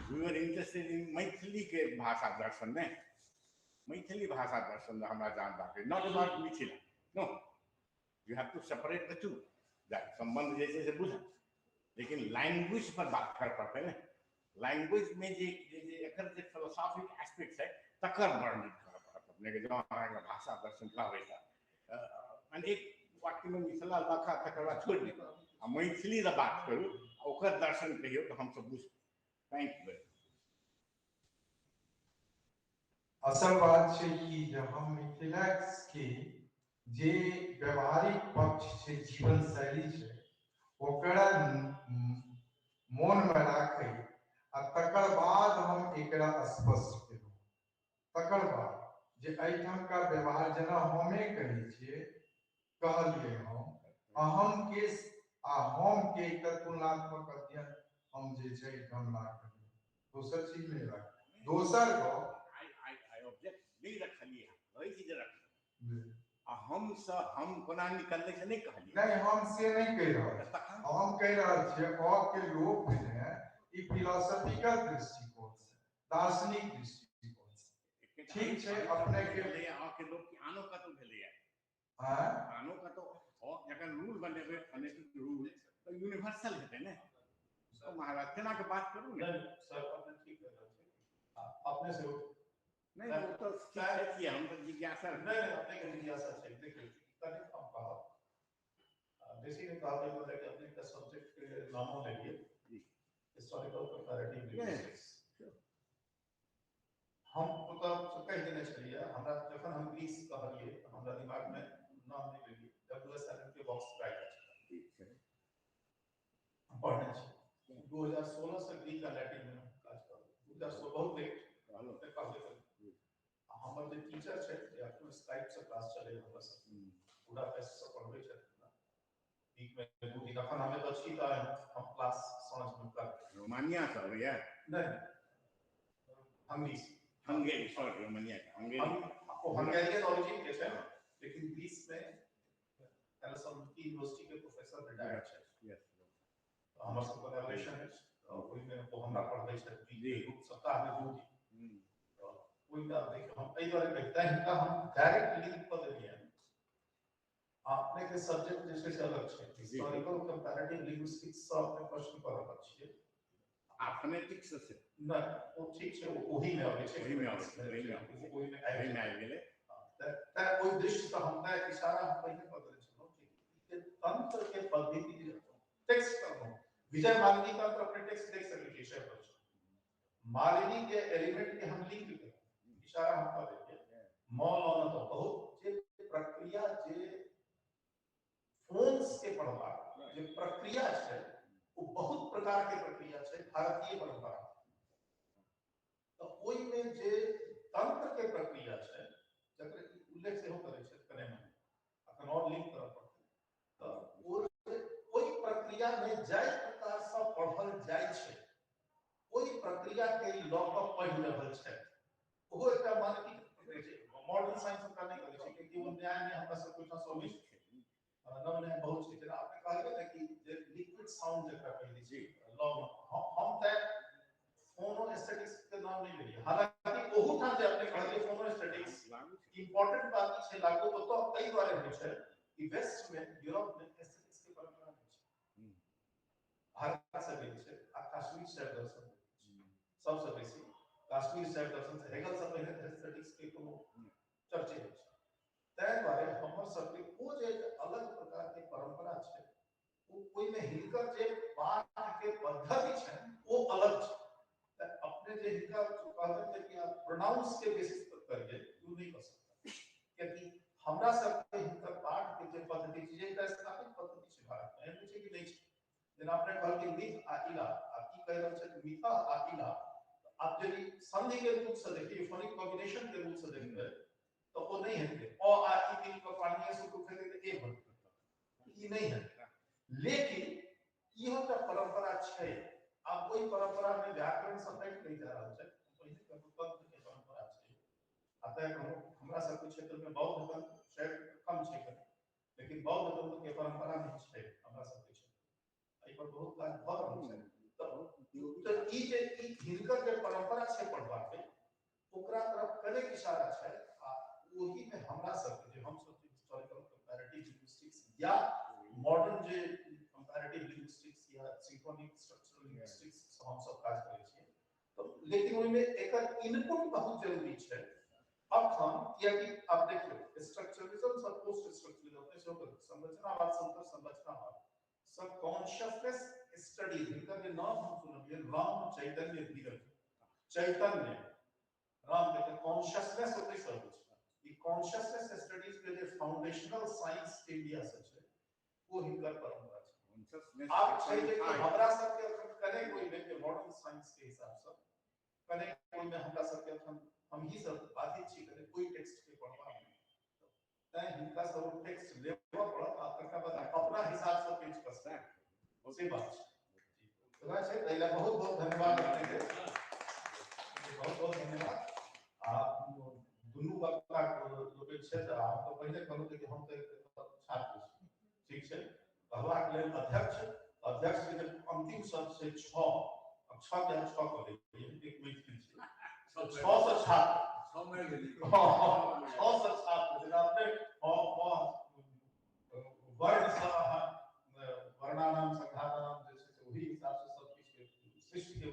We were interested in Maithili के भाषा दर्शन में मैथिली भाषा दर्शन में हमारा जान बात है not about Mithila no you have to separate the two that संबंध जैसे से बुझा लेकिन लैंग्वेज पर बात कर पाते हैं। लैंग्वेज में जे एकर जे फिलोसॉफिक एस्पेक्ट्स है तकर वर्णन कर पड़त अपने के जो भाषा दर्शन कहबै त एक वाक्य में मिथिला लखा तकर बाद छोड़ दी मैथिली द बात करू ओकर दर्शन कहियो तो हम सब बुझ। Thank you. असल बात छै कि जब हम मिथिला के जे व्यवहारिक पक्ष छै जीवन शैली छै ओकरा मोन में राखे आ तकर बाद हम एकरा स्पष्ट केलहुँ। तकर बाद जे एहिठाम का व्यवहार जेना हमे कहै छियै कहलिए हम के आ हम के एक तुलनात्मक अध्ययन हम जे छै गमला करिए दोसर चीज नहीं रख दोसर को आई ऑब्जेक्ट नहीं रखलिए वही चीज रख हम कोना निकलने से नहीं कहलिए नहीं हम से नहीं कह रहा हम कह रहा छे के लोग में ई फिलोसॉफिकल दृष्टिकोण से दार्शनिक दृष्टिकोण से ठीक छै अपने के लिए के लोग की आनो का तो भेले है हां आनो का तो जखन रूल बनेबे अनेक रूल तो यूनिवर्सल हेतै ने तो महाराज केना के बात करू ने सर अपने ठीक कह रहे हैं अपने से नहीं वो तो ठीक है कि हम तो जिज्ञासा नहीं अपने की जिज्ञासा है देखिए तभी हम कहा बेसिक ने कहा है कि अपने का सब्जेक्ट के नामों ले लिए हिस्टोरिकल कंपैरेटिव लिंग्विस्टिक्स हम तो कह देने चाहिए हमरा जखन हम ग्रीस कहलिए हमरा दिमाग में नाम नहीं लेगी डब्ल्यूएस एलन के बॉक्स राइट ठीक है पढ़ने चाहिए 2016 से ग्रीक और लैटिन में काज कर 2016 बहुत लेट हेलो पे काफी हमर जे टीचर छै या तो स्काइप से क्लास चले हमरा सब पूरा फेस्ट से पढ़बै छै ना वीक में 2 दिन अखन हमें तो छी त हम क्लास समझ में कर रोमानिया से भैया नहीं Hungary sorry Romania Hungarian origin के छै लेकिन ग्रीस में एलएसएमटी यूनिवर्सिटी के प्रोफेसर रिटायर्ड छै यस हमर सब का रिलेशन है ओहि में वो हमरा पढ़बै छै जी सप्ताह में 2 दिन कोई का देखो हम कई बार कहता है इनका हम डायरेक्ट लिंक कर देंगे आपने के सब्जेक्ट जैसे से अलग है हिस्टोरिकल कंपैरेटिव लिंग्विस्टिक्स से आपने प्रश्न पर अलग है फोनेटिक्स से ना वो ठीक है वो वही में आवे छै वही में आवे गेले कोई दृश्य तो हम का इशारा हम पहले कर रहे छलो कि तंत्र के पद्धति टेक्स्ट करनो विजय मालिनी का अपने टेक्स्ट देख सकते विषय पर मालिनी के एलिमेंट के हम लिंक करें इशारा हम कर देंगे मॉल ऑन तो बहुत जे प्रक्रिया जे फोन्स के पढ़वा जे प्रक्रिया है वो बहुत प्रकार के प्रक्रिया है भारतीय परंपरा तो कोई में जे तंत्र के प्रक्रिया है जकर उल्लेख से हो करे छै करे में अखन और लिंक करब पड़ते तो कोई प्रक्रिया में जाय प्रकार से पढ़ल जाय छै कोई प्रक्रिया के लॉ का पढ़ रहल छै वो एकटा मानसिक मॉडर्न साइंस का नहीं करे छै कि वो न्याय में हमरा सब कुछ सोमित नवने बहुत चीज आपने कहले ना कि जे लिक्विड साउंड जकरा कहै छी लॉ हम त फोनो एस्थेटिक्स के नाम नहीं लेलिए हालांकि ओहू ठाम जे आपने कहले फोनो एस्थेटिक्स इंपॉर्टेंट बात छै लागू तो कई बार होइ छै कि वेस्ट में यूरोप में एस्थेटिक्स के परंपरा छै भारत से भी छै आ कश्मीर से दर्शन सबसे बेसी कश्मीर से दर्शन से हेगल से पहले एस्थेटिक्स के कोनो चर्चे छै तै द्वारे हमर सबके ओ जे अलग प्रकार के परंपरा छै वो कोई में हिलकर जे पाठ के पद्धति छै वो अलग छै त अपने जे हिलका कहबे छै कि आप प्रोनाउंस के बेसिस पर करिए वो नहीं कर सकता क्योंकि हमरा सबके हिलकर पाठ के जे पद्धति छै जे स्थापित पद्धति छै भारत में एहन छै कि नहीं छै जेना अपने कहल कि मिथ आ इला आ की कह रहल छै मिथा आ इला आप यदि संधि के रूप से देखिए फोनिक कॉम्बिनेशन के रूप से देखिए तो वो नहीं है अ आ ई मिल को पाणिनीय सूत्र से तो ए बनता ये नहीं है लेकिन यह तो परंपरा छै आप कोई परंपरा में व्याकरण सब्जेक्ट नहीं जा रहा है पहले का तंत्र के परंपरा छै अतः हमरा सब क्षेत्र में बौद्ध धर्म शायद कम छै लेकिन बौद्ध धर्म के परंपरा में छै हमरा सब क्षेत्र एहि पर बहुत काज भ रहल छै तो ई जे ई हिनकर जे परंपरा छै पढ़बा के ओकरा तरफ करे के इशारा छै वही में हमरा सब जे हम सब हिस्टोरिकल कंपैरेटिव लिंग्विस्टिक्स या मॉडर्न जे कंपैरेटिव लिंग्विस्टिक्स या सिंक्रोनिक स्ट्रक्चरल लिंग्विस्टिक्स हम सब काज करै छियै तो लेकिन ओइ में एकर इनपुट बहुत जरूरी छै अखन कियाकि आप देखियो स्ट्रक्चरलिज्म सब पोस्ट स्ट्रक्चरलिज्म से होकर संरचनावाद संतर संरचनावाद सब कॉन्शियसनेस स्टडीज इनका जो नाम हम सुनिए राम चैतन्य धीरज चैतन्य राम के कॉन्शियसनेस होते सब ये कॉन्शियसनेस स्टडीज के जो फाउंडेशनल साइंस इंडिया से छै वो हिनकर परंपरा छै आप छै जे हमरा सब के अखन कने कोई में के मॉडर्न साइंस के हिसाब से कने कोई में हमरा सब के अखन हम ही सब बाधित छी कने कोई टेक्स्ट के पढ़वा तै हिनका सब टेक्स्ट लेबो पड़त आ तकर बाद अपना हिसाब से पेश कर सकते से बात छै तो छै तैला बहुत बहुत धन्यवाद अपने के बहुत बहुत धन्यवाद आप दुनू वक्ता लोग छै त हम तो पहले कहलु कि हम तो छात्र छी ठीक छै कहबाक लेल अध्यक्ष के अंतिम शब्द से 6 अब 6 के 6 कर देलिए एक मिनट छै 6 से छात्र 6 में गेली 6 से छात्र जेना अपने वर्ण से वर्णानाम संघातानाम जे छै वही हिसाब से सब किछ के सृष्टि के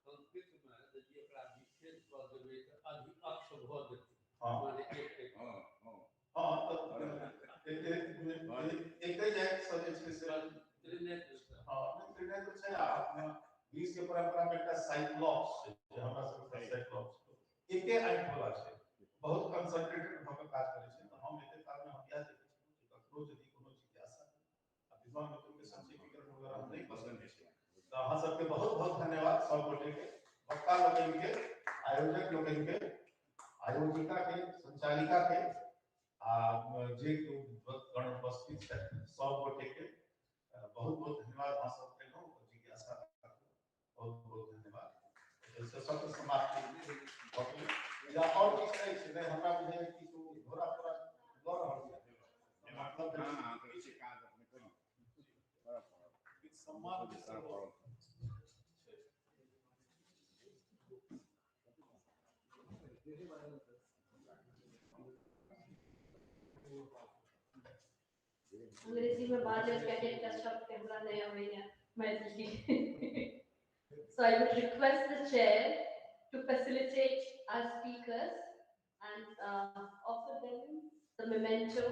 संस्कृत में यदि एकरा विच्छेद कर देबै त अधिक अक्ष भ जेतै माने एक हां तो एक ही जाय से जे छै से त्रिनेत्र हां त्रिनेत्र छै आ ग्रीस के परंपरा में एकटा साइक्लॉप्स छै जे हमरा सब के साइक्लॉप्स एके आंख वाला छै बहुत कंसंट्रेटेड भ के काज करै छै त हम एते काल में हम याद देखै छी कि ककरो यदि कोनो जिज्ञासा आ विद्वान मित्रों के संक्षेपीकरण वगैरह हम नहीं पसंद है तो अहाँ सबके बहुत बहुत धन्यवाद सब गोटे के वक्ता लोकन के आयोजक लोकन के आयोजिका के संचालिका के आ जे गण उपस्थित है सब गोटे के बहुत बहुत धन्यवाद अहाँ सब के नो जिज्ञासा बहुत बहुत धन्यवाद ऐसे सत्र समाप्ति या और किछ नहीं हमरा बुझाय कि तो घोड़ा पूरा ग रहल छै मतलब हां कृषि काज अपने करी सम्मान के साथ अंग्रेजी में बाजल कैडेट का शब्द के हमरा नहीं आवेया Maithili So I would request the chair to facilitate our speakers and offer them the memento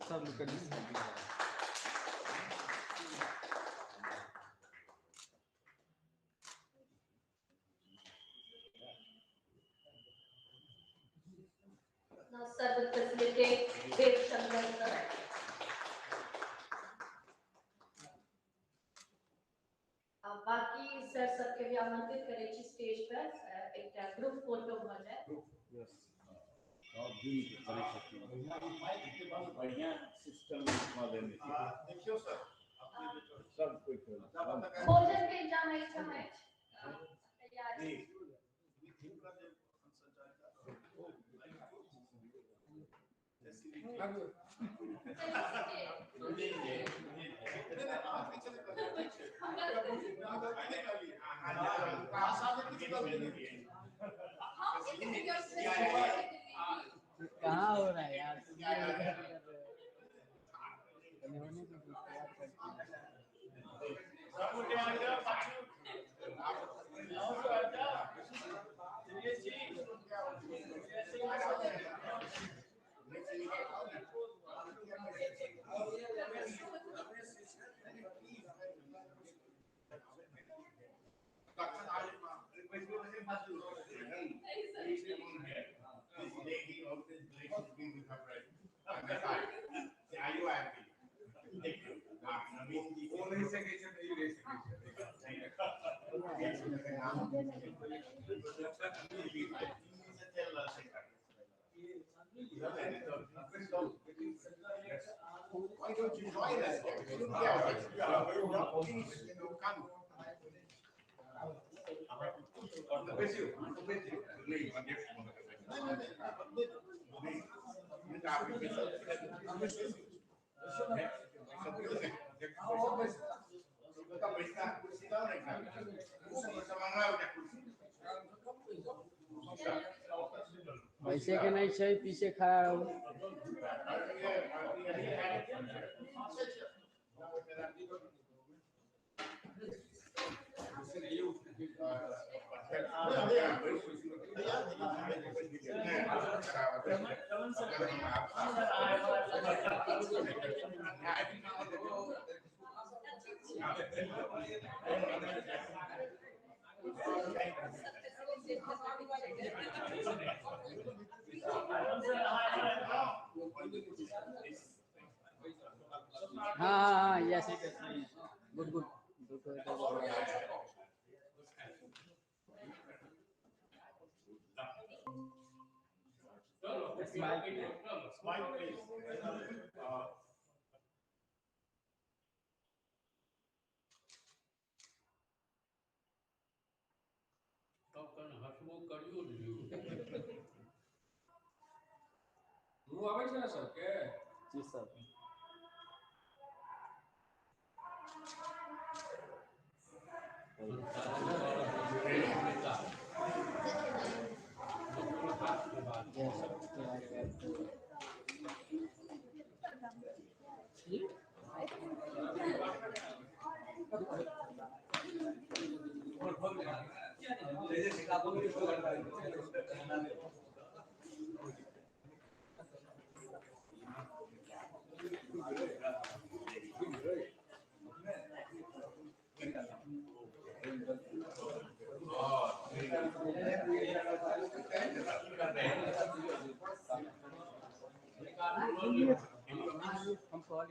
सब लोग का Now, sir will facilitate Dev Shankar sir. बाकी सर सबके भी आमंत्रित करें छी स्टेज पर एक ग्रुप फोटो हो जाए। और भी बड़ी शक्ति बढ़िया सिस्टम देखियो सर अपने सब कुछ भोजन के इंतजाम है समय तैयारी कहाँ हो रहा है यार Why don't you join us? वैसे के नहीं छै पीछे खड़ा रहू हाँ yes good good Smile, please. હસવું કર્યું જ હું આવે છે ને સર કે जी सर हम कॉल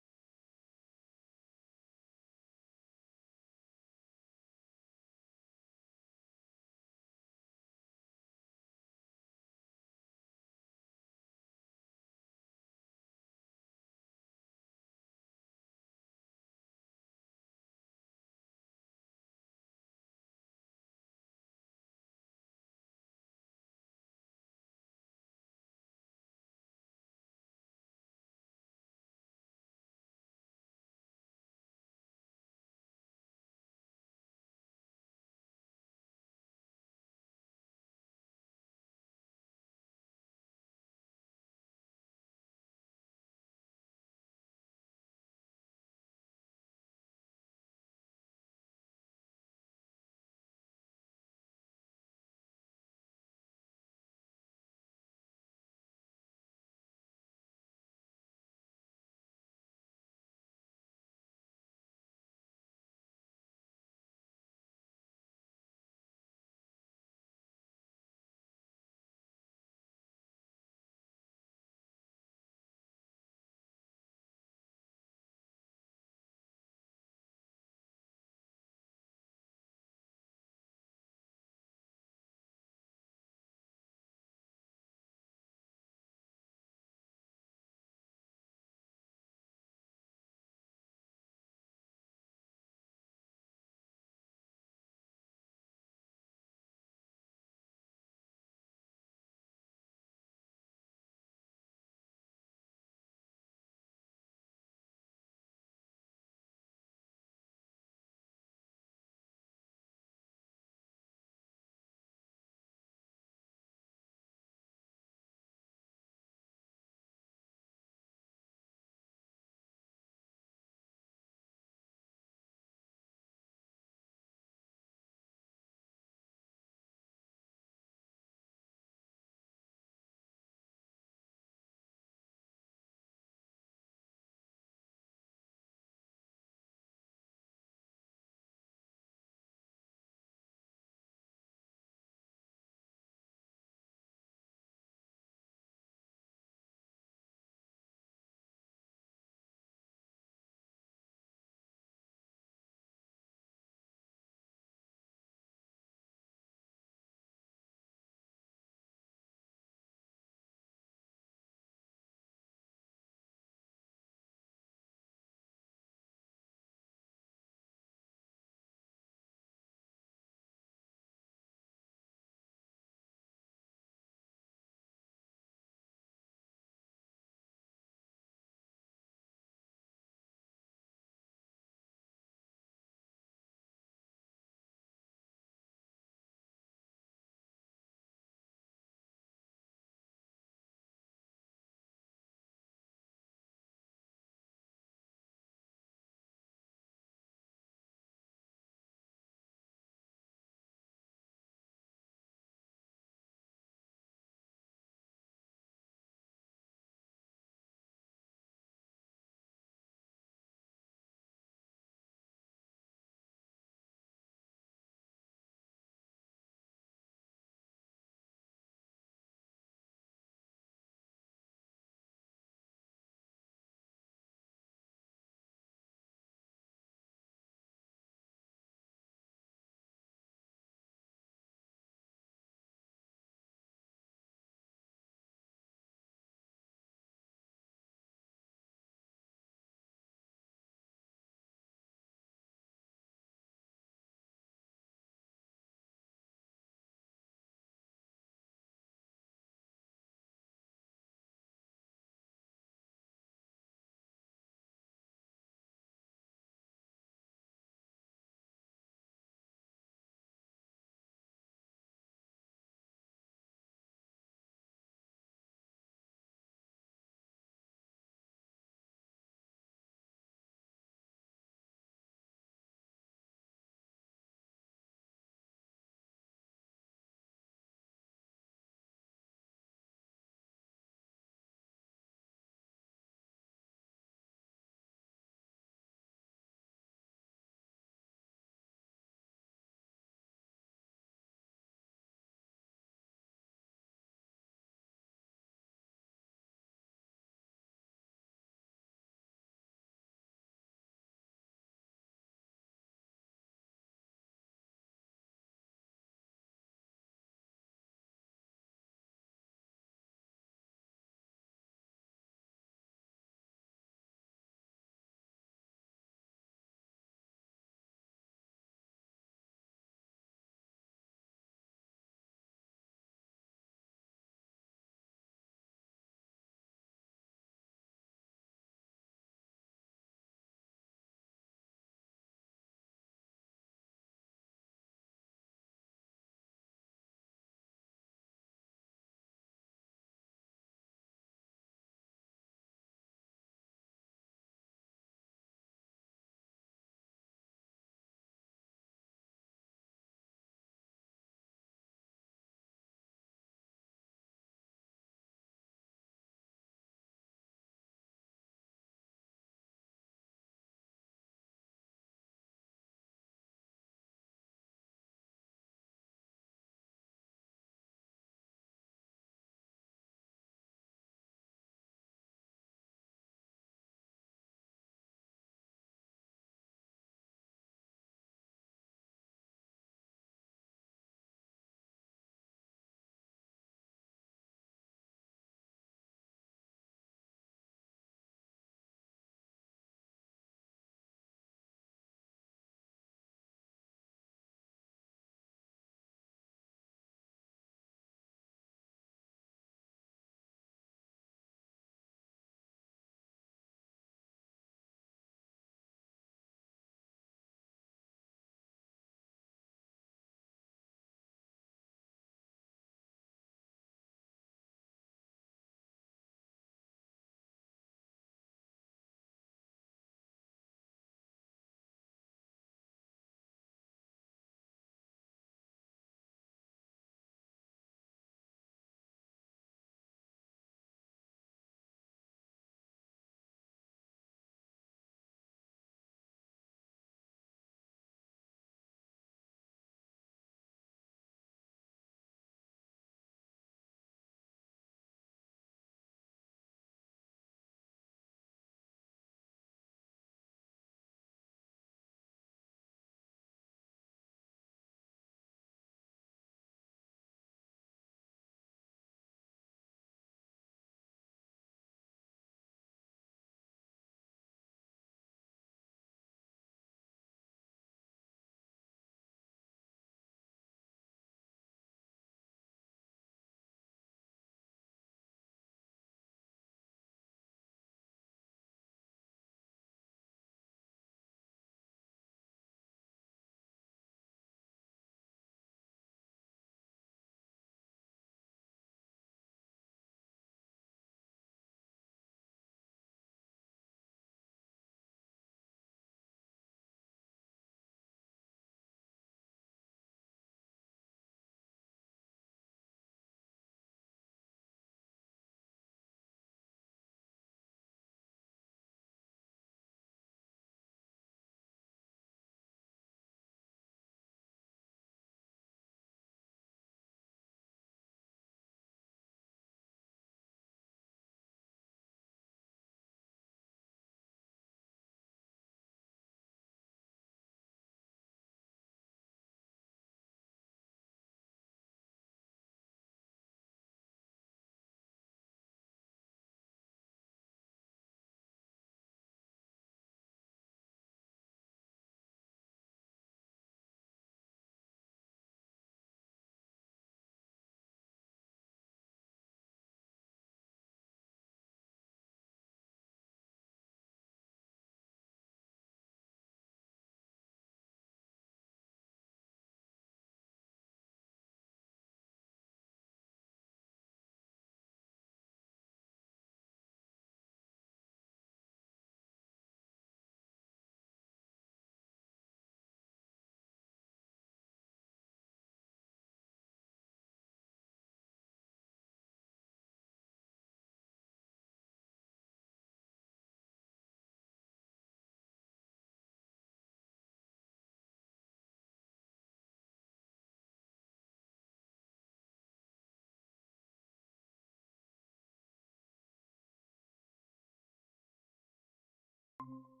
है।